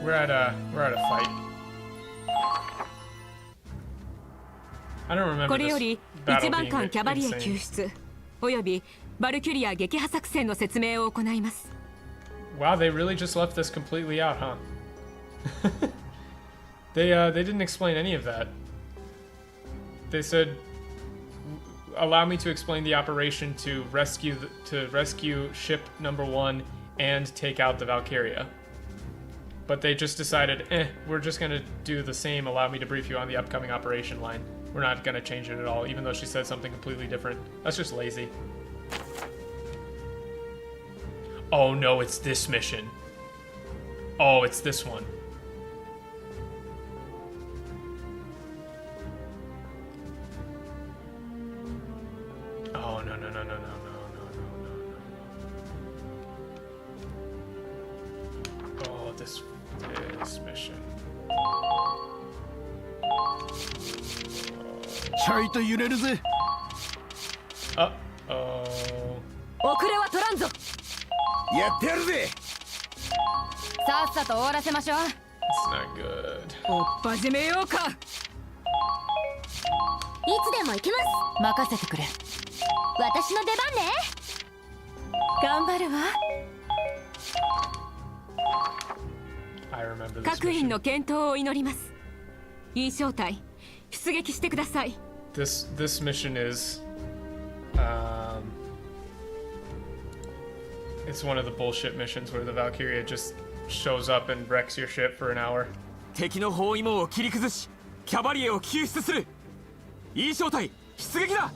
We're at a fight. I don't remember これよ this り battle 一番 being 艦キャバリア insane. 救出およびバルキュリア撃破作戦の説明を行います。 Wow, they really just left this completely out, huh? They didn't explain any of that. They said, allow me to explain the operation to rescue ship number 1 and take out the Valkryia. But they just decided, we're just gonna do the same, allow me to brief you on the upcoming operation line. We're not gonna change it at all, even though she said something completely different. That's just lazy. Oh no, it's this mission. Oh, it's this one. Oh, no, no, no, no, no, no, no, no, no. Oh, this mission. ちょいと揺れるぜ。 Uh-oh. 遅れは取らんぞ。やってやるぜ。さっさと終わらせましょう。 It's not good. おっ始めようか。いつでも行きます任せてくれ。私の出番ね頑張るわ。 I remember this 各員 mission. の健闘を祈ります。印象隊、出撃してください。 This mission is, it's one of the bullshit missions where the Valkryia just shows up and wrecks your ship for an hour. 敵の包囲網を切り崩しキャバリエを救出する。いい正体出撃だ。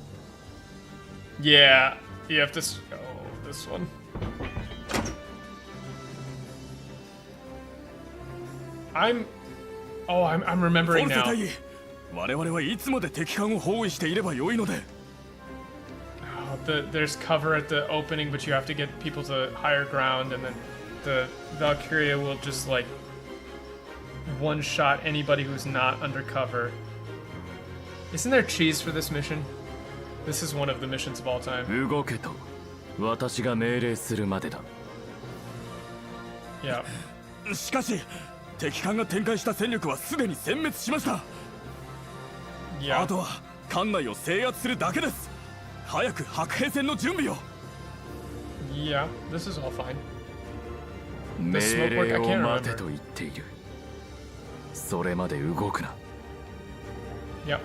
Yeah, you have to. Oh, this one. I'm remembering フォルテ now. 隊員、我々はいつまで敵艦を包囲していればよいので。There's cover at the opening, but you have to get people to higher ground, and then the Valkryia will just like one-shot anybody who's not under cover. Isn't there cheese for this mission? This is one of the missions of all time. 動けと私が命令するまでだ。 Yeah. しかし敵艦が展開した戦力はすでに殲滅しました。 Yeah. あとは艦内を制圧するだけです。早く白兵戦の準備を。 Yeah, this is all fine. 命令を待てと言っている。それまで動くな。 Yep.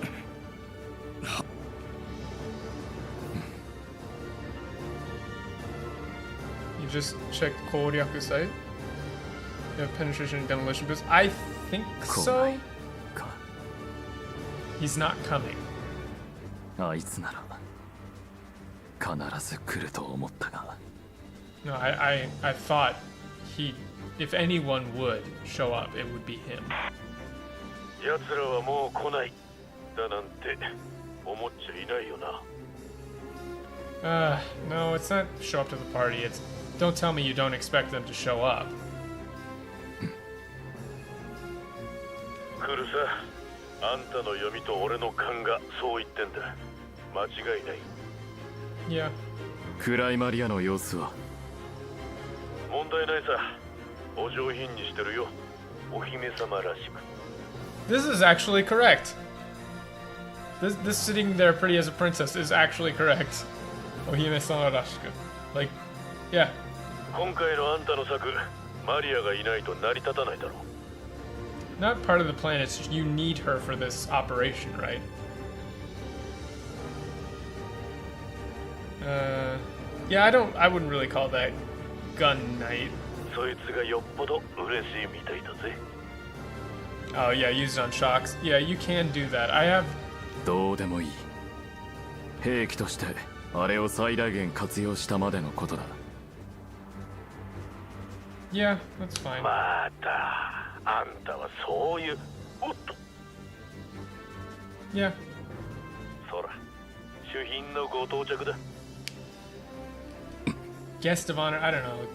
You just checked Koryaku site? You have penetration and demolition boost? I think so. か。 He's not coming. あいつなら必ず来ると思ったが。 No, I thought if anyone would show up, it would be him. 奴らはもう来ないだなんて思っちゃいないよな。 No, it's not show up to the party. It's don't tell me you don't expect them to show up. 来るさ。あんたの読みと俺の勘がそう言ってんだ。間違いない。 Yeah. クライマリアの様子は。問題ないさ。お上品にしてるよ。お姫様らしく。 This is actually correct. This sitting there pretty as a princess is actually correct. Ohime-sama rashiku. Like, yeah. 今回のあんたの策、マリアがいないと成り立たないだろう。 Not part of the plan, it's just you need her for this operation, right? Yeah, I wouldn't really call that gun night. そいつがよっぽど嬉しいみたいだぜ。 Oh yeah, use it on shocks. Yeah, you can do that. I have どうでもいい。兵器としてあれを最大限活用したまでのことだ。 Yeah, that's fine. またあんたはそういう。おっと。 Yeah. そら、主賓のご到着だ。 Guest of honor, I don't know.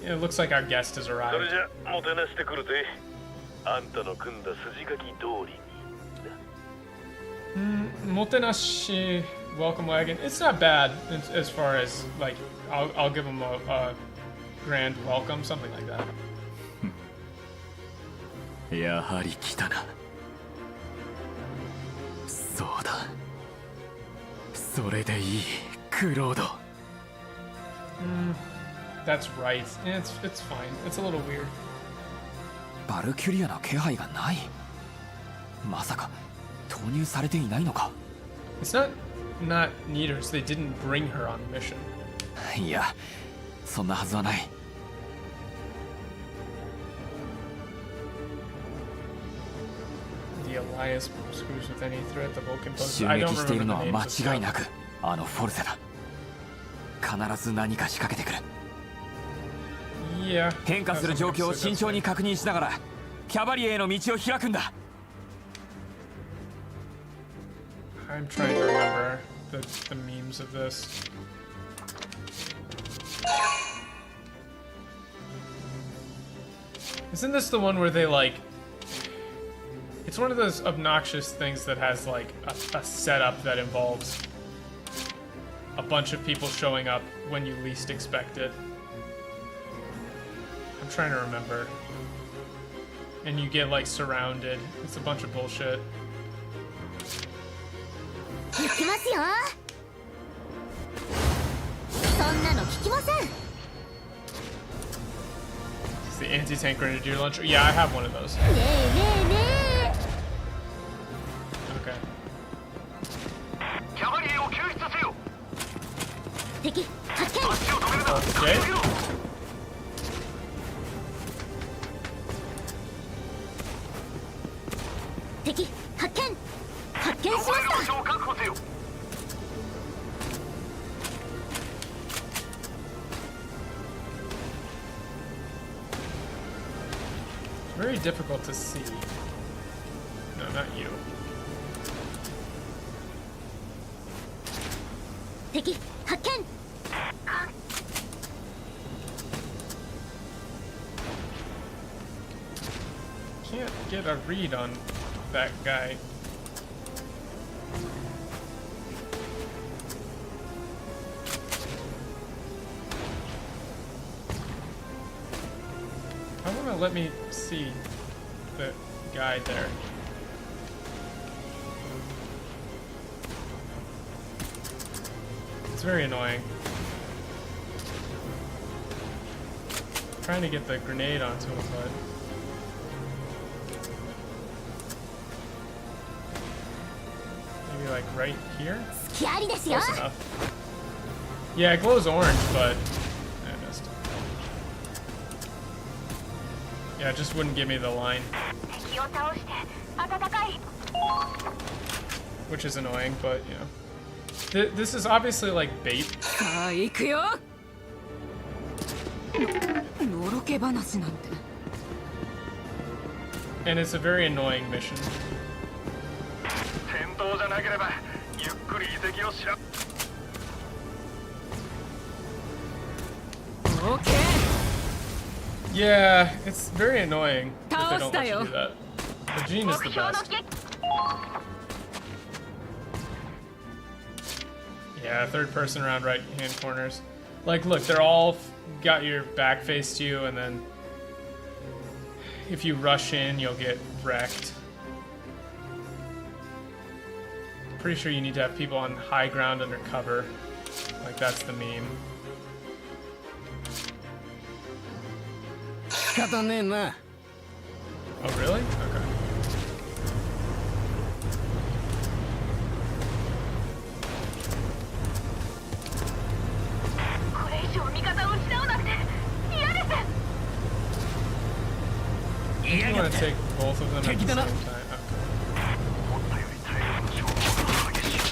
It looks like our guest has それ arrived. じゃもてなしてくるぜ。あんたの組んだ筋書き通りに。 Motenashi welcome wagon. It's not bad as far as like I'll give him a grand welcome, something like that. やはり来たな。そうだ。それでいい、クロード。That's right. It's fine. It's a little weird. バルキュリアの気配がない。まさか投入されていないのか。 It's not neaters. They didn't bring her on a mission. いや、そんなはずはない。 The Alliance screws with any threat. The Vulcan poses. 襲 I don't 撃している remember の the は names of 間違い them. なくあのフォルセだ。必ず何か仕掛けてくる。 Yeah. 変化する状況を慎重に確認しながらキャバリエへの道を開くんだ。 I'm trying to remember the memes of this. Isn't this the one where they like? It's one of those obnoxious things that has like a setup that involves a bunch of people showing up when you least expect it. I'm trying to remember. And you get like surrounded. It's a bunch of bullshit. 行きますよ。そんなの聞きません。 It's the anti-tank grenadier launcher. Yeah, I have one of those. ねえねえねえ。 Okay. キャバリエを救出せよ。敵発見。足を止めるな。 Okay. Very difficult to see. No, not you. 敵発見。 Can't get a read on that guy. I want to let me see the guy there. It's very annoying. Trying to get the grenade onto him, but maybe like right here? 隙ありですよ。 Close enough. Yeah, it glows orange, but I missed. Yeah, it just wouldn't give me the line. Which is annoying, but you know. This is obviously like bait. さあ行くよ。のろけ話なんて。 And it's a very annoying mission. 戦闘じゃなければゆっくり遺跡を調べ オッケー。 Yeah, it's very annoying if they don't let you 倒したよ。 do that. The Gene is the best. Yeah, third person around right hand corners. Like, look, they're all got your back face to you, and then if you rush in, you'll get wrecked. Pretty sure you need to have people on high ground under cover. Like, that's the meme. 仕方ねえな。 Oh, really? Okay. You want to take both of them at the same time? Okay. 思ったより体力の消耗が激しい。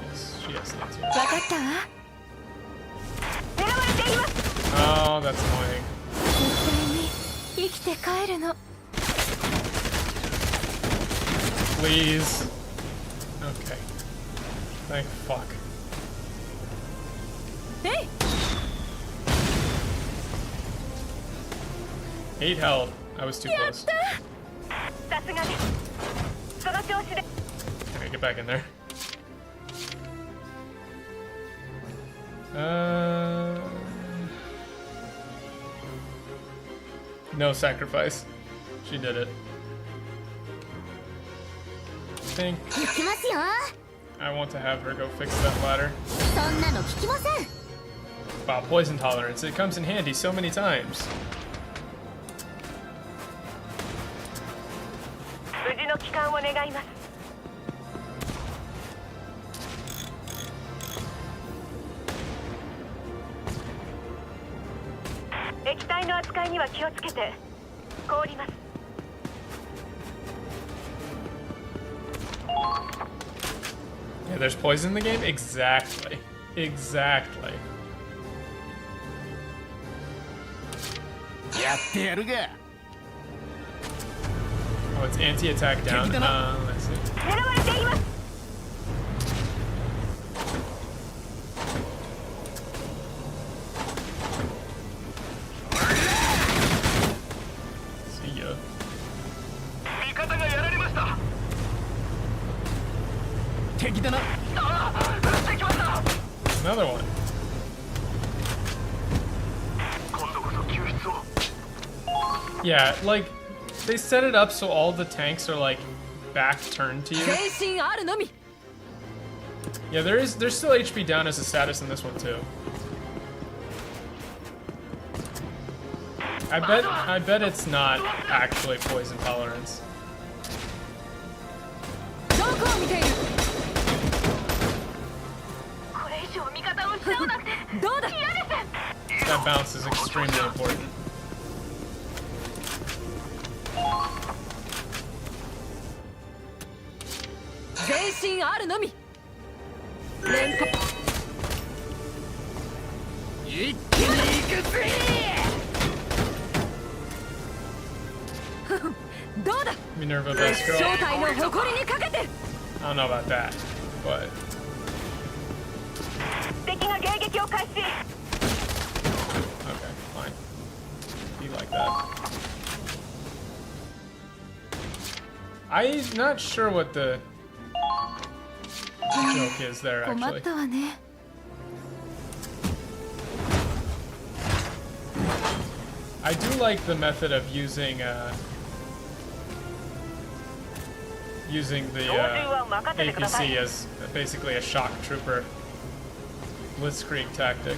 Yes, she has that too. 分かったわ。狙われています。 Oh, that's annoying. 絶対に生きて帰るの。 Please. Okay. Thank fuck. えい。 8 held. I was too close. さすがです。その調子で。 Okay, get back in there. No sacrifice. She did it. I think 行きますよ。 I want to have her go fix that ladder. そんなの聞きません。 Wow, poison tolerance. It comes in handy so many times. 無事の帰還を願います。 液体の扱いには気をつけて。凍ります。 Yeah, there's poison in the game? Exactly. Exactly. やってやるが。 Oh, it's anti-attack down. I see. 狙われています。 See ya. 味方がやられました。 敵だな。ああ、撃ってきました。 Another one. 今度こそ救出を。 Yeah, like, they set it up so all the tanks are, like, back turned to you. 全身あるのみ。 Yeah, there's still HP down as a status in this one, too. I bet it's not actually poison tolerance. That bounce is extremely important. Minerva best girl. I don't know about that, but okay, fine. Be like that. I'm not sure what the joke is there, actually. I do like the method of using the APC as basically a shock trooper blitzkrieg tactic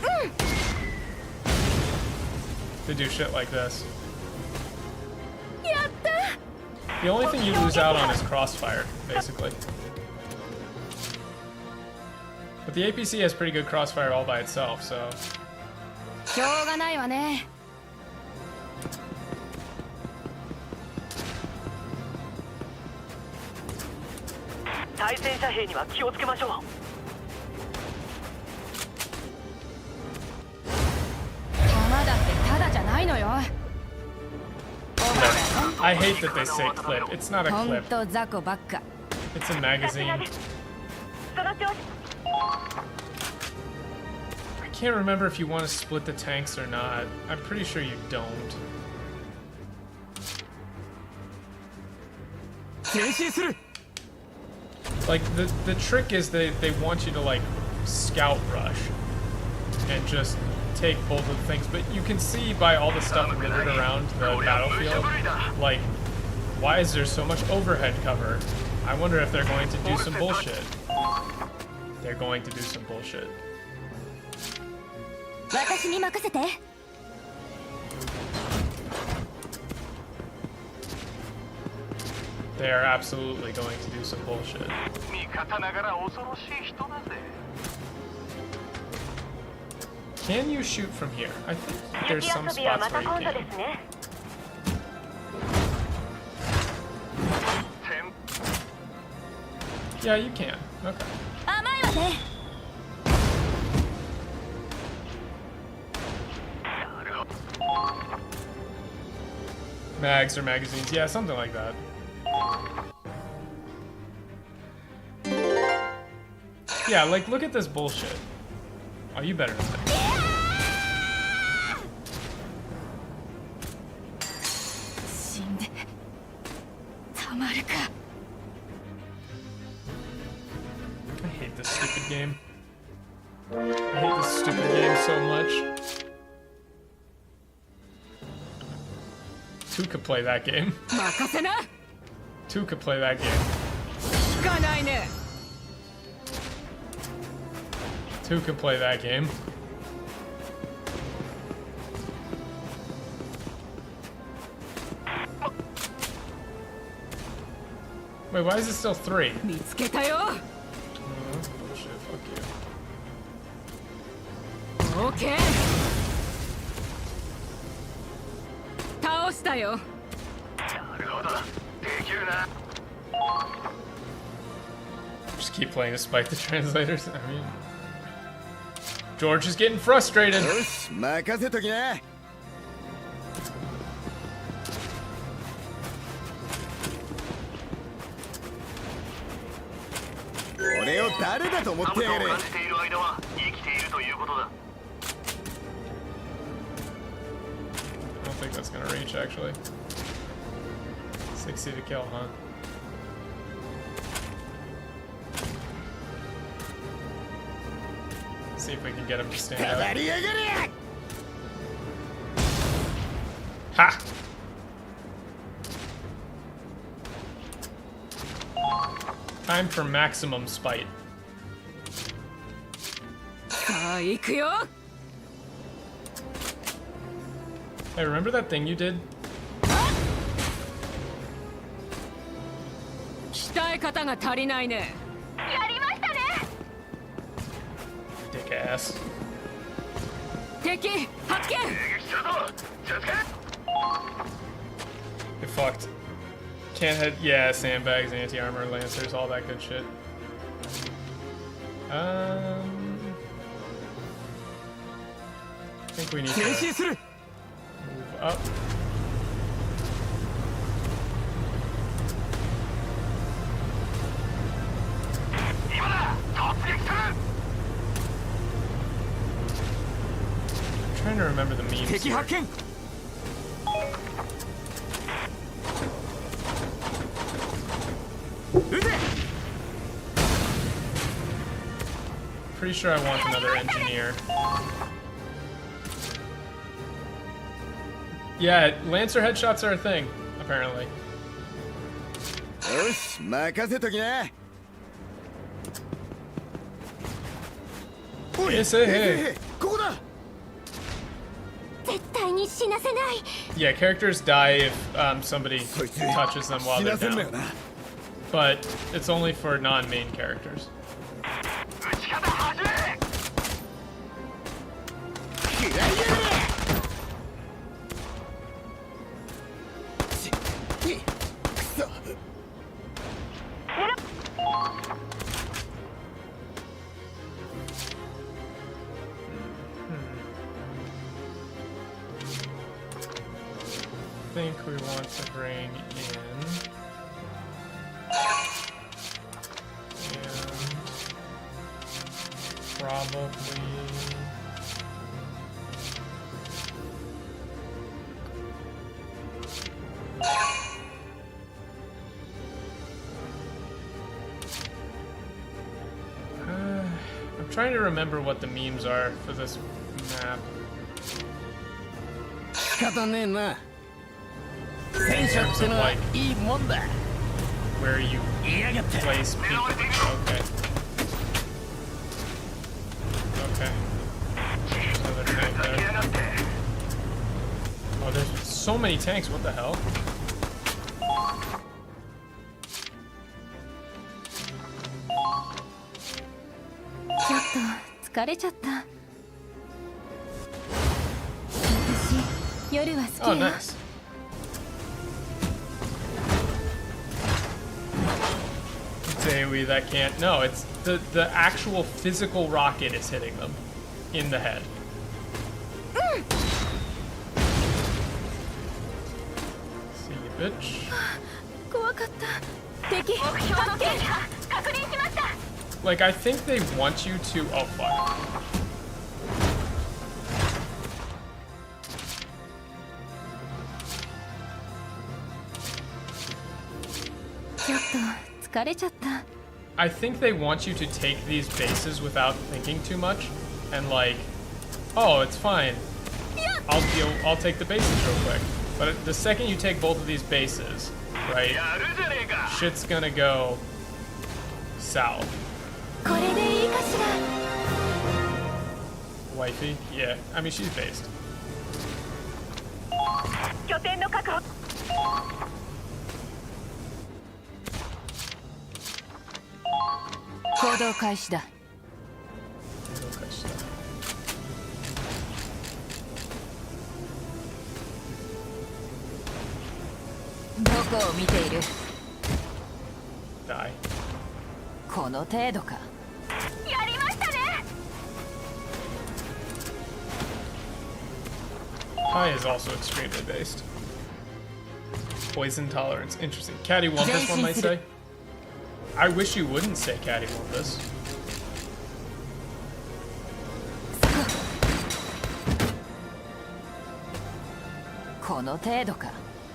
to do shit like this. The only thing you lose out on is crossfire, basically. But the APC has pretty good crossfire all by itself, so... I hate that they say clip. It's not a clip. It's a magazine. I can't remember if you want to split the tanks or not. I'm pretty sure you don't. Like, the trick is they want you to, like, scout rush and just take both of the things, but you can see by all the stuff littered around the battlefield, like, why is there so much overhead cover? I wonder if they're going to do some bullshit. They're going to do some bullshit. They are absolutely going to do some bullshit. Can you shoot from here? I think there's some spots where you can. Yeah, you can. Okay. Mags or magazines. Yeah, something like that. Yeah, like, look at this bullshit. Oh, you better not. I hate this stupid game. I hate this stupid game so much. Two could play that game. Two could play that game. Two could play that game. Wait, why is it still 3? Oh, bullshit, fuck you. Okay. Just keep playing despite the translators. I mean, George is getting frustrated. I don't think that's gonna reach, actually. 60 to kill, huh? Let's see if we can get him to stand up. Ha! Time for maximum spite. Hey, remember that thing you did? Dick ass. 敵発見。 Get fucked. Can't hit. Yeah, sandbags, anti-armor, lancers, all that good shit. I think we need to move up. I'm trying to remember the memes. 敵 here. 発見 Pretty sure I want another engineer. Yeah, Lancer headshots are a thing, apparently. よし任せときな Yes, hey. ここだ 絶対に死なせない。 Yeah, characters die if somebody touches them while 死 they're なせんなよ down. な But it's only for non-main characters. 気合い入れろ I think we want to bring in and probably I'm trying to remember what the memes are for this map. 仕方ねえな In 戦車っ terms て of のは like いいもんだ where you 言いやがって place people. Okay. Okay. Another tank there. Oh, there's so many tanks. What the hell? ちょっと疲れちゃった。私夜は好 Oh, きよ。 nice. AoE that can't. No, it's the actual physical rocket is hitting them in the head. See you, bitch. 怖かった。敵発見。確認しました。 Like, I think they want you to. Oh fuck. I think they want you to take these bases without thinking too much, and like, oh, it's fine. I'll take the bases real quick. But the second you take both of these bases, right, shit's gonna go south. これでいいかしら。 Wifey? Yeah, I mean she's based. 拠点の確保。 行動開始だ。 どこを見ている Die. この程度か やりましたね。 Kai is also extremely based. Poison tolerance. Interesting. Cattywampus, one might say. I wish you wouldn't say Cattywampus.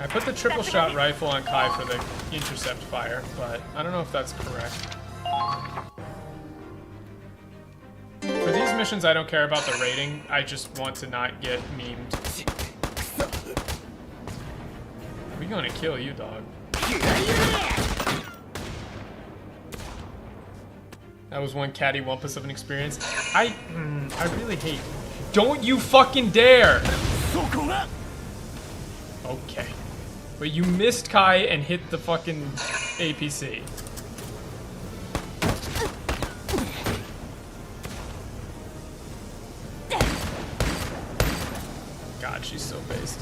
I put the triple shot rifle on Kai for the intercept fire, but I don't know if that's correct. For these missions, I don't care about the rating. I just want to not get memed. We're gonna kill you, dog. That was one cattywampus of an experience. I really hate. Don't you fucking dare! Okay. Wait, you missed Kai and hit the fucking APC. god, she's so based.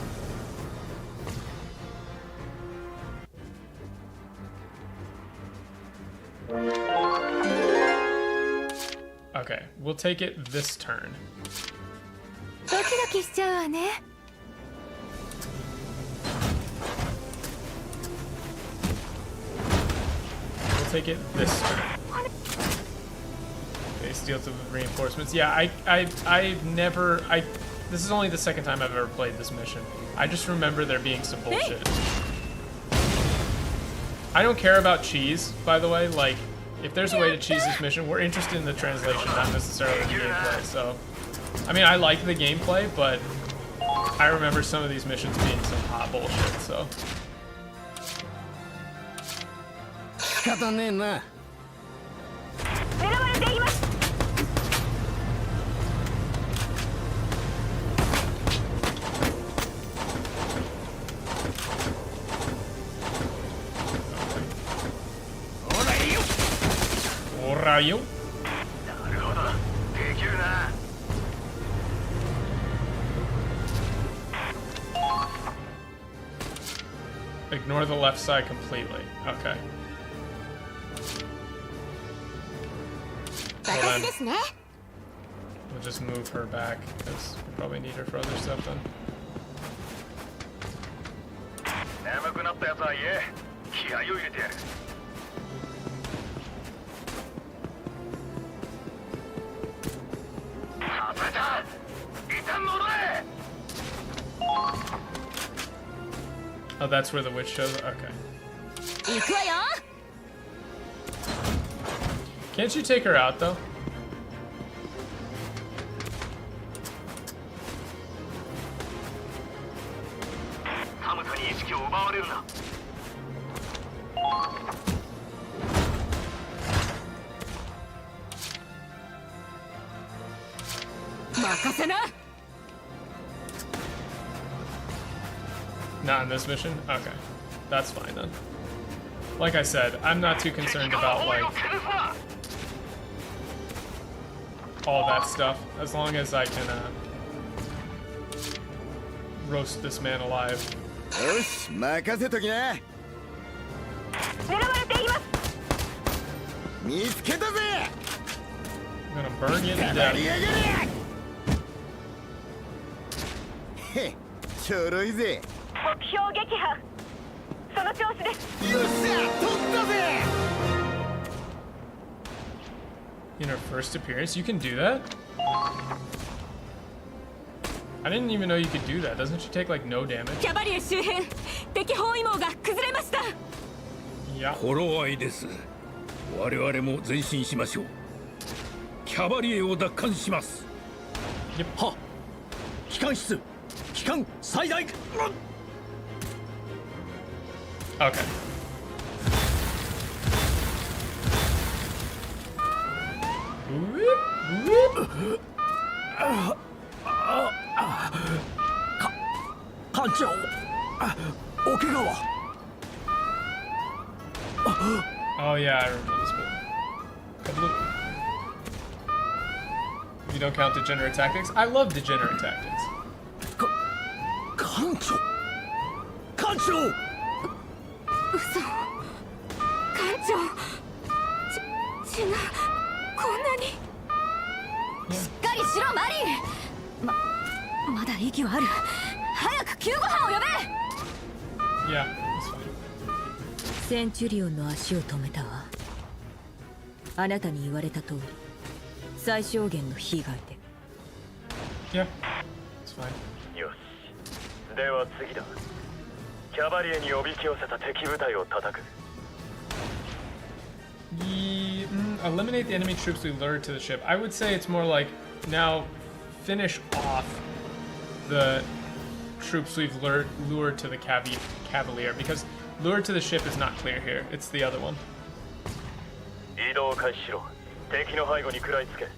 Okay, we'll take it this turn. ドキドキしちゃうわね。 We'll take it this turn. Okay, steal to reinforcements. Yeah, this is only the second time I've ever played this mission. I just remember there being some bullshit. I don't care about cheese, by the way. Like, if there's a way to cheese this mission, we're interested in the translation, not necessarily the gameplay. So, I mean, I like the gameplay, but I remember some of these missions being some hot bullshit, so. 仕方ねえな。狙われています。 Rayo. なるほど、できるな。 Ignore the left side completely. Okay. Well, then, we'll just move her back because we probably need her for other stuff then. 眠くなったやつは言え。気合を入れてやる。 Oh, that's where the witch shows up? Okay. Can't you take her out, though? Not in this mission? Okay. That's fine then. Like I said, I'm not too concerned about, like, all that stuff, as long as I can, roast this man alive. よし、任せときな。狙われています。見つけたぜ。 I'm gonna burn you to death. へ、ちょろいぜ。 目標撃破。その調子です。よっしゃ、取ったぜ。 In her first appearance, you can do that? I didn't even know you could do that. Doesn't she take like no damage? キャバリエ周辺、敵包囲網が崩れました。Yeah. 頃合いです。我々も前進しましょう。キャバリエを奪還します。はっ。機関室。機関最大。Okay. Oh yeah, I remember this bit. You don't count degenerate tactics? I love degenerate tactics. 艦長艦長嘘。艦長。血がこんなに。しっかりしろマリー。まだ息はある。早く救護班を呼べ。 Yeah, that's fine. センチュリオンの足を止めたわ。あなたに言われた通り、最小限の被害で。Yeah, it's fine. よし。では次だ。キャバリエにおびき寄せた敵部隊を叩く。Eliminate the enemy troops we lured to the ship. I would say it's more like now finish off the troops we've lured to the cavalier, because lured to the ship is not clear here. It's the other one. 移動開始しろ。敵の背後に食らいつけ。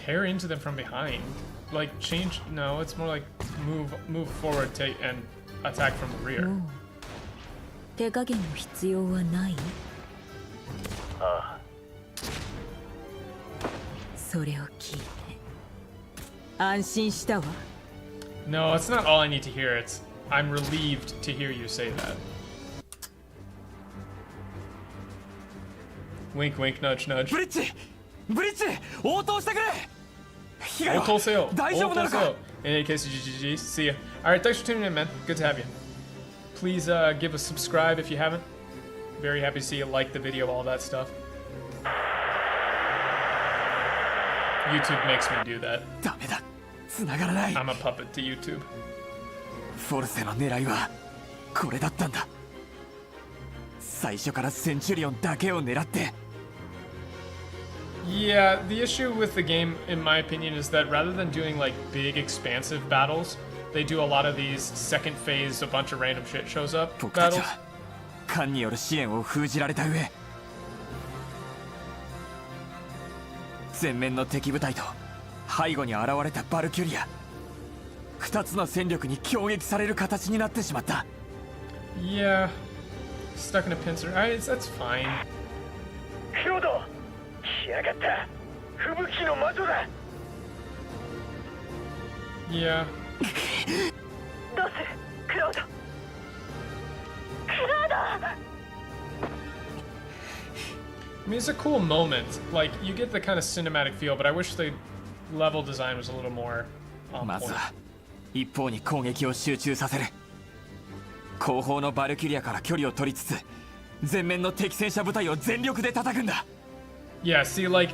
Tear into them from behind. Like change? No, it's more like move forward, take and attack from the rear. もう手加減の必要はない。ああ。それを聞いて安心したわ。No, it's not all I need to hear. It's I'm relieved to hear you say that. Wink, wink, nudge, nudge. ブリッジブリッジ応答してくれ被害は Otoseo. 大丈夫なのか Otoseo. In any case, GGG. See ya. Alright, thanks for tuning in, man. Good to have you. Please give a subscribe if you haven't. Very happy to see you like the video, all that stuff. YouTube makes me do that. ダメだ繋がらない I'm a puppet to YouTube. フォルセの狙いはこれだったんだ最初からセンチュリオンだけを狙って Yeah, the issue with the game, in my opinion, is that rather than doing like big, expansive battles, they do a lot of these second phase, a bunch of random shit shows up 僕たち battles. は艦による支援を封じられた上前面の敵部隊と背後に現れたバルキュリア2つの戦力に攻撃される形になってしまった Yeah, stuck in a pincer. That's fine. クロード来やがった吹雪の魔女だ Yeah. どうするクロードクロード I mean, it's a cool moment. Like, you get the kind of cinematic feel, but I wish the level design was a little more on まず point. は一方に攻撃を集中させる後方のバルキュリアから距離を取りつつ前面の敵戦車部隊を全力で叩くんだ Yeah, see, like,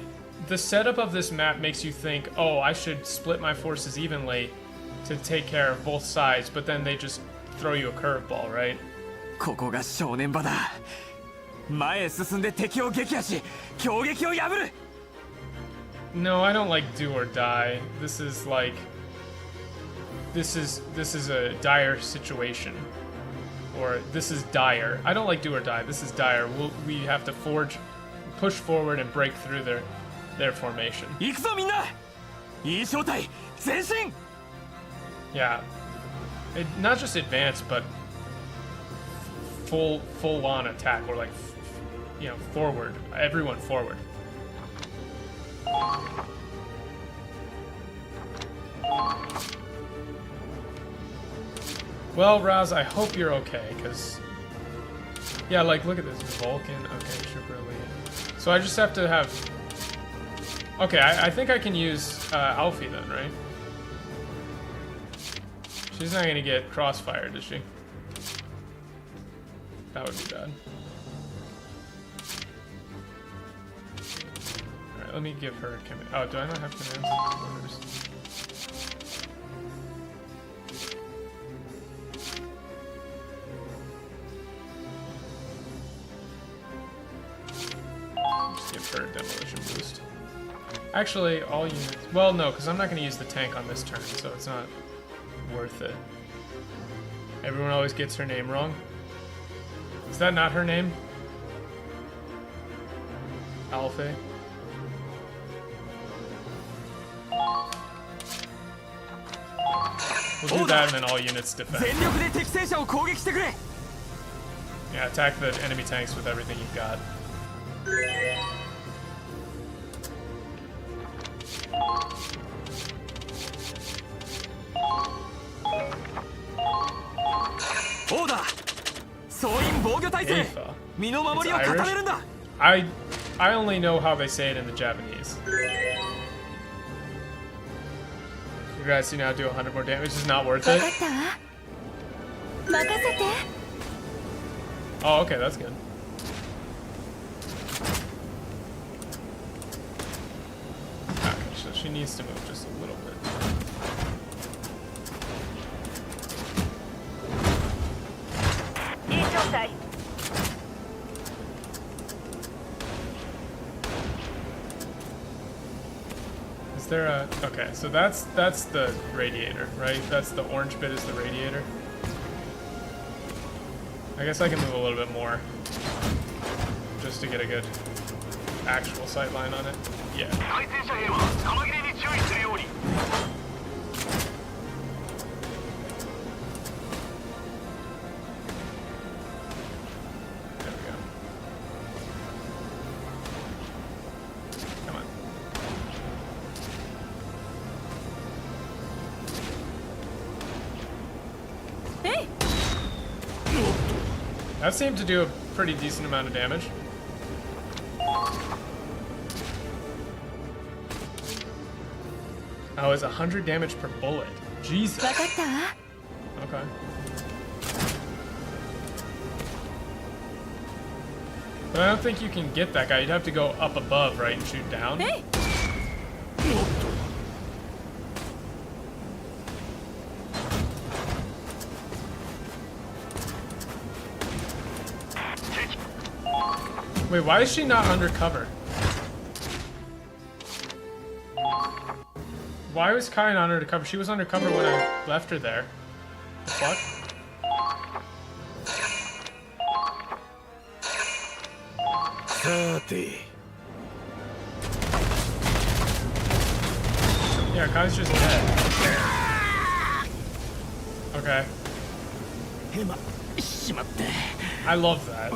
the setup of this map makes you think, oh, I should split my forces evenly to take care of both sides, but then they just throw you a curveball, right? ここが正念場だ前へ進んで敵を撃破し強撃を破る No, I don't like do or die. This is like... This is a dire situation. Or this is dire. I don't like do or die. This is dire. We have to push forward and break through their formation. 行くぞみんないい正体前進 Yeah. Not just advance, but full on attack, or like, you know, forward. Everyone forward. Well, Raz, I hope you're okay, because... Yeah, like, look at this. Vulcan. Okay, Trooper Elite. So I just have to have... Okay, I think I can use Alfie then, right? She's not gonna get crossfired, is she? That would be bad. Alright, let me give her command. Oh, do I not have commands? Orders. Just give her a demolition boost. Actually, all units... Well, no, because I'm not going to use the tank on this turn, so it's not worth it. Everyone always gets her name wrong. Is that not her name? Alfie? We'll do that and then all units defend. 全力で敵戦車を攻撃してくれ Yeah, attack the enemy tanks with everything you've got. Order! 総員防御体制 Afa. 身の守りを固めるんだ I only know how they say it in the Japanese. Congrats, you now do 100 more damage. Is not worth 分 it. かったわ任せて Oh, okay, that's good. Okay, so she needs to move just a little bit. Is there a... Okay, so that's the radiator, right? That's the orange bit is the radiator. I guess I can move a little bit more just to get a good actual sight line on it. Yeah. There we go. Come on. That seemed to do a pretty decent amount of damage. Oh, it's 100 damage per bullet. Jesus. Okay. But I don't think you can get that guy. You'd have to go up above, right, and shoot down. Hey. Wait, why is she not undercover? Why was Kai not undercover? She was undercover when I left her there. The fuck? Yeah, Kai's just dead. Okay. I love that.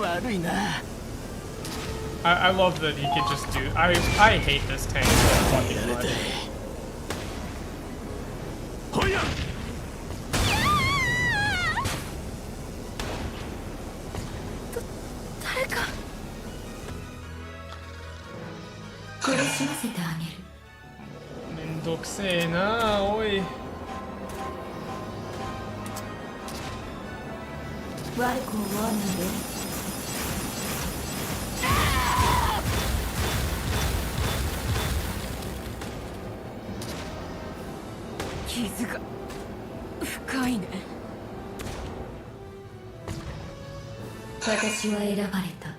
I love that he could just do. I hate this tank so fucking much. Mendokusena, oi. 悪く思わないで。傷が深いね。私は選ばれた。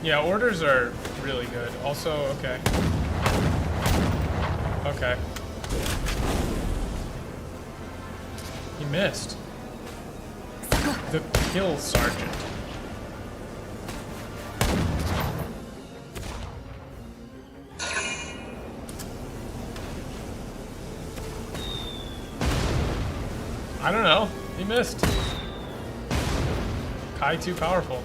Yeah, orders are really good. Also, okay. Okay. He missed. The kill sergeant. I don't know. He missed. Kai too powerful.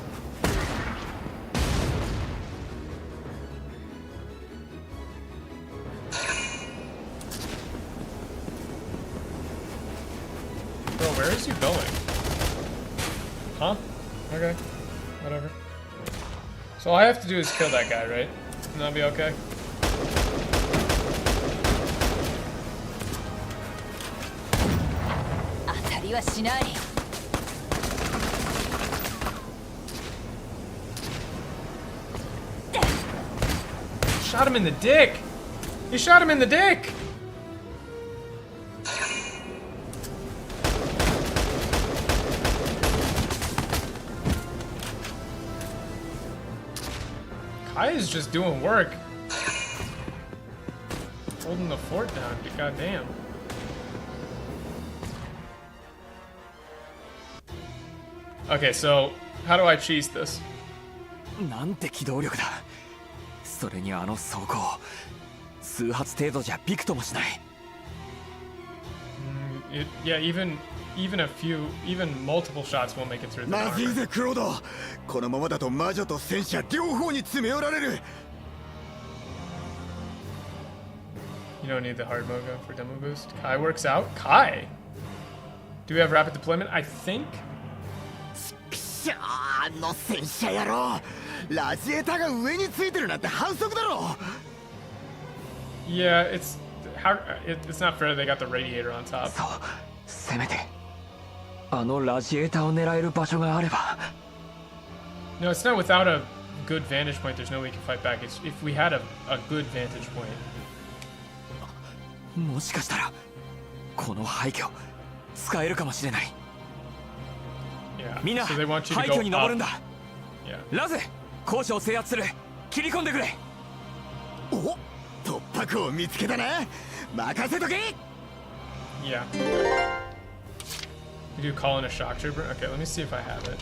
Bro, where is he going? Huh? Okay. Whatever. So all I have to do is kill that guy, right? And that'll be okay. Shot him in the dick! You shot him in the dick! Kai is just doing work. Holding the fort down, goddamn. Okay, so how do I cheese this? なんて機動力だ。それにあの走行、数発程度じゃびくともしない。Yeah, even a few, even multiple shots won't make it through the まずい armor. ぜクロード。このままだと魔女と戦車両方に詰め寄られる。 You don't need the hard mode for demo boost. Kai works out. Kai? Do we have rapid deployment? I think. しゃー、あの戦車野郎。ラジエーターが上についてるなんて反則だろ。 Yeah, it's not fair they got the radiator on top. そう、せめてあのラジエーターを狙える場所があれば。 No, it's not without a good vantage point. There's no way we can fight back. It's if we had a good vantage point. もしかしたらこの廃墟使えるかもしれない。 Yeah. みんな So they want you to 廃墟 go に登るん up. だ。 Yeah. ラゼ、高所を制圧する。切り込んでくれ。お、突破口を見つけたな。任せとけ。 Yeah. You do call in a shock trooper? Okay, let me see if I have it.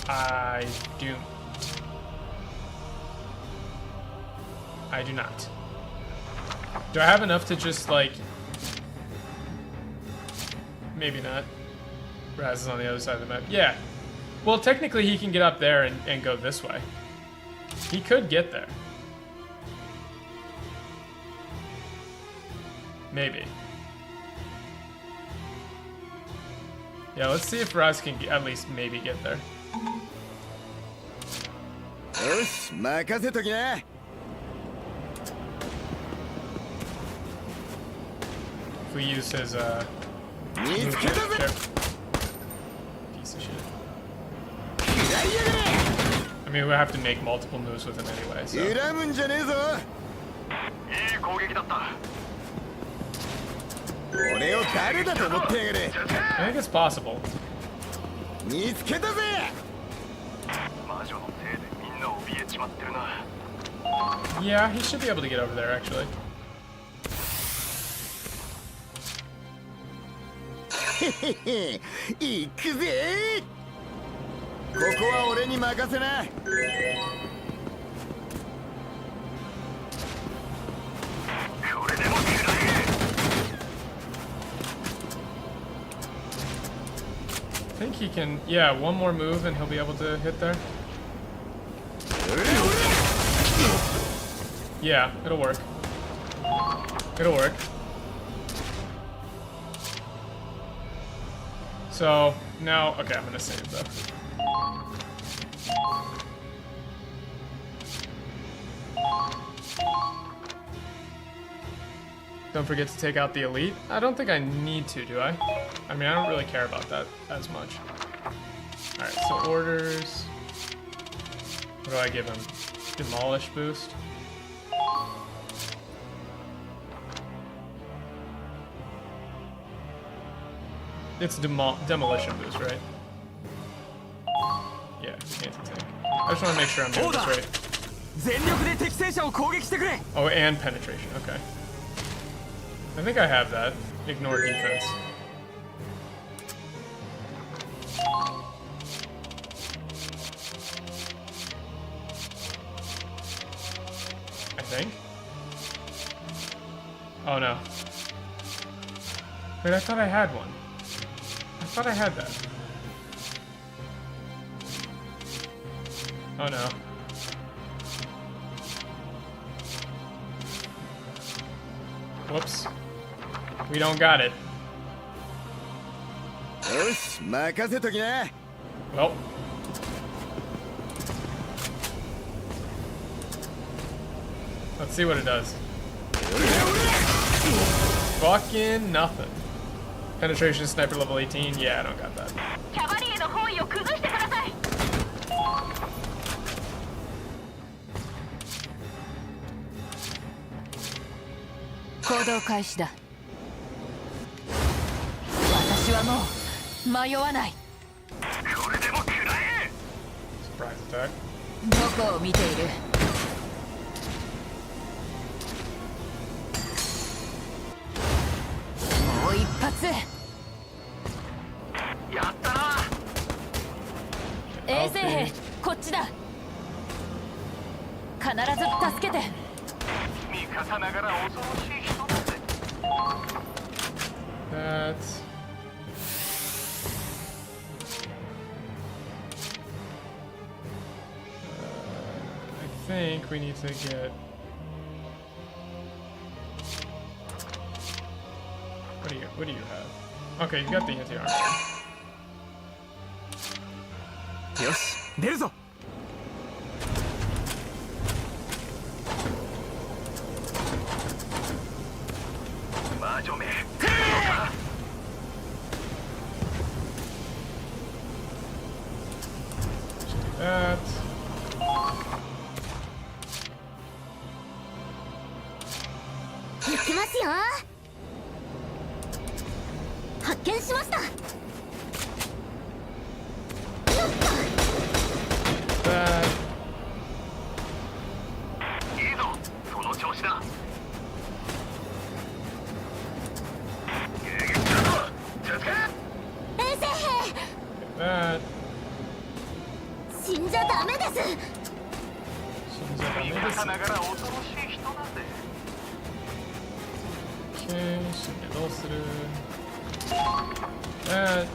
I do. I do not. Do I have enough to just like... Maybe not. Raz is on the other side of the map. Yeah. Well, technically he can get up there and go this way. He could get there. Maybe. Yeah, let's see if Raz can at least maybe get there. よし、任せときな。 If we use his見つけたぜ。 piece of shit. I mean, we have to make multiple moves with him anyway, so. 恨むんじゃねえぞ。いい攻撃だった。俺を誰だと思ってやがれ。 I think it's possible. 見つけたぜ。魔女のせいでみんな怯えちまってるな。 Yeah, he should be able to get over there, actually. へへへ、行くぜ。ここは俺に任せな。 I think he can, yeah, one more move and he'll be able to hit there. Yeah, it'll work. It'll work. So, now, okay, I'm gonna save though. Don't forget to take out the elite. I don't think I need to, do I? I mean, I don't really care about that as much. Alright, so orders. What do I give him? Demolish boost. It's demolition boost, right? Yeah, anti-tank. I just want to make sure I'm doing this right. 全力で敵戦車を攻撃してくれ。 Oh, and penetration, okay. I think I have that. Ignore defense. I think. Oh no. Wait, I thought I had one. I thought I had that. Oh no. Whoops. We don't got it. よし、任せときな。 Well. Let's see what it does. Fucking nothing. Penetration sniper level 18. Yeah, I don't got that. キャバリエの包囲を崩してください。行動開始だ。私はもう迷わない。これでも食らえ。 Surprise attack. どこを見ている？もう一発。やったな。衛生兵、こっちだ。必ず助けて。味方ながら恐ろしい人だぜ。That's. I think we need to get. What do you have? Okay, you got the anti-armor. よし、出るぞ。魔女め。 That. That. いいぞ、その調子だ。迎撃だぞ。続け。 That. 死んじゃダメです。味方ながら恐ろしい人だぜ。 Okay,どうする? That.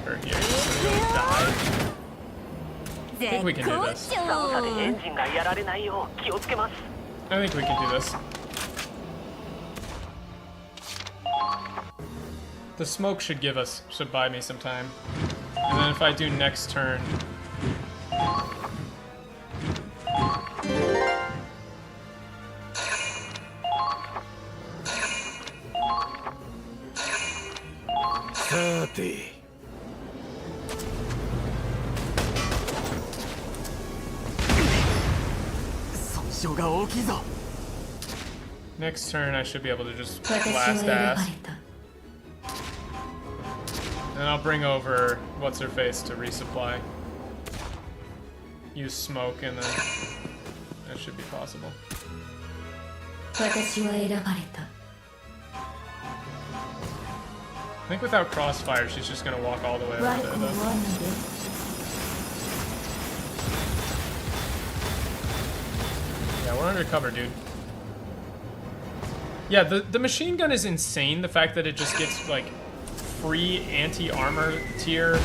fucker here. He's gonna die. I think we can do this. I think we can do this. The smoke should buy me some time. And then if I do next turn... Next turn I should be able to just blast ass. And I'll bring over what's-her-face to resupply. Use smoke and then that should be possible. I think without crossfire she's just gonna walk all the way over there though. Yeah, we're under cover, dude. Yeah, the machine gun is insane. The fact that it just gets like free anti-armor tier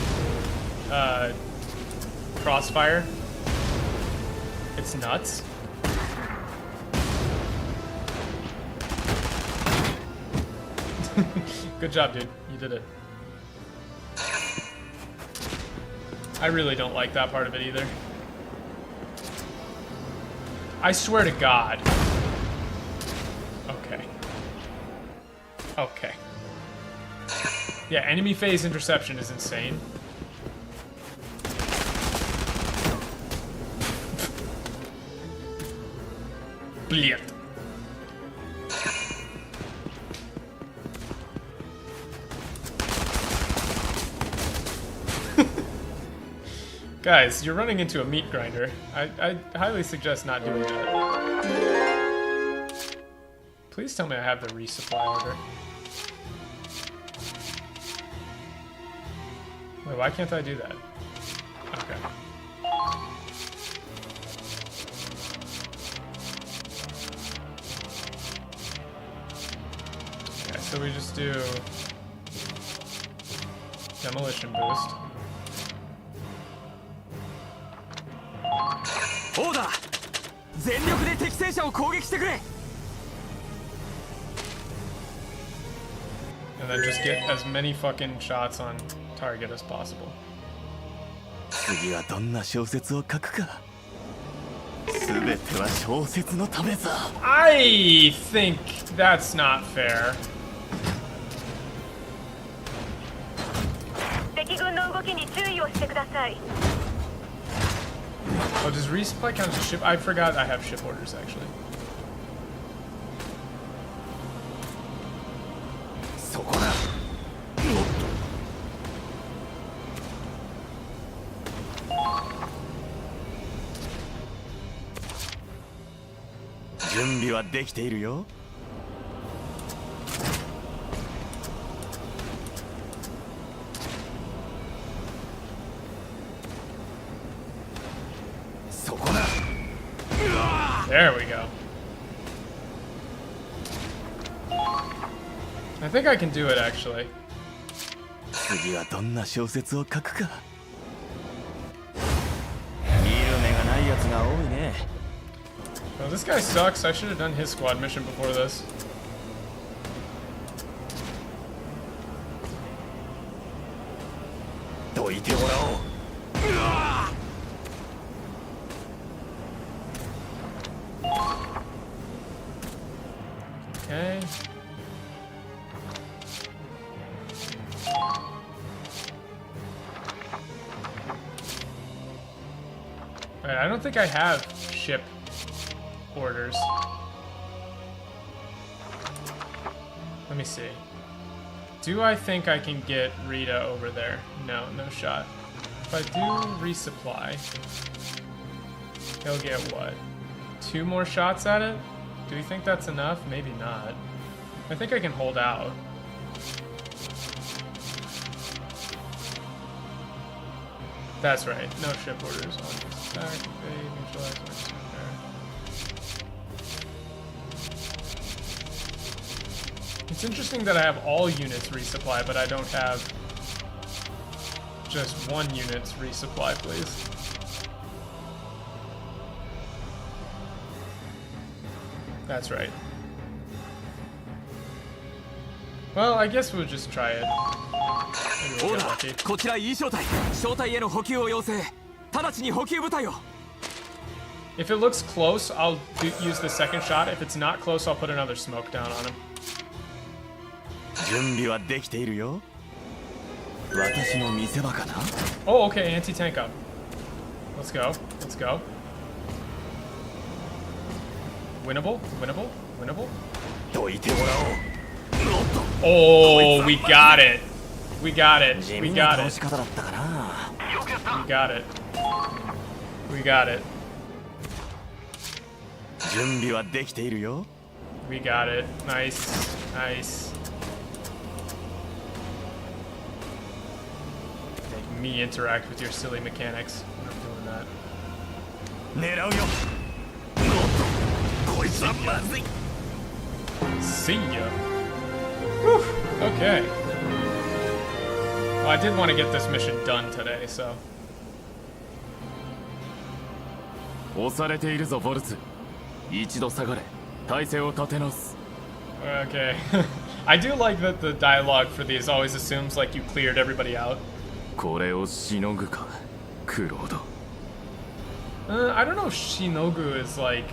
crossfire. It's nuts. Good job, dude. You did it. I really don't like that part of it either. I swear to God. Okay. Okay. Yeah, enemy phase interception is insane. Blech. Guys, you're running into a meat grinder. I highly suggest not doing that. Please tell me I have the resupply order. Wait, why can't I do that? Okay. Okay, so we just do demolition boost. Order! 全力で敵戦車を攻撃してくれ! And then just get as many fucking shots on target as possible. 次はどんな小説を書くか。全ては小説のためさ。I think that's not fair. 敵軍の動きに注意をしてください。 Oh, does resupply count as a ship? I forgot I have ship orders actually. そこだ。準備はできているよ。そこだ。There we go. I think I can do it actually. 次はどんな小説を書くか。見る目がないやつが多いね。Oh, this guy sucks. I should have done his squad mission before this. Okay. Alright, I don't think I have ship orders. Let me see. Do I think I can get Rita over there? No, no shot. If I do resupply, he'll get what? 2 more shots at it? Do we think that's enough? Maybe not. I think I can hold out. That's right. No ship orders. Attack, evade, neutralize, repair. It's interesting that I have all units resupply, but I don't have just 1 unit's resupply, please. That's right. Well, I guess we'll just try it. Maybe we'll get lucky. こちら E 小隊小隊への補給を要請直ちに補給部隊を If it looks close, I'll use the second shot. If it's not close, I'll put another smoke down on him. 準備はできているよ私の見せ場かな Oh, okay, anti-tank up. Let's go. Let's go. Winnable? Winnable? Winnable? どいてもらおう Oh, we got it. We got it. 地 We 味な got 倒 it. し方だったかな We got it. We got it. 準備はできているよ We got it. Nice. Nice. Make me interact with your silly mechanics. I'm not doing that. 狙うよこいつはまずい See ya. Whew. Okay. Well, I did want to get this mission done today, so. 押されているぞボルツ一度下がれ体勢を立て直す Okay. I do like that the dialogue for these always assumes like you cleared everybody out. これをしのぐかクロード I don't know if Shinogu is like.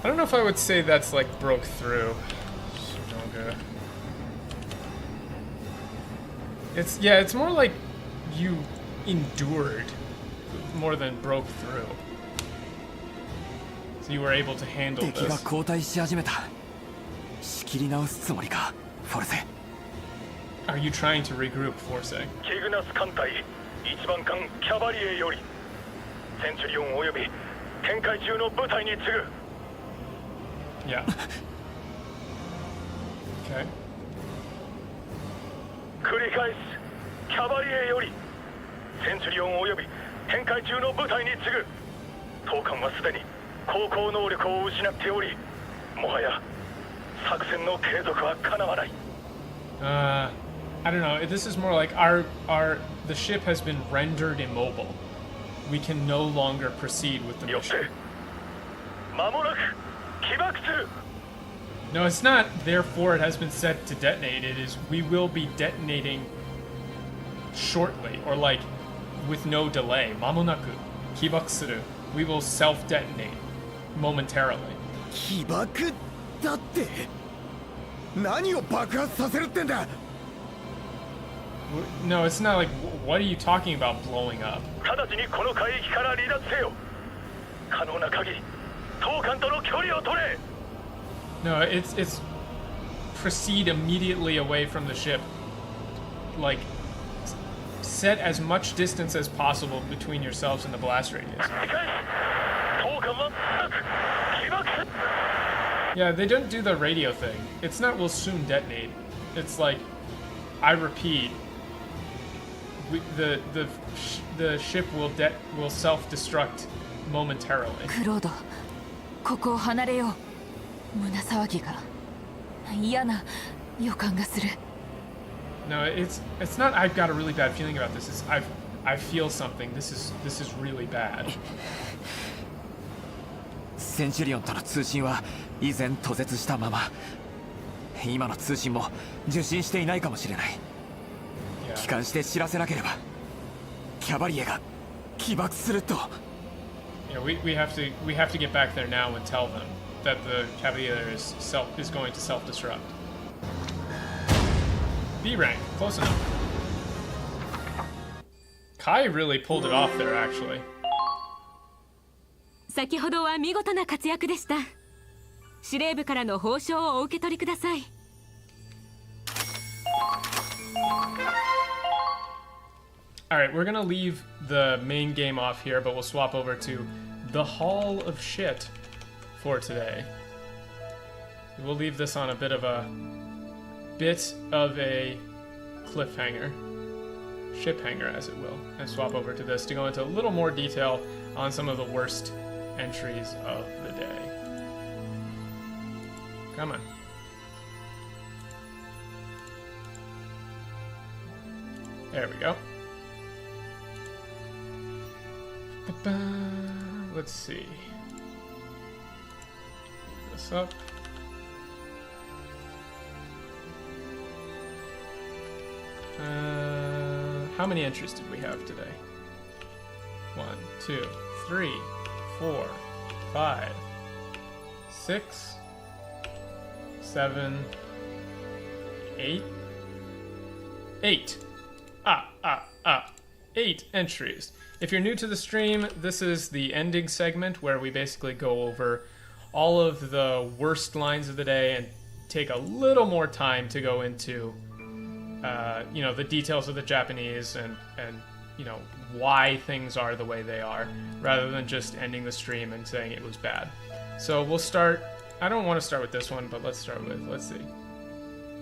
I don't know if I would say that's like broke through. Shinogu. It's more like you endured more than broke through. So you were able to handle 敵が this. 後退し始めた仕切り直すつもりかフォルセ Are you trying to regroup, Forse? キグナス艦隊一番艦キャバリエよりセンチュリオンおよび展開中の部隊に次ぐ Yeah. Okay. 繰り返すキャバリエよりセンチュリオンおよび展開中の部隊に次ぐ当艦はすでに航行能力を失っておりもはや作戦の継続はかなわない I don't know. This is more like the ship has been rendered immobile. We can no longer proceed with the よって mission. 間もなく起爆する No, it's not. Therefore, it has been set to detonate. It is. We will be detonating shortly, or like with no delay. Mamonaku, kibakusuru. We will self-detonate momentarily. 起爆だって何を爆発させるってんだ No, it's not like. What are you talking about? Blowing up? 直ちにこの海域から離脱せよ可能な限り当艦との距離を取れ No, it's proceed immediately away from the ship. Like set as much distance as possible between yourselves and the blast radius. 当艦は起爆する Yeah, they don't do the radio thing. It's not will soon detonate. It's like, I repeat, the ship will self-destruct momentarily. クロードここを離れよう胸騒ぎが嫌な予感がする No, it's not. I've got a really bad feeling about this. It's I feel something. This is really bad. センチュリオンとの通信は依然途絶したまま今の通信も受信していないかもしれない Yeah. 帰還して知らせなければキャバリエが起爆すると Yeah, we have to get back there now and tell them that the Cavalier is going to self-destruct. B rank, close enough. Kai really pulled it off there, actually. 先ほどは見事な活躍でした。司令部からの報奨をお受け取りください。Alright, we're gonna leave the main game off here, but we'll swap over to the Hall of Shit for today. We'll leave this on a bit of a cliffhanger. Ship hanger, as it will. And swap over to this to go into a little more detail on some of the worst entries of the day. Come on. There we go. Let's see. This up. How many entries did we have today? 1, 2, 3, 4, 5, 6, 7, 8. 8. 8 entries. If you're new to the stream, this is the ending segment where we basically go over all of the worst lines of the day and take a little more time to go into you know, the details of the Japanese and you know, why things are the way they are, rather than just ending the stream and saying it was bad. So we'll start. I don't want to start with this one, but let's start with, let's see.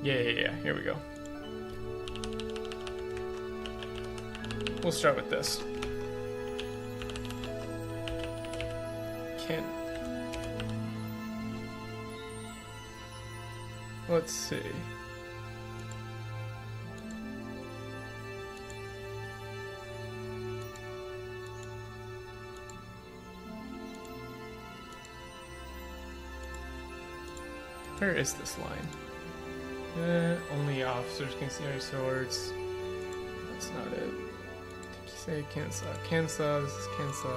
Yeah, here we go. We'll start with this. Ken. Let's see. Where is this line? Only officers can carry swords. That's not it. Say Kensa. Kensa, this is Kensa.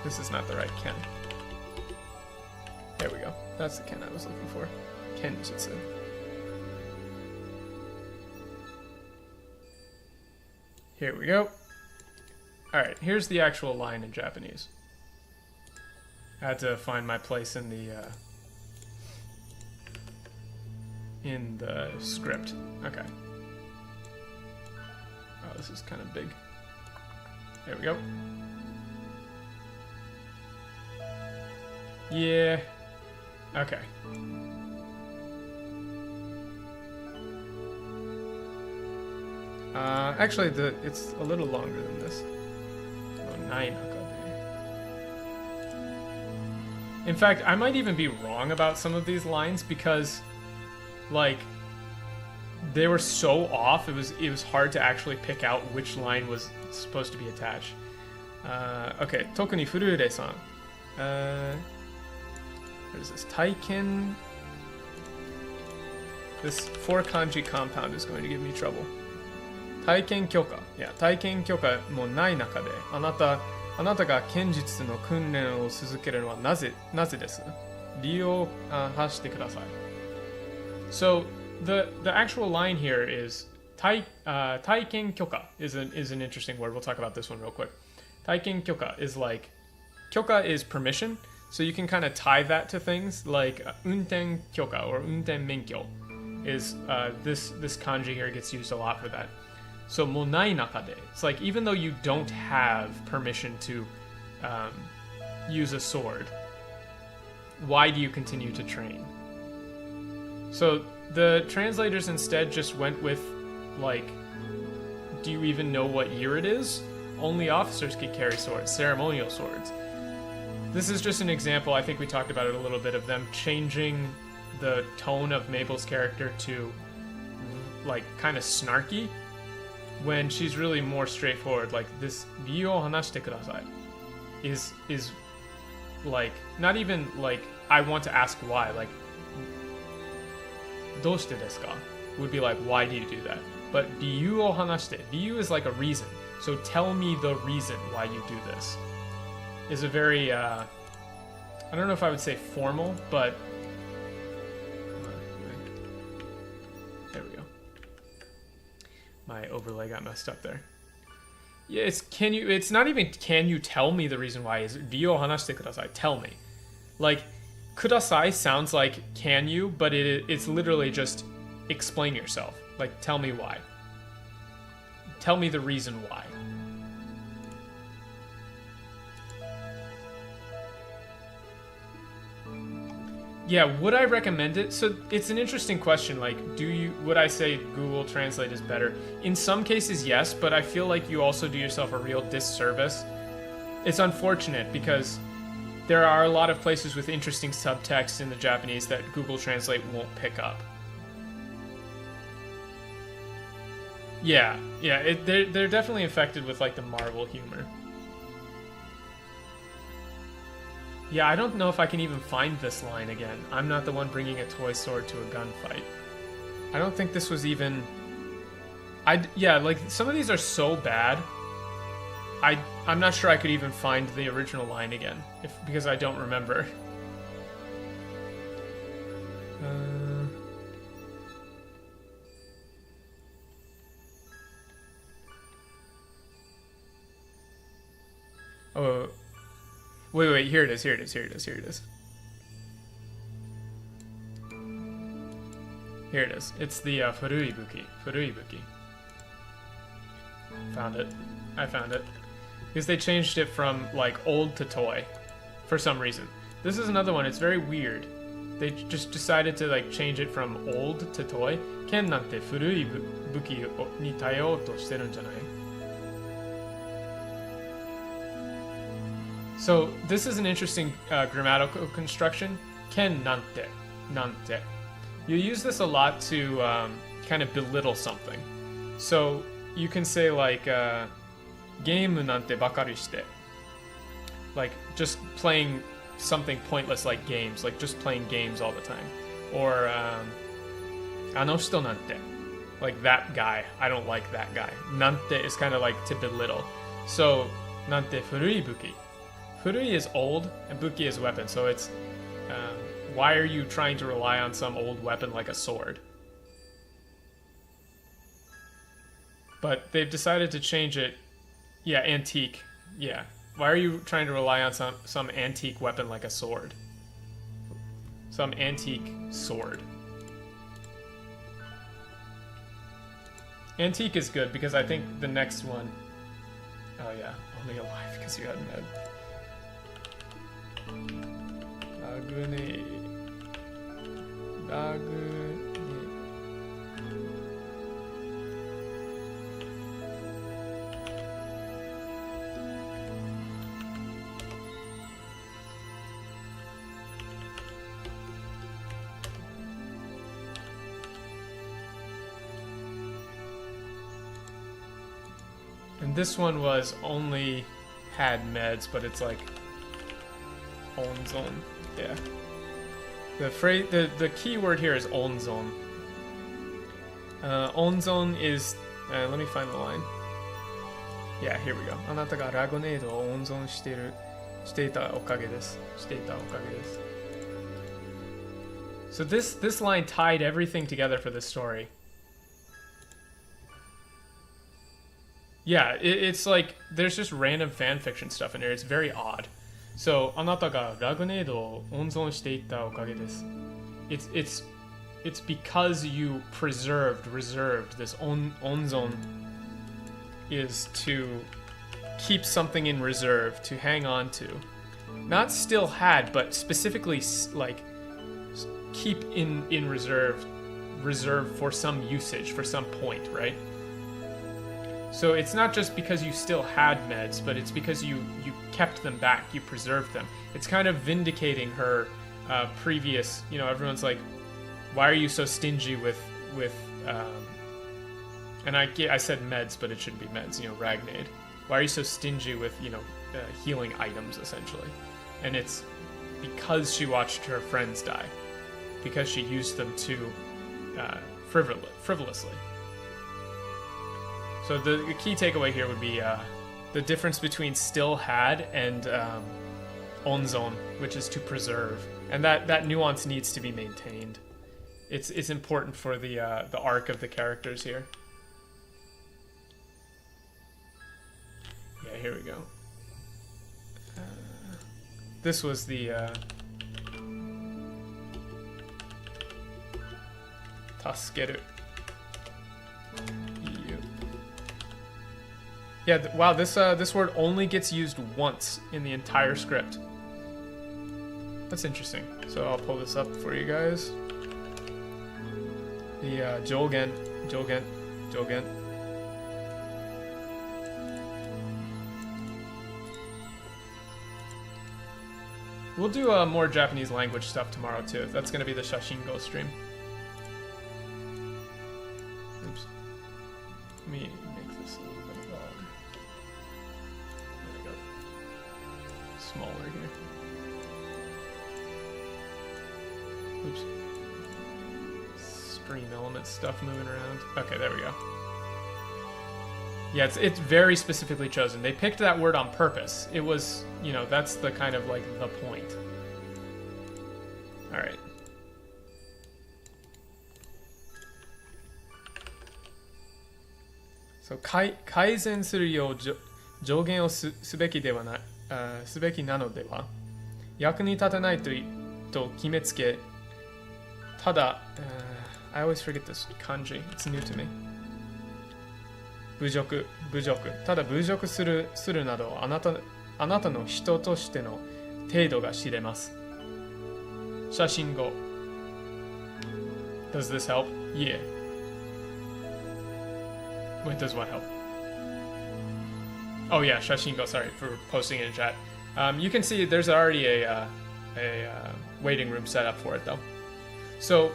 This is not the right Ken. There we go. That's the Ken I was looking for. Kenjutsu. Here we go. Alright, here's the actual line in Japanese. I had to find my place in the script. Okay. Oh, this is kind of big. There we go. Yeah. Okay. Actually, it's a little longer than this. Oh, 9. In fact, I might even be wrong about some of these lines because, like, they were so off. It was hard to actually pick out which line was supposed to be attached. Okay, Tokuni Furure-san. What is this? Taiken. This 4 kanji compound is going to give me trouble. Taiken kyoka. Yeah, Taiken kyoka もない中であなたが剣術の訓練を続けるのはなぜです。理由を発してください。So the actual line here is taiken kyoka is an interesting word. We'll talk about this one real quick. Taiken kyoka is like, kyoka is permission, so you can kind of tie that to things like unten kyoka or unten menkyo is this kanji here gets used a lot for that. So monai nakade, it's like even though you don't have permission to use a sword, why do you continue to train? So the translators instead just went with, like, do you even know what year it is? Only officers could carry swords, ceremonial swords. This is just an example, I think we talked about it a little bit, of them changing the tone of Mabel's character to, like, kind of snarky, when she's really more straightforward. Like, this "Liu o hanashite kudasai" is like, not even like, I want to ask why, like, "Doshite desu ka?" would be like, why do you do that? But "Liu o hanashite," Liu is like a reason. So tell me the reason why you do this. Is a very, I don't know if I would say formal, but there we go. My overlay got messed up there. Yeah, it's not even can you tell me the reason why, is "Liu o hanashite kudasai," tell me. Like, kudasai sounds like can you, but it's literally just explain yourself. Like, tell me why. Tell me the reason why. Yeah, would I recommend it? So it's an interesting question. Like, would I say Google Translate is better? In some cases, yes, but I feel like you also do yourself a real disservice. It's unfortunate because there are a lot of places with interesting subtext in the Japanese that Google Translate won't pick up. Yeah, they're definitely infected with like the Marvel humor. Yeah, I don't know if I can even find this line again. I'm not the one bringing a toy sword to a gunfight. I don't think this was even... Yeah, like, some of these are so bad, I'm not sure I could even find the original line again, because I don't remember. Oh, wait, here it is. Here it is. It's the Furui Buki. I found it. Because they changed it from, like, old to toy. For some reason. This is another one, it's very weird. They just decided to, like, change it from old to toy. Ken nante furui buki ni taiyou to shiteru n janai? So, this is an interesting grammatical construction. Ken nante. You use this a lot to kind of belittle something. So, you can say, like, Game nante bakari shite. Like, just playing something pointless like games, like just playing games all the time. Or, ano shito nante. Like, that guy. I don't like that guy. Nante is kind of like to belittle. So, nante furui buki. Furui is old, and buki is weapon, so it's, why are you trying to rely on some old weapon like a sword? But they've decided to change it. Yeah, antique. Yeah. Why are you trying to rely on some antique weapon like a sword? Some antique sword. Antique is good because I think the next one... Oh yeah, only alive because you had med. Lagune. And this one was only had meds, but it's like onzon. Yeah. The key word here is onzon. Onzon is let me find the line. Yeah, here we go. あなたがラゴネードを温存していたおかげです。So this line tied everything together for this story. Yeah, it's like there's just random fan fiction stuff in here. It's very odd. So, あなたがラグネードを温存していたおかげです。It's because you reserved this onzon is to keep something in reserve, to hang on to. Not still had, but specifically like keep in reserve for some usage, for some point, right? So it's not just because you still had meds, but it's because you kept them back, you preserved them. It's kind of vindicating her previous, you know, everyone's like, why are you so stingy with and I said meds, but it shouldn't be meds, you know, Ragnade. Why are you so stingy with, you know, healing items, essentially? And it's because she watched her friends die. Because she used them too frivolously. So the key takeaway here would be the difference between still had and onzon, which is to preserve. And that nuance needs to be maintained. It's important for the arc of the characters here. Yeah, here we go. This was the Taskeru. Yeah, wow, this word only gets used once in the entire script. That's interesting. So I'll pull this up for you guys. The Jogen. We'll do more Japanese language stuff tomorrow too. That's gonna be the Shashingo stream. Oops. Let me make this a little bit there we go. Smaller here. Oops. Stream element stuff moving around. Okay, there we go. Yeah, it's very specifically chosen. They picked that word on purpose. It was, you know, that's the kind of like the point. All right. So 改善するよう上限をすべきなのでは、役に立たないと決めつけ、ただ、I always forget this kanji. It's new to me. 侮辱。ただ侮辱するなど、あなたの人としての程度が知れます。写真語。Does this help? Yeah. Wait, does what help? Oh yeah, Shashingo, sorry for posting it in chat. You can see there's already a waiting room set up for it though. So,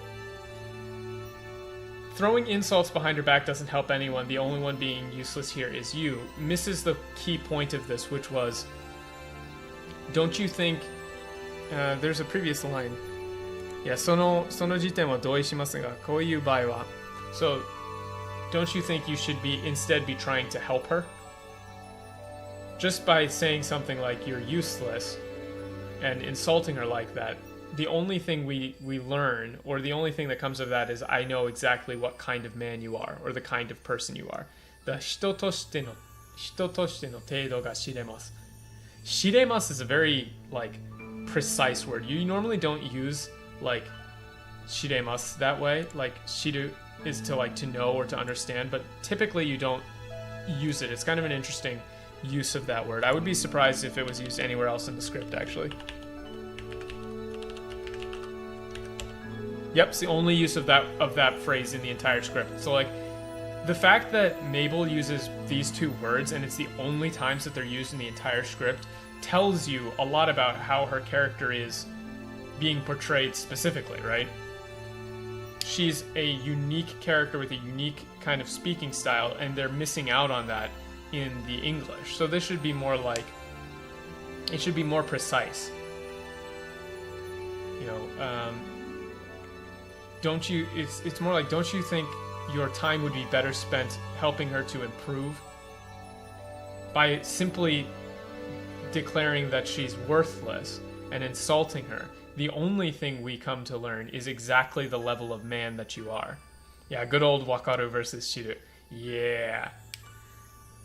throwing insults behind her back doesn't help anyone. The only one being useless here is you. Misses the key point of this, which was, don't you think... there's a previous line. Yeah, その時点は同意しますが、こういう場合は。So, don't you think you should instead be trying to help her? Just by saying something like you're useless and insulting her like that, the only thing we learn, or the only thing that comes of that is I know exactly what kind of man you are, or the kind of person you are. The 人としての程度が知れます. 知れます is a very, like, precise word. You normally don't use, like, 知れます that way. Like, 知る is to, like, to know or to understand, but typically you don't use it. It's kind of an interesting use of that word. I would be surprised if it was used anywhere else in the script, actually. Yep, it's the only use of that phrase in the entire script. So, like, the fact that Mabel uses these two words and it's the only times that they're used in the entire script tells you a lot about how her character is being portrayed specifically, right? She's a unique character with a unique kind of speaking style, and they're missing out on that in the English. So this should be more like, it should be more precise. You know, don't you, it's more like, don't you think your time would be better spent helping her to improve by simply declaring that she's worthless and insulting her? The only thing we come to learn is exactly the level of man that you are. Yeah, good old Wakaru versus Shiru. Yeah.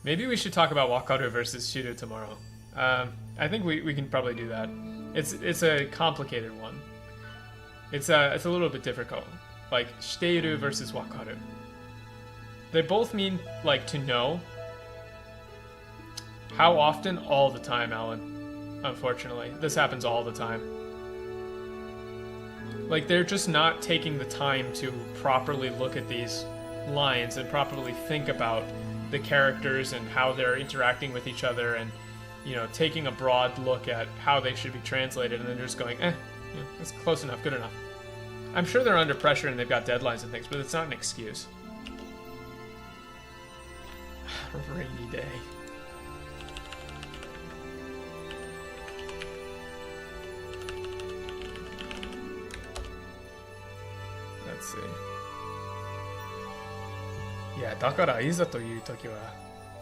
Maybe we should talk about Wakaru versus Shiru tomorrow. I think we can probably do that. It's a complicated one. It's a little bit difficult. Like, shiteiru versus Wakaru. They both mean, like, to know. How often? All the time, Alan. Unfortunately. This happens all the time. Like, they're just not taking the time to properly look at these lines and properly think about the characters and how they're interacting with each other and, you know, taking a broad look at how they should be translated, and then just going, that's close enough, good enough. I'm sure they're under pressure and they've got deadlines and things, but it's not an excuse. Rainy day. Let's see. Yeah, だからいざという時は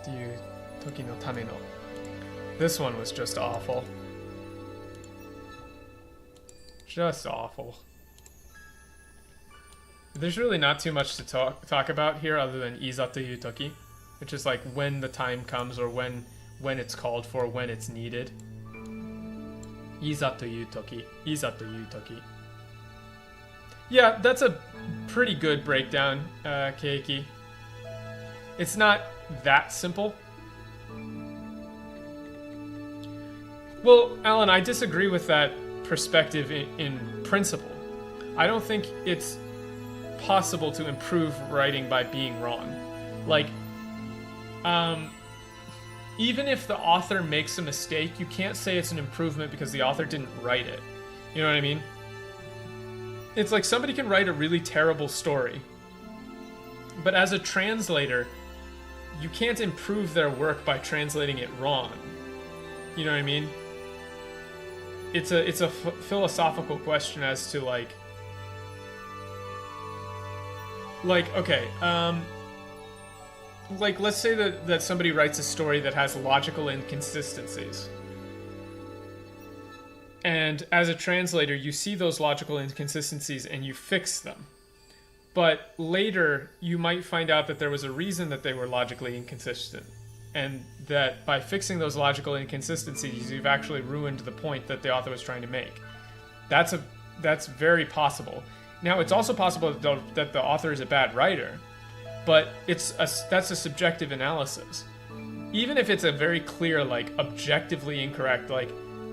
っていう時のための This one was just awful. Just awful. There's really not too much to talk about here other than iza to yu toki, which is like when the time comes or when it's called for, when it's needed. Iza to yu toki, iza to yu toki. Yeah, that's a pretty good breakdown, Keiki. It's not that simple. Well, Alan, I disagree with that perspective in principle. I don't think it's possible to improve writing by being wrong. Like, even if the author makes a mistake, you can't say it's an improvement because the author didn't write it. You know what I mean? It's like somebody can write a really terrible story, but as a translator, you can't improve their work by translating it wrong. You know what I mean? It's a philosophical question as to like okay, like let's say that somebody writes a story that has logical inconsistencies. And as a translator, you see those logical inconsistencies and you fix them. But later, you might find out that there was a reason that they were logically inconsistent. And that by fixing those logical inconsistencies, you've actually ruined the point that the author was trying to make. That's very possible. Now, it's also possible that the author is a bad writer, but that's a subjective analysis. Even if it's a very clear, like, objectively incorrect, like,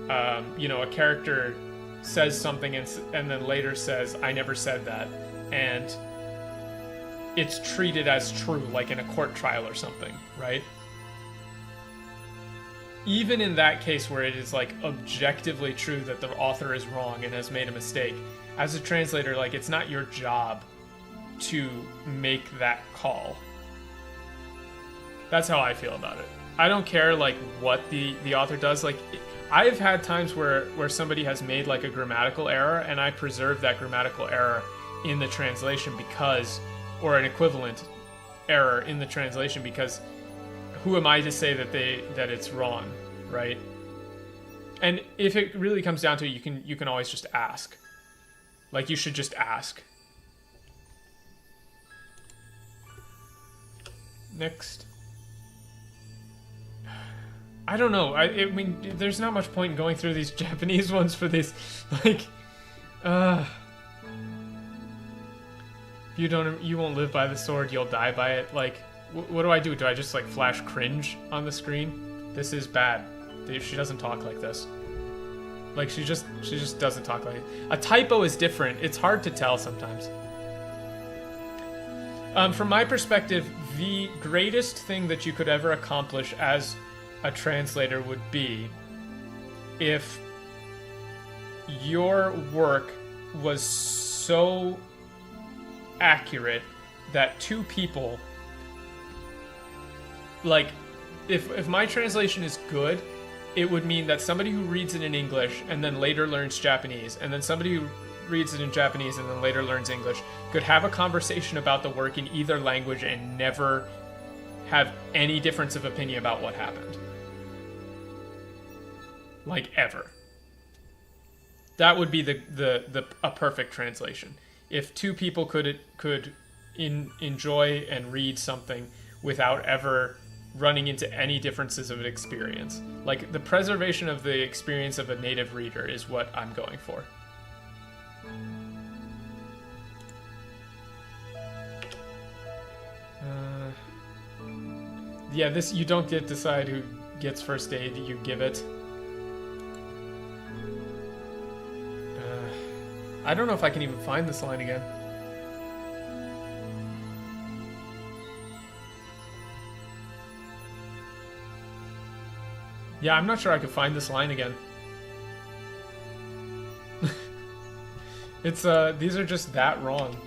a character says something and then later says, I never said that, and it's treated as true, like in a court trial or something, right? Even in that case where it is like objectively true that the author is wrong and has made a mistake, as a translator, like, it's not your job to make that call. That's how I feel about it. I don't care like what the author does. Like, I've had times where somebody has made like a grammatical error and I preserve that grammatical error in the translation or an equivalent error in the translation, because who am I to say that it's wrong, right? And if it really comes down to it, you can always just ask. Like, you should just ask. Next. I don't know. I mean, there's not much point in going through these Japanese ones for this. Like, you won't live by the sword, you'll die by it. Like, what do I do? Do I just like flash cringe on the screen? This is bad. She doesn't talk like this. Like, she just doesn't talk like it. A typo is different. It's hard to tell sometimes. From my perspective, the greatest thing that you could ever accomplish as a translator would be if your work was so accurate that two people, like, if my translation is good, it would mean that somebody who reads it in English and then later learns Japanese, and then somebody who reads it in Japanese and then later learns English, could have a conversation about the work in either language and never have any difference of opinion about what happened. Like, ever. That would be a perfect translation. If two people could enjoy and read something without ever running into any differences of experience. Like, the preservation of the experience of a native reader is what I'm going for. Yeah, this, you don't get to decide who gets first aid, you give it. I don't know if I can even find this line again. Yeah, I'm not sure I could find this line again. It's, these are just that wrong.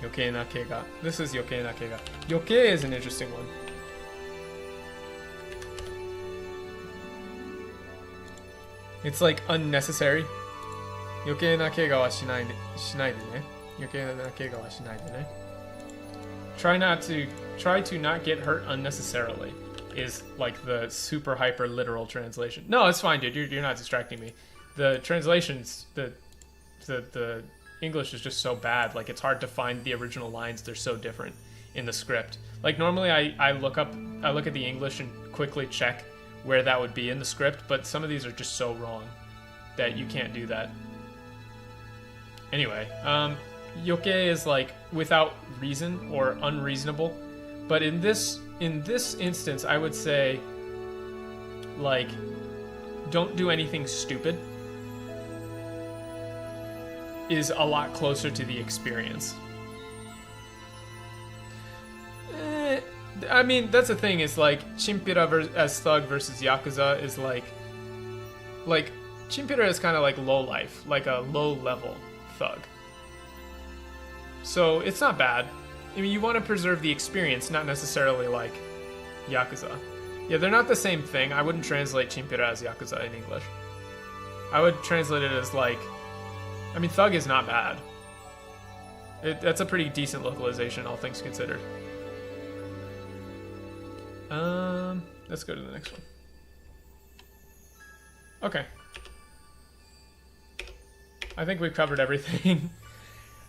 Yokei na kega. This is yokei na kega. Yokei is an interesting one. It's like unnecessary. Yokei na kega wa shinai de ne. Yokei na kega wa shinai de ne. Try to not get hurt unnecessarily is like the super hyper literal translation. No, it's fine, dude. You're not distracting me. The translations, the English is just so bad. Like, it's hard to find the original lines. They're so different in the script. Like, normally I look at the English and quickly check where that would be in the script, but some of these are just so wrong that you can't do that. Anyway, yokei is like without reason or unreasonable, but in this instance, I would say, like, don't do anything stupid is a lot closer to the experience. I mean, that's the thing, is like, Chimpira as thug versus Yakuza is like Chimpira is kind of like low life, like a low level thug. So it's not bad. I mean, you want to preserve the experience, not necessarily like Yakuza. Yeah, they're not the same thing. I wouldn't translate Chimpira as Yakuza in English. I would translate it as like, I mean, Thug is not bad. That's a pretty decent localization, all things considered. Let's go to the next one. Okay. I think we've covered everything.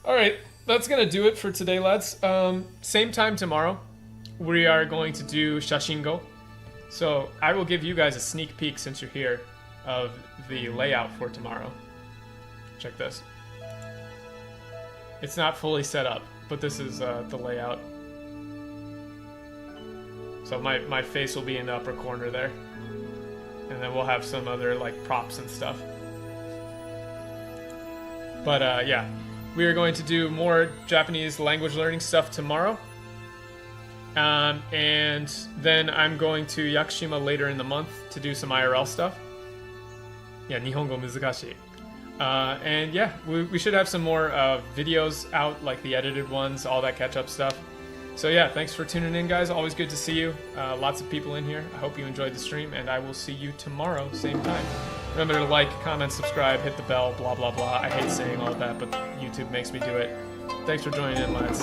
Alright, that's gonna do it for today, lads. Same time tomorrow, we are going to do Shashingo. So I will give you guys a sneak peek, since you're here, of the layout for tomorrow. Check this. It's not fully set up, but this is the layout. So my face will be in the upper corner there. And then we'll have some other like props and stuff. But yeah, we are going to do more Japanese language learning stuff tomorrow. And then I'm going to Yakushima later in the month to do some IRL stuff. Yeah, Nihongo muzukashii. And yeah, we should have some more videos out, like the edited ones, all that catch-up stuff. So yeah, thanks for tuning in, guys. Always good to see you. Lots of people in here. I hope you enjoyed the stream, and I will see you tomorrow, same time. Remember to like, comment, subscribe, hit the bell, blah, blah, blah. I hate saying all that, but YouTube makes me do it. Thanks for joining in, lads.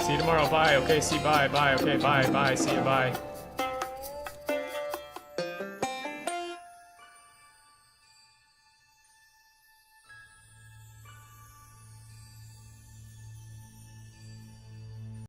See you tomorrow. Bye. Okay, see you. Bye. Bye. Okay, bye. Bye. See you. Bye.